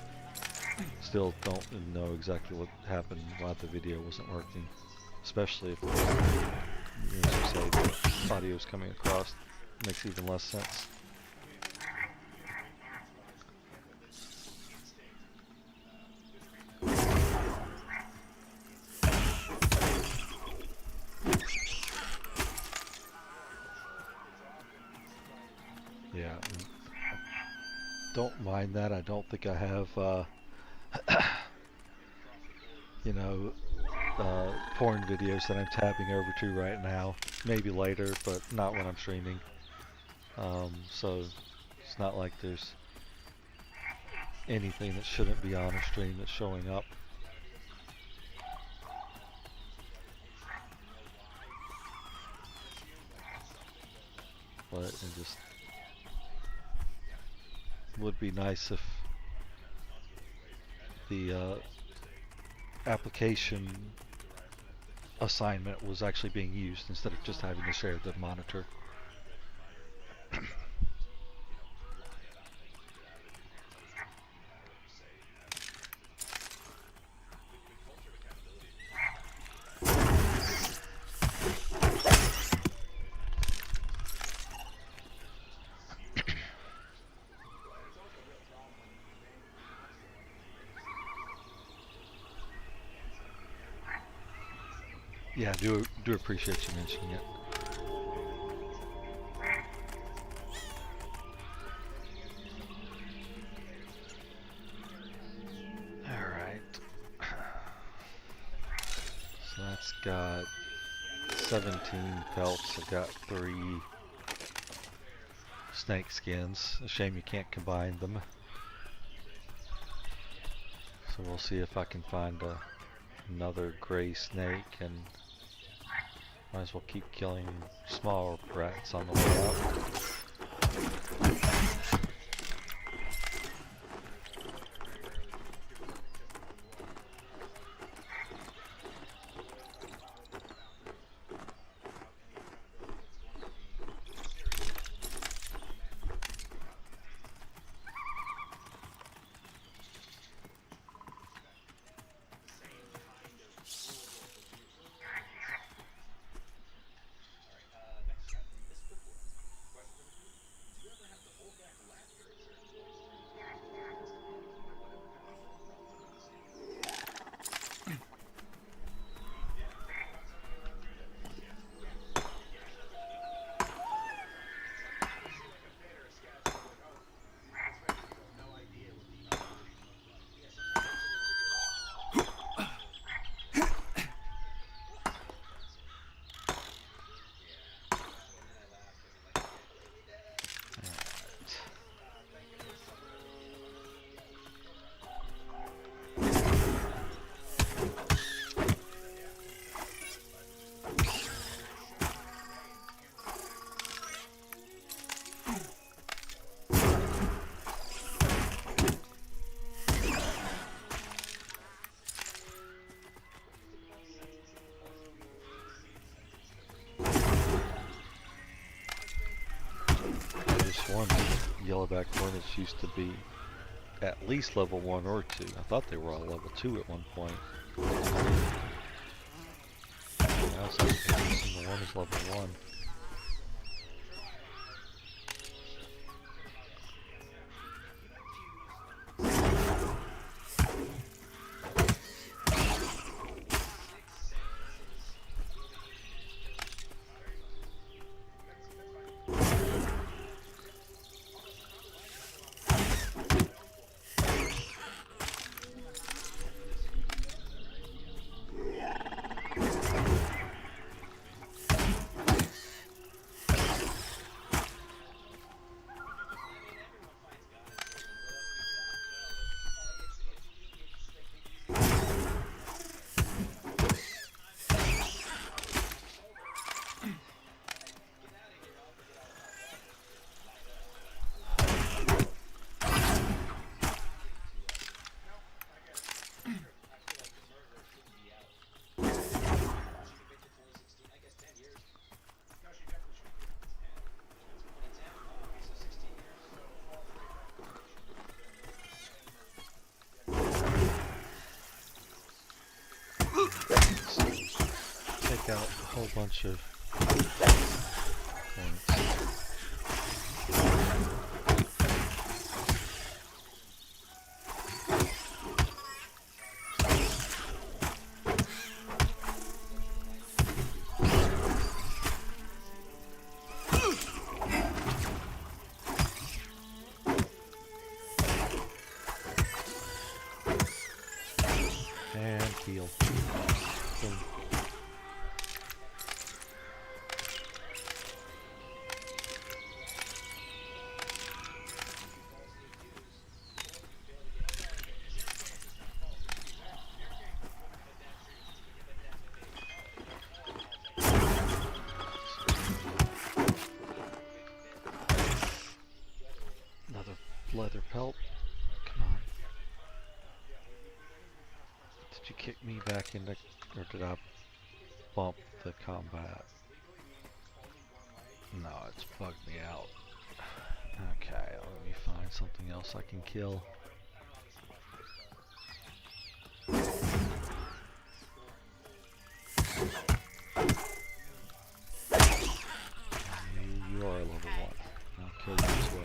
A: still don't know exactly what happened, why the video wasn't working. Especially if, as you say, the audio is coming across, it makes even less sense. Yeah, don't mind that. I don't think I have, you know, porn videos that I'm tapping over to right now. Maybe later, but not when I'm streaming. So it's not like there's anything that shouldn't be on a stream that's showing up. But it just would be nice if the application assignment was actually being used instead of just having to share the monitor. Yeah, do appreciate you mentioning it. Alright. So that's got 17 pelts. I've got 3 snake skins. A shame you can't combine them. So we'll see if I can find another gray snake, and might as well keep killing smaller rats on the way out. One yellowback hornets used to be at least level 1 or 2. I thought they were all level 2 at one point. Now it's like every single one is level 1. Take out a whole bunch of points. leather pelt. Come on. Did you kick me back into, or did I bump the combat? No, it's bugged me out. Okay, let me find something else I can kill. You are a level 1. I'll kill you as well.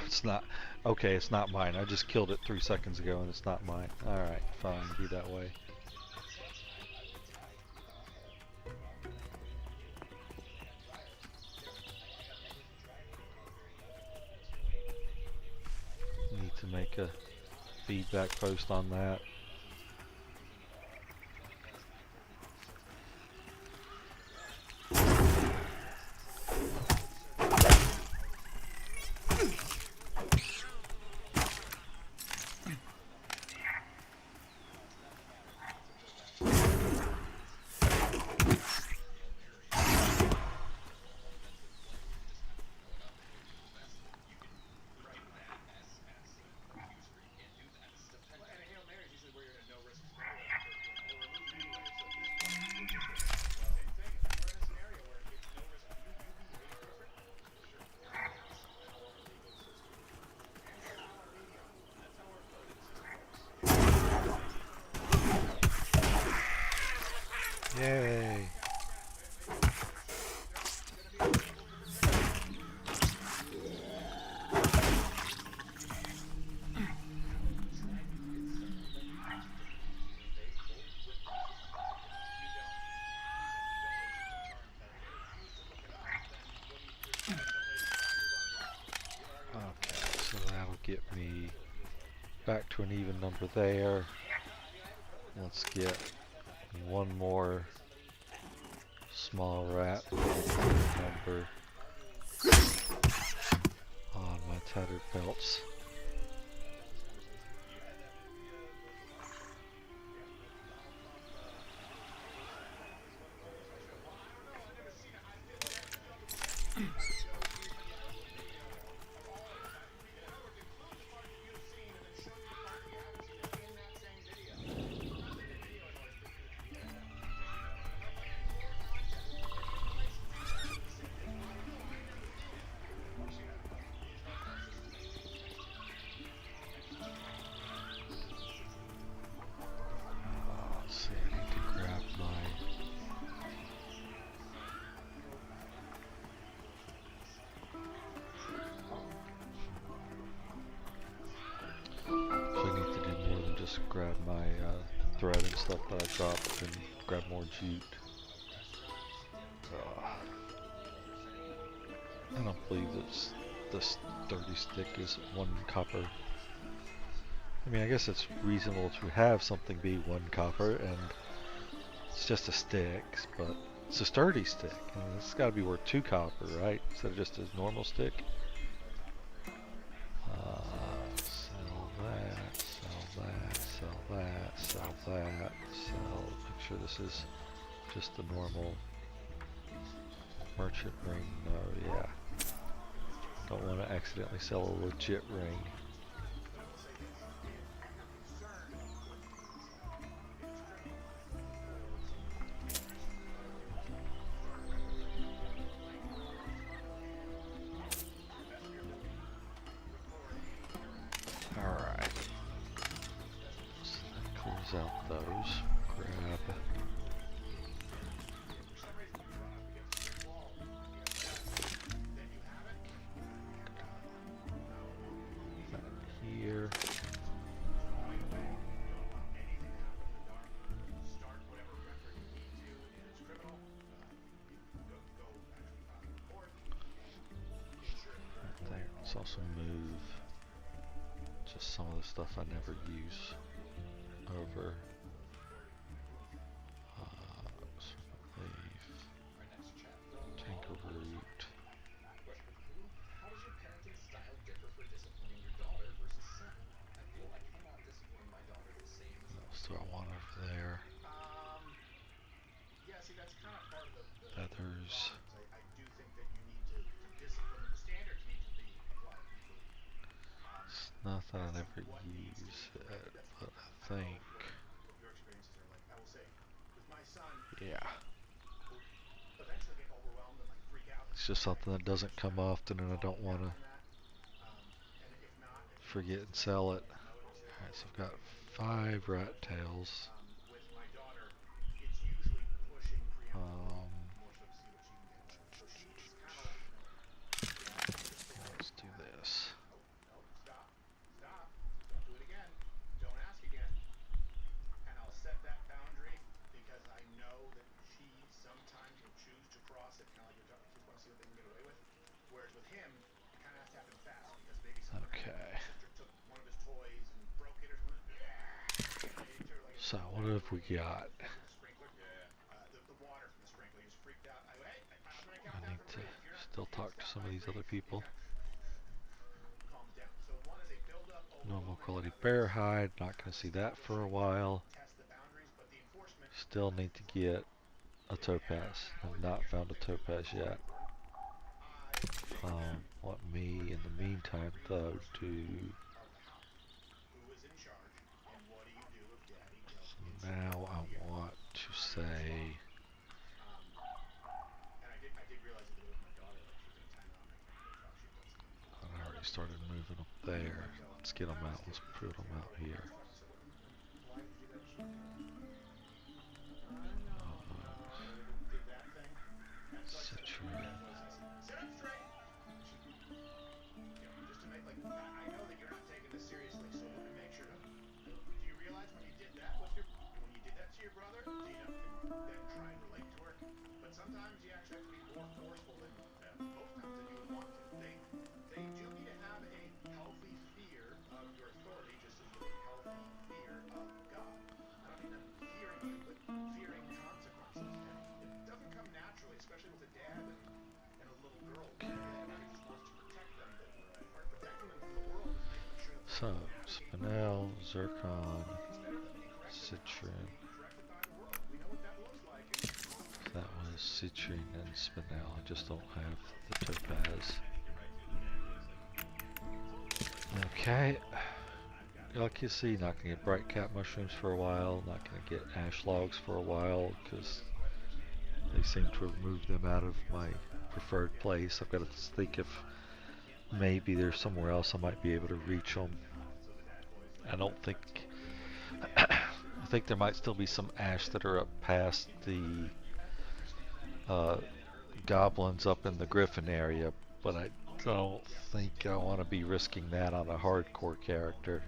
A: It's not. Okay, it's not mine. I just killed it 3 seconds ago and it's not mine. Alright, fine, be that way. Need to make a feedback post on that. Yay! Okay, so that'll get me back to an even number there. Let's get one more small rat number on my tattered belts. Grab my thread and stuff that I dropped and grab more jute. I don't believe this 30 stick is 1 copper. I mean, I guess it's reasonable to have something be 1 copper and it's just a stick, but it's a sturdy stick and it's got to be worth 2 copper, right? Instead of just a normal stick. Sell that, make sure this is just the normal merchant ring. No, yeah. Don't want to accidentally sell a legit ring. Out those, grab that here. There, let's also move just some of the stuff I never use over. Tanker root.
B: not part of the
A: feathers.
B: bonds. I do think that you need to discipline. Standards need to be applied equally.
A: It's not that
B: As
A: I'd
B: to
A: ever
B: what needs to
A: use
B: be corrected,
A: it,
B: that's
A: but
B: I
A: I
B: don't know
A: think,
B: what your experiences are like. I will say, with my son,
A: yeah.
B: will eventually get overwhelmed and like freak out.
A: It's just
B: And I
A: something that
B: think
A: doesn't
B: you just
A: come
B: gotta
A: often and I
B: calm
A: don't
B: him
A: want
B: down
A: to
B: on that. And if not, if he
A: forget and
B: insists enough
A: sell
B: on
A: it.
B: wanting to know it, just say,
A: Alright,
B: oh,
A: so
B: look,
A: I've got
B: we need to know
A: 5 rat
B: because
A: tails.
B: with my daughter, it's usually pushing preemptively
A: Um,
B: more so to see what she can get away with. So she's kind of like, Dad, I'm just a kid.
A: let's do this.
B: Nope, nope, stop, stop, don't do it again, don't ask again. And I'll set that boundary because I know that she sometimes will choose to cross it, kind of like your kids want to see what they can get away with. Whereas with him, it kind of has to happen fast because maybe something happened, like
A: Okay.
B: his sister took one of his toys and broke it or something. He took like
A: So
B: a
A: what
B: bad
A: have we
B: little hit
A: got?
B: with the sprinkler. The water from the sprinkler. He just freaked out. I go, hey, I'm gonna count
A: I
B: down
A: need
B: from
A: to
B: 3. If you're not,
A: still
B: if you don't
A: talk to
B: stop
A: some of
B: by
A: these
B: 3,
A: other
B: he
A: people.
B: kind of calms down. So one is a build up,
A: Normal
B: overwhelm, and the
A: quality
B: other
A: bear
B: is
A: hide. Not going to see that for a
B: establishing
A: while.
B: and test the boundaries, but the enforcement.
A: Still need to get a topaz.
B: And I'll
A: Have
B: admit,
A: not
B: here's the
A: found a
B: thing too. This
A: topaz
B: is very
A: yet.
B: important. I made them
A: Want me in the
B: read back
A: meantime
B: the
A: though
B: reinforcement
A: to
B: rules of the house. Who is in charge, and what do you do if Daddy insists
A: now
B: on here?
A: I want to
B: How do you respond?
A: say
B: Um, and I did realize the other day with my daughter, like she was in a timeout, and I can't really talk. She had done something
A: I
B: that
A: already
B: wasn't
A: started
B: good.
A: moving them there.
B: I go,
A: Let's get
B: when
A: them
B: I was
A: out.
B: a kid,
A: Let's
B: these
A: put
B: things
A: them
B: never
A: out
B: worked. And I
A: here.
B: was talking, so what, and why did you do that? She, I don't know, did that thing. And so I said to her, my dad was, I said, sit up straight. And she, just to make, like, I know that you're not taking this seriously, so let me make sure to, do you realize when you did that with when you did that to your brother, do you know, and then try and relate to her. But sometimes you actually have to be more forceful than, most times than you would want to. They do need to have a healthy fear of your authority, just as you have a healthy fear of God. I don't mean them fearing you, but fearing consequences. And it doesn't come naturally, especially with a dad and a little girl. Everybody just wants to protect them, but part of protecting them from the world is making sure that they're
A: So,
B: able to navigate the
A: spinel,
B: world.
A: zircon,
B: It's better than being corrected in the house than
A: citrine.
B: being corrected by the world. We know what that looks like, and
A: That was citrine and spinel. I just don't have the topaz. Okay. Like you see, not gonna get bright cap mushrooms for a while. Not gonna get ash logs for a while because they seem to have moved them out of my preferred place. I've got to think if maybe there's somewhere else I might be able to reach them. I don't think. I think there might still be some ash that are up past the uh, goblins up in the Griffin area, but I don't think I want to be risking that on a hardcore character.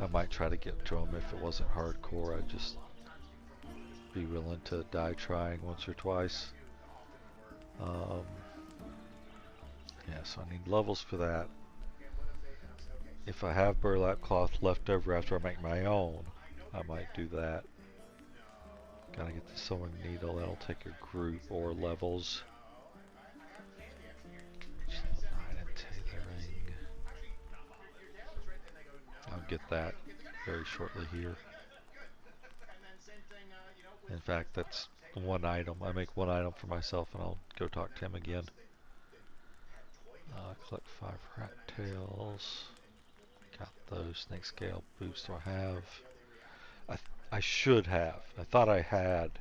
A: I might try to get to them if it wasn't hardcore. I'd just be willing to die trying once or twice. Um, yeah, so I need levels for that. If I have burlap cloth left over after I make my own, I might do that. Gotta get the sewing needle. That'll take a group or levels. Night and tailoring. I'll get that very shortly here. In fact, that's one item. I make one item for myself and I'll go talk to him again. Collect 5 rat tails. Got those. Snake scale boots do I have? I should have. I thought I had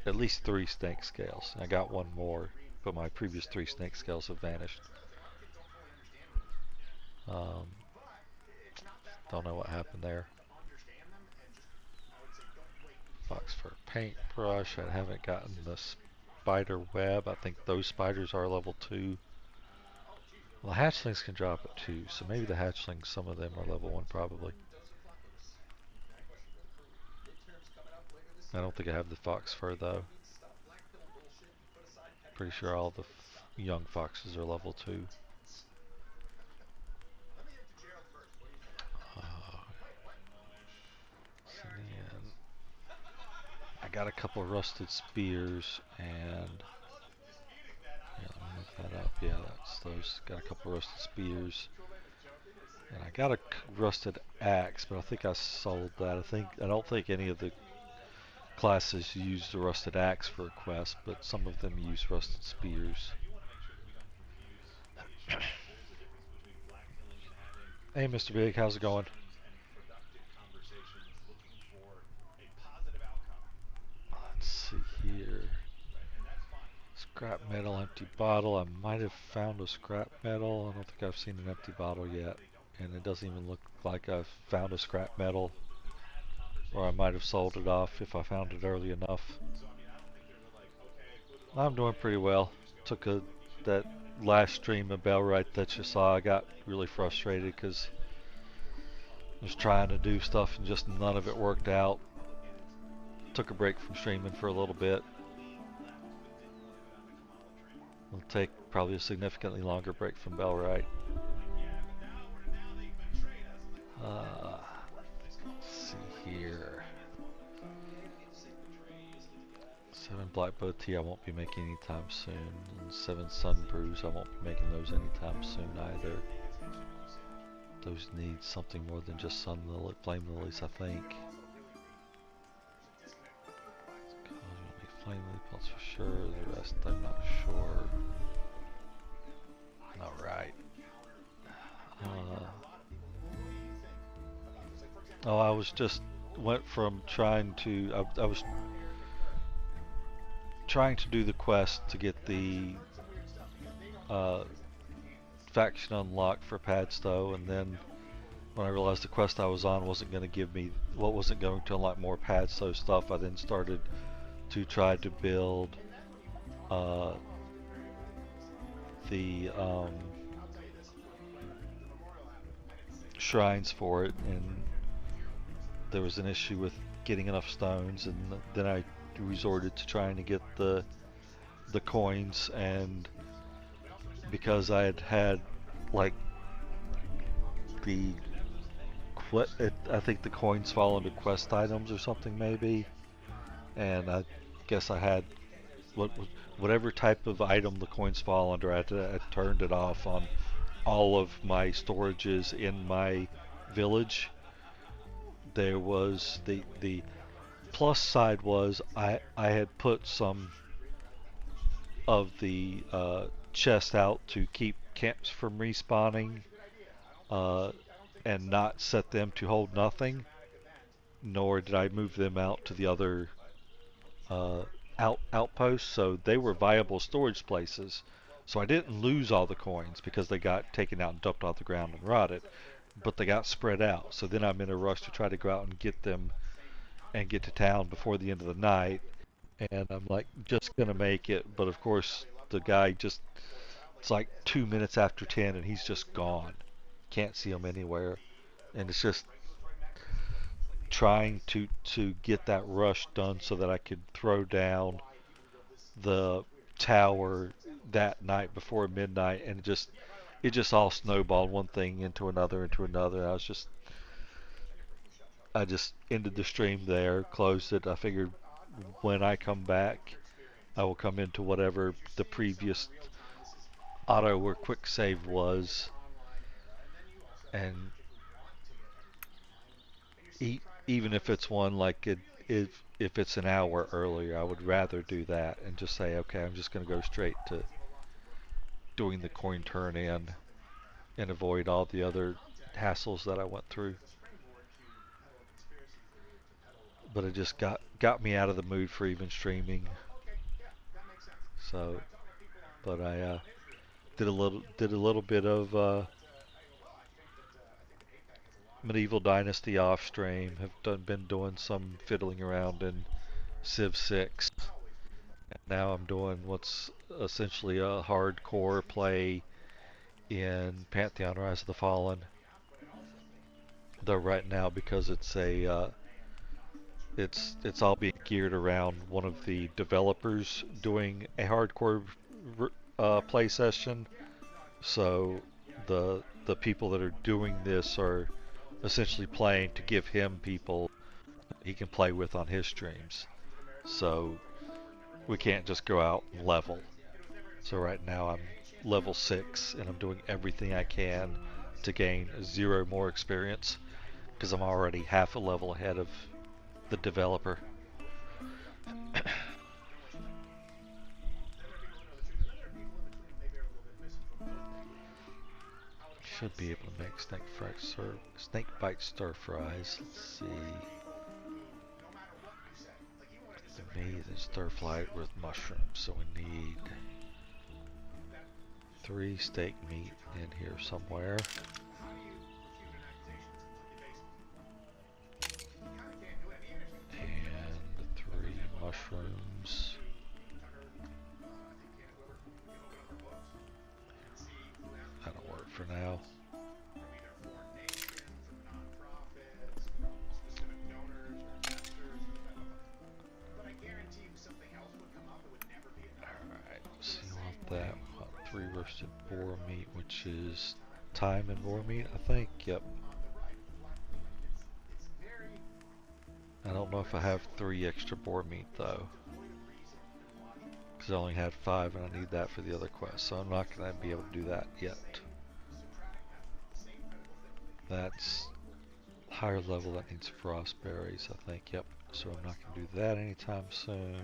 A: at least 3 snake scales. I got one more, but my previous 3 snake scales have vanished. Don't know what happened there. Fox fur paintbrush. I haven't gotten the spider web. I think those spiders are level 2. Well, the hatchlings can drop at 2, so maybe the hatchlings, some of them are level 1 probably. I don't think I have the fox fur though. Pretty sure all the young foxes are level 2. And I got a couple rusted spears and yeah, let me move that up. Yeah, that's those. Got a couple rusted spears. And I got a rusted axe, but I think I sold that. I don't think any of the classes use the rusted axe for a quest, but some of them use rusted spears. Hey, Mr. Big, how's it going? Let's see here. Scrap metal, empty bottle. I might have found a scrap metal. I don't think I've seen an empty bottle yet. And it doesn't even look like I've found a scrap metal. Or I might have sold it off if I found it early enough. I'm doing pretty well. Took that last stream of Bellwright that you saw. I got really frustrated because I was trying to do stuff and just none of it worked out. Took a break from streaming for a little bit. It'll take probably a significantly longer break from Bellwright. Let's see here. 7 Black Bow Tea I won't be making anytime soon. And 7 Sun Brews I won't be making those anytime soon either. Those need something more than just flame lilies, I think. Flame lily pelts for sure, the rest I'm not sure. Alright. Oh, I was just went from trying to I was trying to do the quest to get the faction unlocked for Padstow, and then when I realized the quest I was on wasn't going to give me wasn't going to unlock more Padstow stuff, I then started to try to build the shrines for it, and there was an issue with getting enough stones, and then I resorted to trying to get the coins, and because I had like I think the coins fall under quest items or something maybe, and I guess I had whatever type of item the coins fall under. I turned it off on all of my storages in my village. There was the plus side was I had put some of the chest out to keep camps from respawning, and not set them to hold nothing, nor did I move them out to the other outposts, so they were viable storage places. So I didn't lose all the coins because they got taken out and dumped on the ground and rotted, but they got spread out. So then I'm in a rush to try to go out and get them and get to town before the end of the night, and I'm like just gonna make it, but of course the guy just, it's like 2 minutes after 10 and he's just gone. Can't see him anywhere, and it's just trying to get that rush done so that I could throw down the tower that night before midnight, and it just all snowballed, one thing into another. I just ended the stream there, closed it. I figured when I come back I will come into whatever the previous auto or quick save was, and even if it's one like if it's an hour earlier, I would rather do that and just say, okay, I'm just going to go straight to doing the coin turn in and avoid all the other hassles that I went through. But it just got me out of the mood for even streaming. So, but I did a little bit of Medieval Dynasty off stream. Have been doing some fiddling around in Civ 6. And now I'm doing what's essentially a hardcore play in Pantheon Rise of the Fallen. Though right now, because it's it's all being geared around one of the developers doing a hardcore play session. So the people that are doing this are essentially playing to give him people he can play with on his streams. So we can't just go out and level. So right now I'm level 6 and I'm doing everything I can to gain 0 more experience because I'm already half a level ahead of the developer. Should be able to make snake bite stir fries. Let's see.
B: No matter what you say, like even when I just said like, I
A: Maize
B: don't
A: and
B: think
A: stir fry it with mushrooms. So we need
B: that
A: 3 steak meat in here somewhere.
B: how do you refute an accusation that's completely baseless? You kind of can't do it. I mean, even if you take
A: And 3 mushrooms.
B: Tucker, I think Janet Weber, you open up our books and see who has
A: That'll work for now.
B: from either foreign nations or nonprofits, from specific donors or investors. But I guarantee you something else would come up. It would never be enough.
A: Alright, so you want that. We want 3 roasted boar meat, which is thyme and boar meat, I think. Yep.
B: On the right, it's very
A: I don't know if I have 3 extra boar meat though,
B: devoid of reason and logic.
A: because I only had 5 and I need that for the other quest, so I'm not going to be able to do that yet. That's higher level, that needs frost berries, I think. Yep, so I'm not going to do that anytime soon.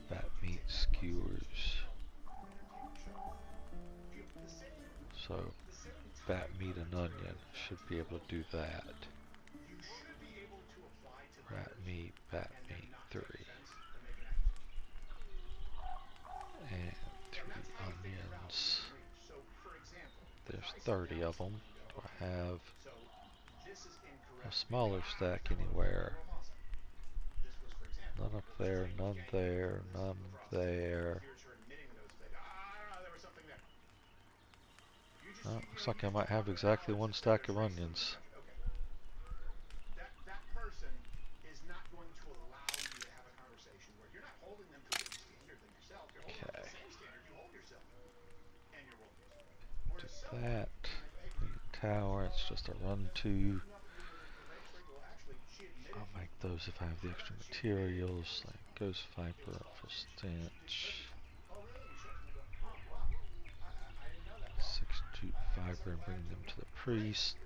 A: Bat meat skewers. So bat meat and onion should be able to do that. Bat meat, 3. And 3 onions. There's 30 of them. Do I have a smaller stack anywhere? None up there, none there, none there. Oh, looks like I might have exactly 1 stack of onions.
B: That person is not going to allow you to have a conversation where you're not holding them to a different standard than yourself. You're holding them to the same standard you hold yourself and your workers.
A: Do that. Tower, it's just a run to. I'll make those if I have the extra materials, like ghost viper for stench. 6 jute fiber and bring them to the priest.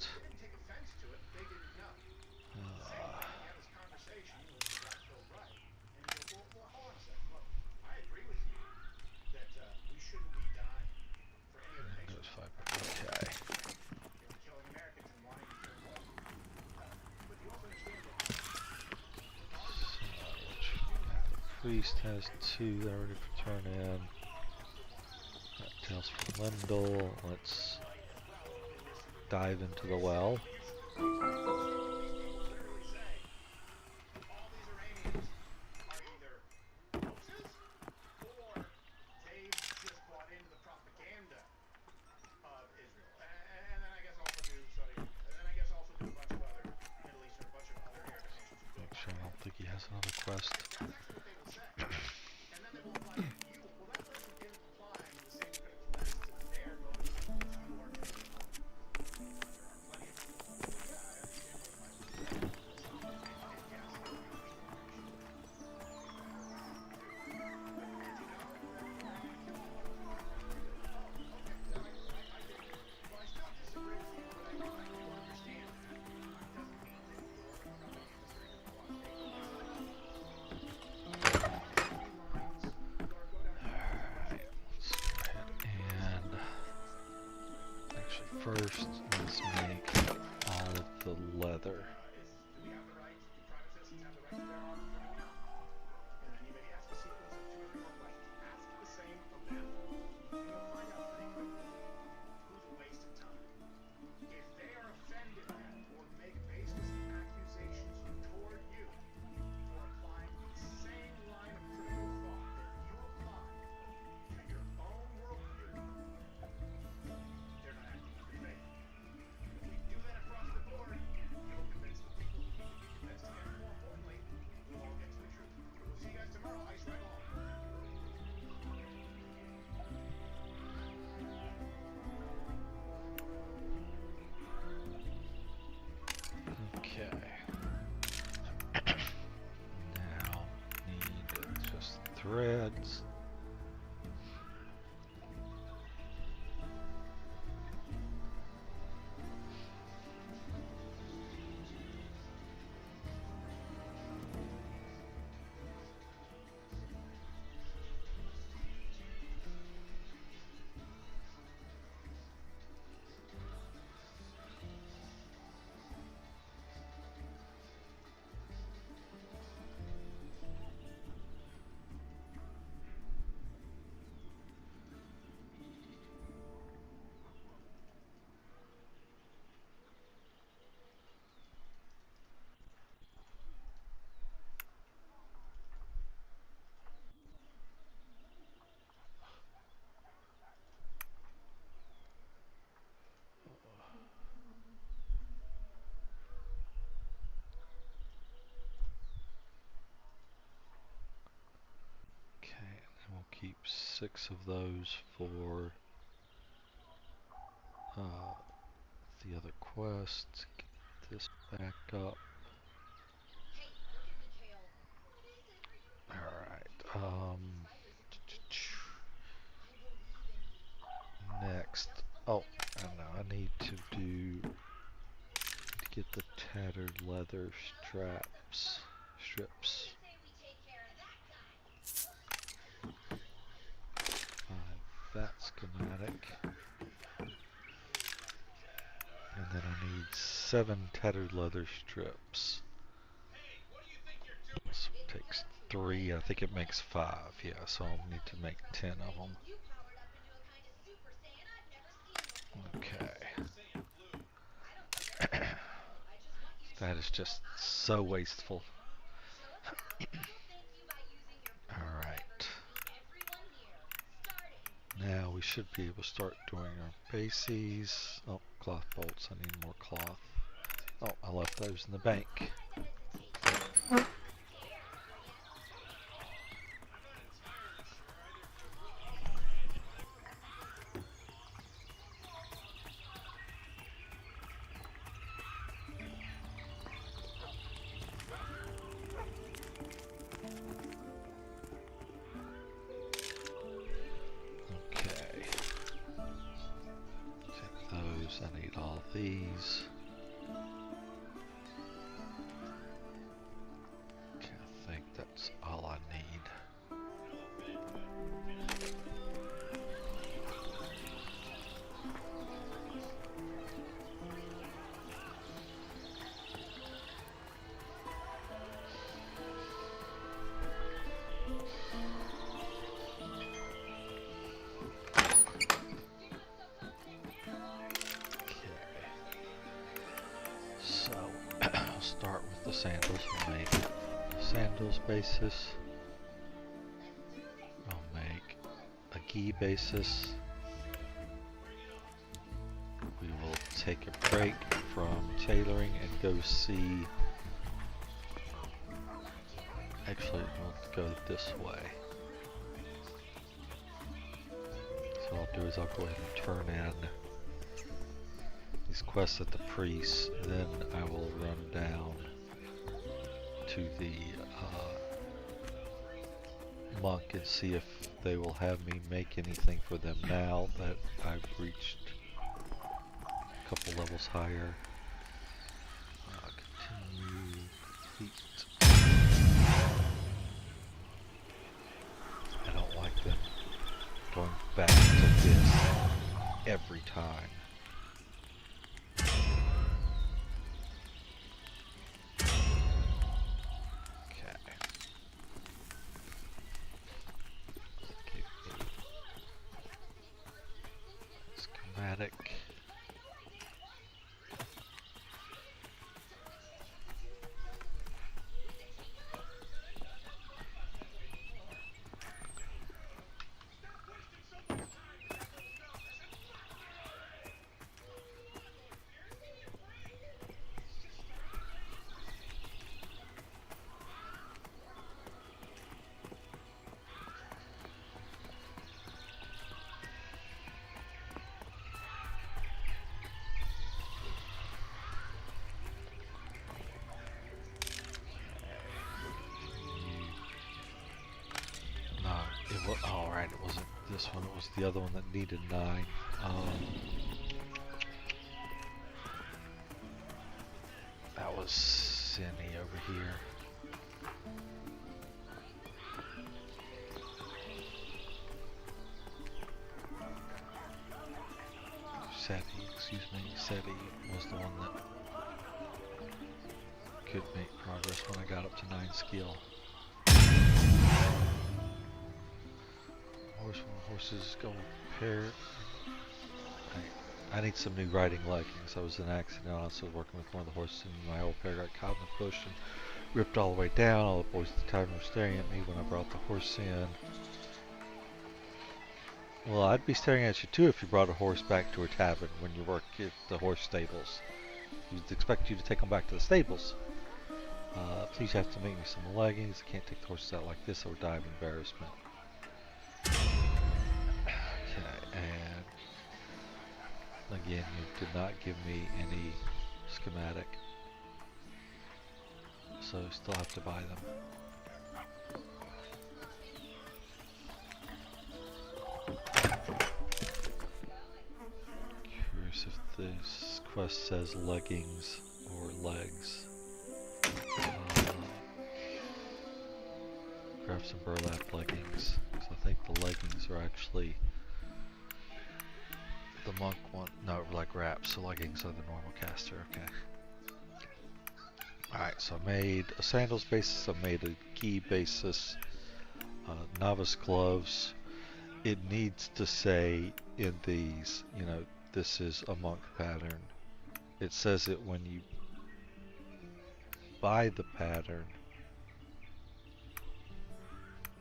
A: Ghost fiber, okay. Priest has 2 that are ready for turn in. That tells for Lendl. Let's dive into the well. Make sure I don't think he has another quest. First, let's make all of the leather. Now need just threads. 6 of those for the other quest. Get this back up.
G: Hey, look at me, Kale. What is it? Are you
A: Alright,
G: spiders if you make me. I believe in you.
A: next.
G: Just
A: Oh,
G: believe in
A: I
G: yourself.
A: know, I need to get the tattered leather strips.
G: What do you say we take care of that guy?
A: Find that schematic. And then I need 7 tattered leather strips.
D: Hey, what do you think you're doing?
A: This one takes 3. I think it makes 5. Yeah, so I'll need to make 10 of them.
G: You powered up into a kind of Super Saiyan I've never seen before.
A: Okay.
D: Super Saiyan Blue.
G: I don't think you're gonna I just want you to
A: That
G: show
A: is
G: me
A: just
G: what I
A: so wasteful.
G: Show us how, and we'll thank you by using your blue whatever
A: Alright.
G: to beat everyone here. Starting.
A: Now we should be able to start doing our bases. Oh, cloth bolts. I need more cloth. Oh, I left those in the bank.
G: Why the hesitation? Scared, were ya?
D: I'm not entirely sure either if you're really or anyone.
A: Okay. Take those. I need all these. Okay, I think that's all I need. So, I'll start with the sandals. We'll make sandals basis. I'll make a gi basis. We will take a break from tailoring and go see. Actually, we'll go this way. So what I'll do is I'll go ahead and turn in these quests at the priest, then I will run down to the monk and see if they will have me make anything for them now that I've reached a couple levels higher. Continue, complete. I don't like them going back to this every time. Schematic. Alright, it wasn't this one, it was the other one that needed 9. That was Cindy over here. Seti, excuse me, Seti was the one that could make progress when I got up to 9 skill. Horses go pair. I need some new riding leggings. I was in an accident. I was working with one of the horses, and my old pair got caught in the bush and ripped all the way down. All the boys at the tavern were staring at me when I brought the horse in. Well, I'd be staring at you too if you brought a horse back to a tavern when you work at the horse stables. You'd expect you to take them back to the stables. Please have to make me some leggings. I can't take the horses out like this or die of embarrassment. Again, you did not give me any schematic, so still have to buy them. Curious if this quest says leggings or legs. Grab some burlap leggings, because I think the leggings are actually the monk one. No, like wraps, so leggings are the normal caster, okay. Alright, so I made a sandals basis, I made a gi basis, novice gloves. It needs to say in these, you know, this is a monk pattern. It says it when you buy the pattern,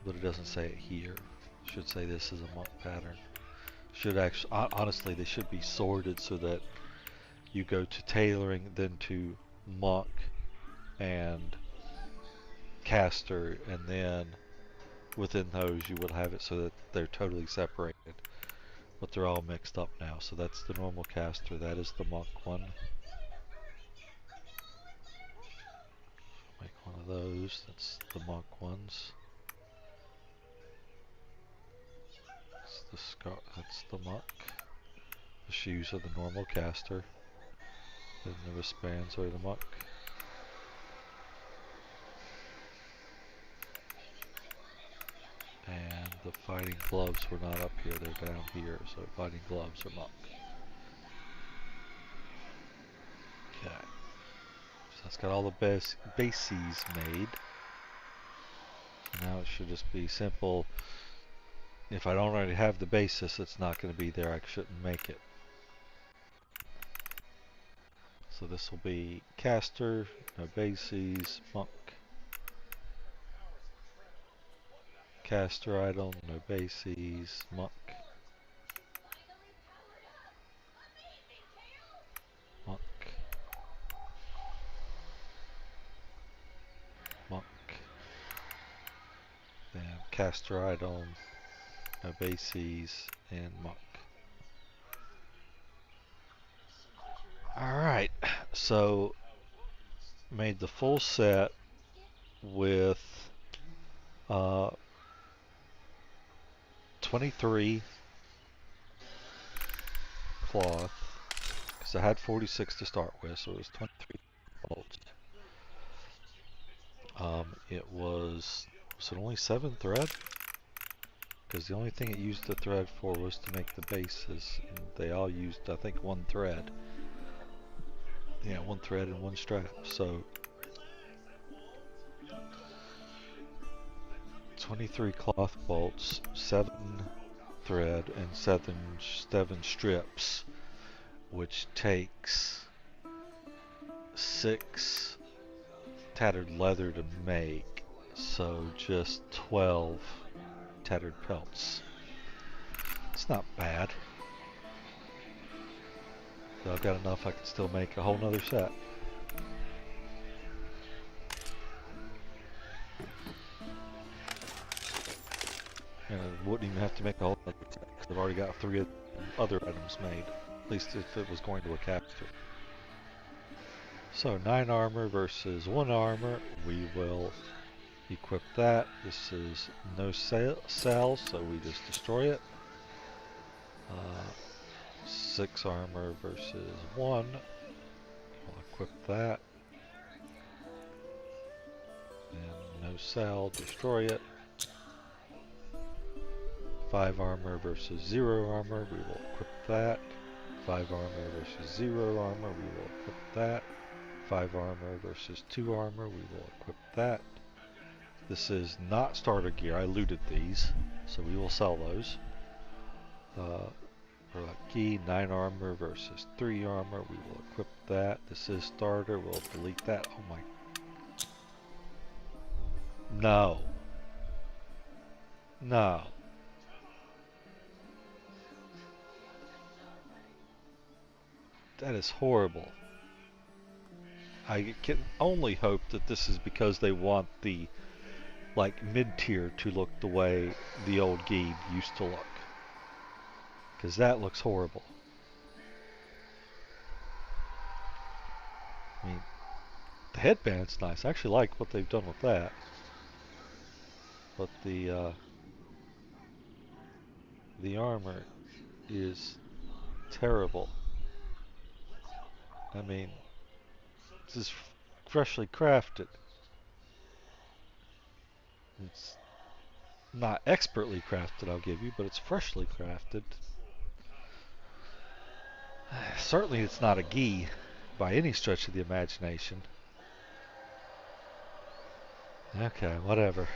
A: but it doesn't say it here. It should say this is a monk pattern. Should actually, honestly, they should be sorted so that you go to tailoring, then to monk and caster, and then within those you would have it so that they're totally separated. But they're all mixed up now. So that's the normal caster, that is the monk one. Make one of those, that's the monk ones. That's the monk. The shoes are the normal caster. And the wristbands are the monk. And the fighting gloves were not up here, they're down here, so fighting gloves are monk. Okay. So that's got all the bases made. So now it should just be simple. If I don't already have the basis, it's not going to be there, I shouldn't make it. So this will be caster, no bases, monk. Caster item, no bases, monk. Monk. Monk. Then caster item, no bases, and monk. Alright, so made the full set with 23 cloth, because I had 46 to start with, so it was 23 bolts. It was it only 7 thread? Because the only thing it used the thread for was to make the bases, and they all used, I think, 1 thread. Yeah, 1 thread and 1 strap, so 23 cloth bolts, 7 thread, and 7 strips, which takes 6 tattered leather to make, so just 12 tattered pelts. It's not bad. So I've got enough, I can still make a whole nother set. And I wouldn't even have to make a whole other set, because I've already got 3 other items made, at least if it was going to a caster. So 9 armor versus 1 armor, we will equip that. This is no cell, so we just destroy it. 6 armor versus 1, we'll equip that. And no cell, destroy it. 5 armor versus 0 armor, we will equip that. 5 armor versus 0 armor, we will equip that. 5 armor versus 2 armor, we will equip that. This is not starter gear, I looted these, so we will sell those. For key, 9 armor versus 3 armor, we will equip that. This is starter, we'll delete that. Oh my. No. No. That is horrible. I can only hope that this is because they want the like mid-tier to look the way the old Geed used to look, because that looks horrible. headband's nice. I actually like what they've done with that. But the armor is terrible. I mean, this is freshly crafted. It's not expertly crafted, I'll give you, but it's freshly crafted. Certainly it's not a gi by any stretch of the imagination. Okay, whatever.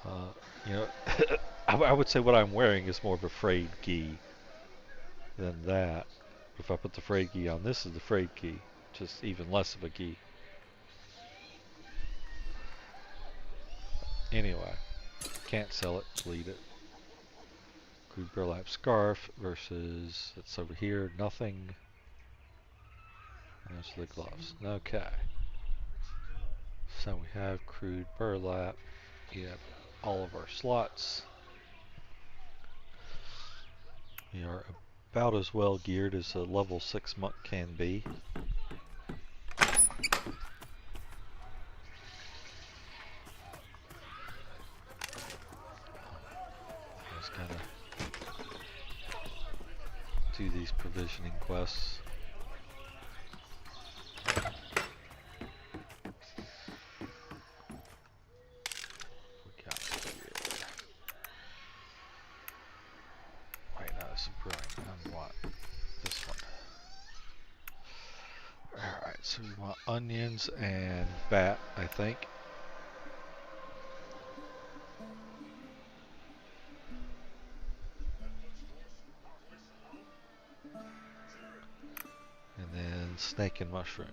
A: You know, I would say what I'm wearing is more of a frayed gi than that. If I put the frayed gi on, this is the frayed gi, just even less of a gi. Anyway, can't sell it, delete it. Crude burlap scarf versus, it's over here, nothing. There's the gloves. Okay. So we have crude burlap. We have all of our slots. We are about as well geared as a level 6 monk can be. Just gotta do these provisioning quests. We got here. Wait, no, this is brewing. I want this one. Alright, so we want onions and bat, I think. And then snake and mushroom.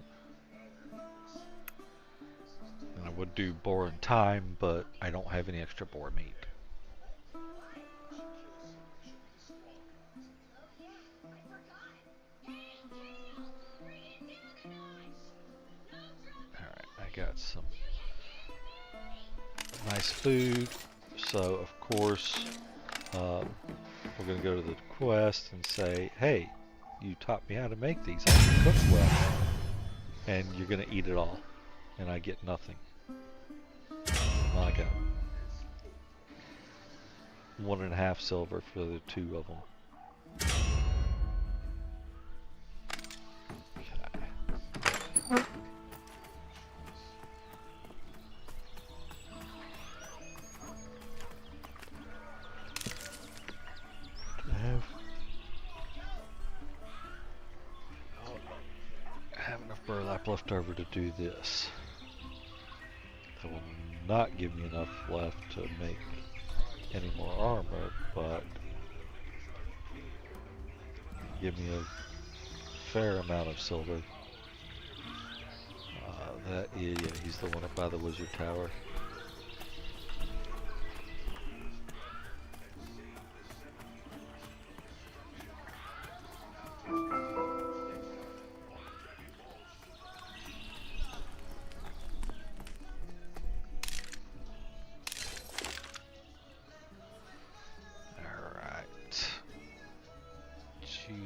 A: And I would do boar and thyme, but I don't have any extra boar meat. Alright, I got some nice food. So, of course, we're going to go to the quest and say, hey, you taught me how to make these. I can cook well. And you're going to eat it all. And I get nothing. Well, I got 1.5 silver for the 2 of them. Okay. I have enough burlap left over to do this. That will not give me enough left to make any more armor, but give me a fair amount of silver. That is, yeah, he's the one up by the wizard tower.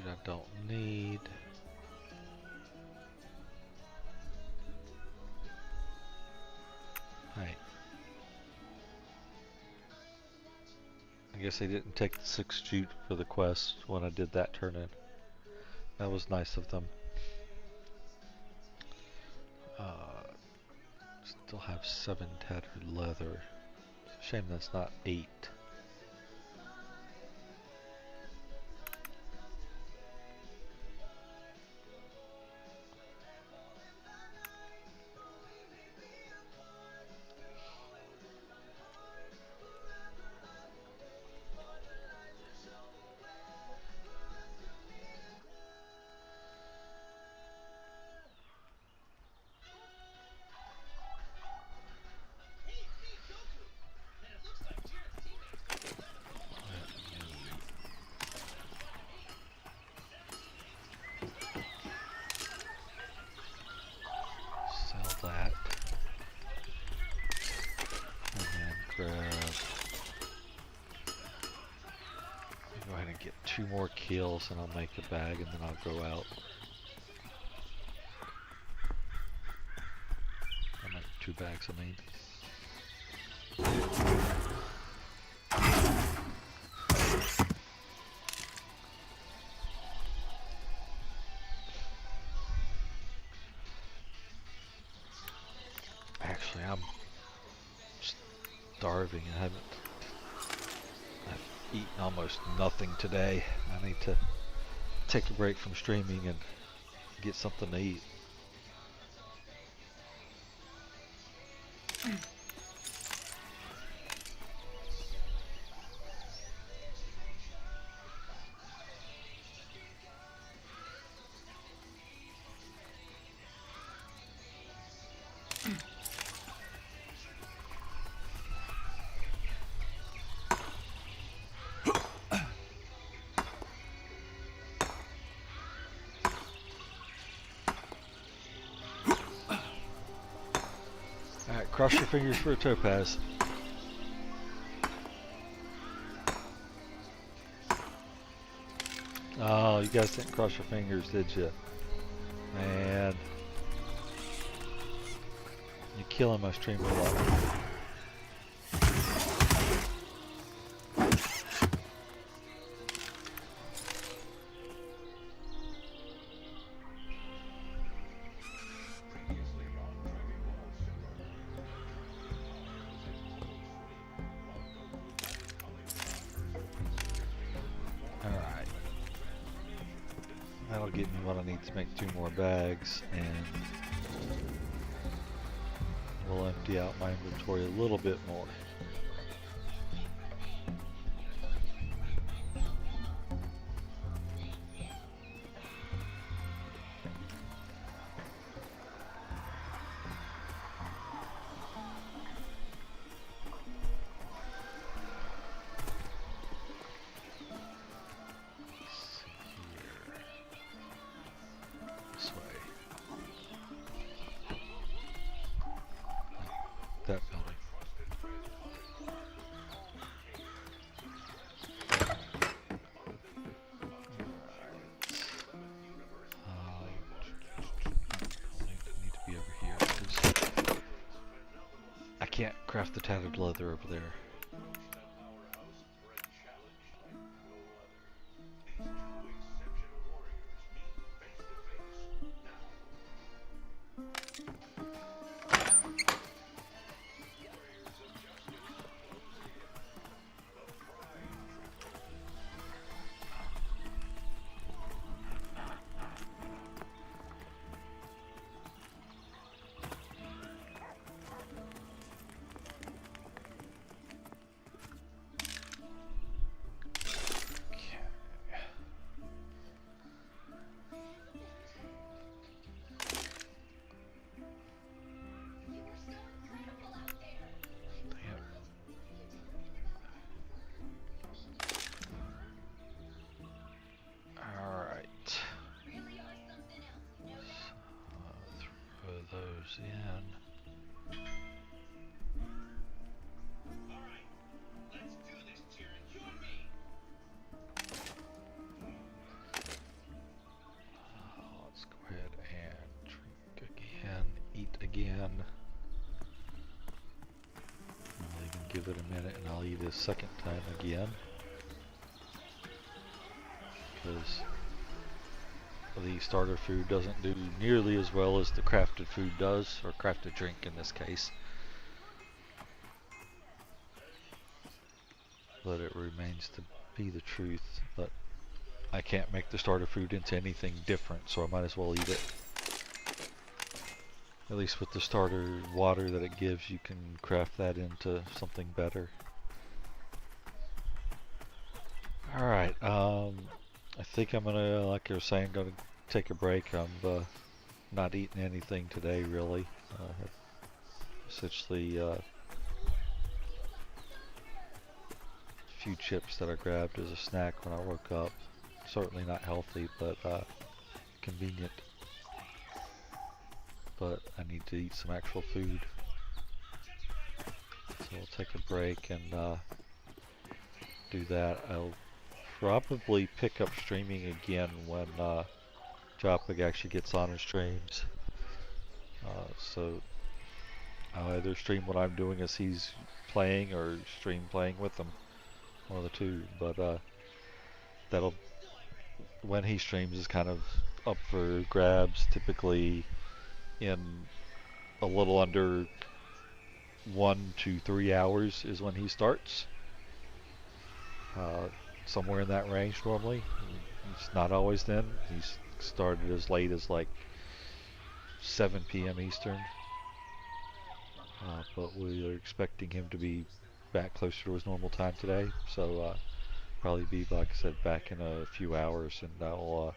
A: I don't need. Right. I guess they didn't take the 6 jute for the quest when I did that turn in. That was nice of them. Still have 7 tattered leather. Shame that's not 8. Go ahead and get 2 more kills and I'll make a bag and then I'll go out. 2 bags, I mean. Actually, I'm starving. I've eaten almost nothing today. I need to take a break from streaming and get something to eat. Alright, cross your fingers for a topaz. Oh, you guys didn't cross your fingers, did you? Man. You're killing my stream a lot. Alright. That'll get me what I need to make 2 more bags, and we'll empty out my inventory a little bit more. That building. Need to be over here because I can't craft the tattered leather over there. In. Let's go ahead and drink again, eat again. I'll even give it a minute and I'll eat a second time again. Because the starter food doesn't do nearly as well as the crafted food does, or crafted drink in this case. But it remains to be the truth. But I can't make the starter food into anything different, so I might as well eat it. At least with the starter water that it gives, you can craft that into something better. Alright, I think I'm gonna, like I was saying, gonna take a break. I'm not eating anything today, really. Essentially, a few chips that I grabbed as a snack when I woke up. Certainly not healthy, but convenient. But I need to eat some actual food. So I'll take a break and do that. I'll probably pick up streaming again when Joppa actually gets on and streams. So I'll either stream what I'm doing as he's playing or stream playing with him. One of the two. But that'll when he streams is kind of up for grabs. Typically in a little under 1 to 3 hours is when he starts. Uh, Somewhere in that range normally. It's not always then. He's started as late as like 7 p.m. Eastern. But we are expecting him to be back closer to his normal time today. So probably be, like I said, back in a few hours, and I'll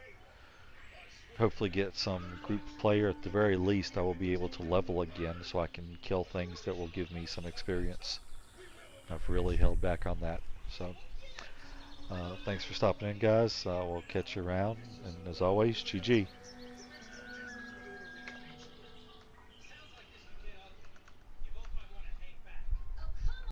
A: hopefully get some group player. At the very least, I will be able to level again so I can kill things that will give me some experience. I've really held back on that. So thanks for stopping in, guys. We'll catch you around, and as always, GG.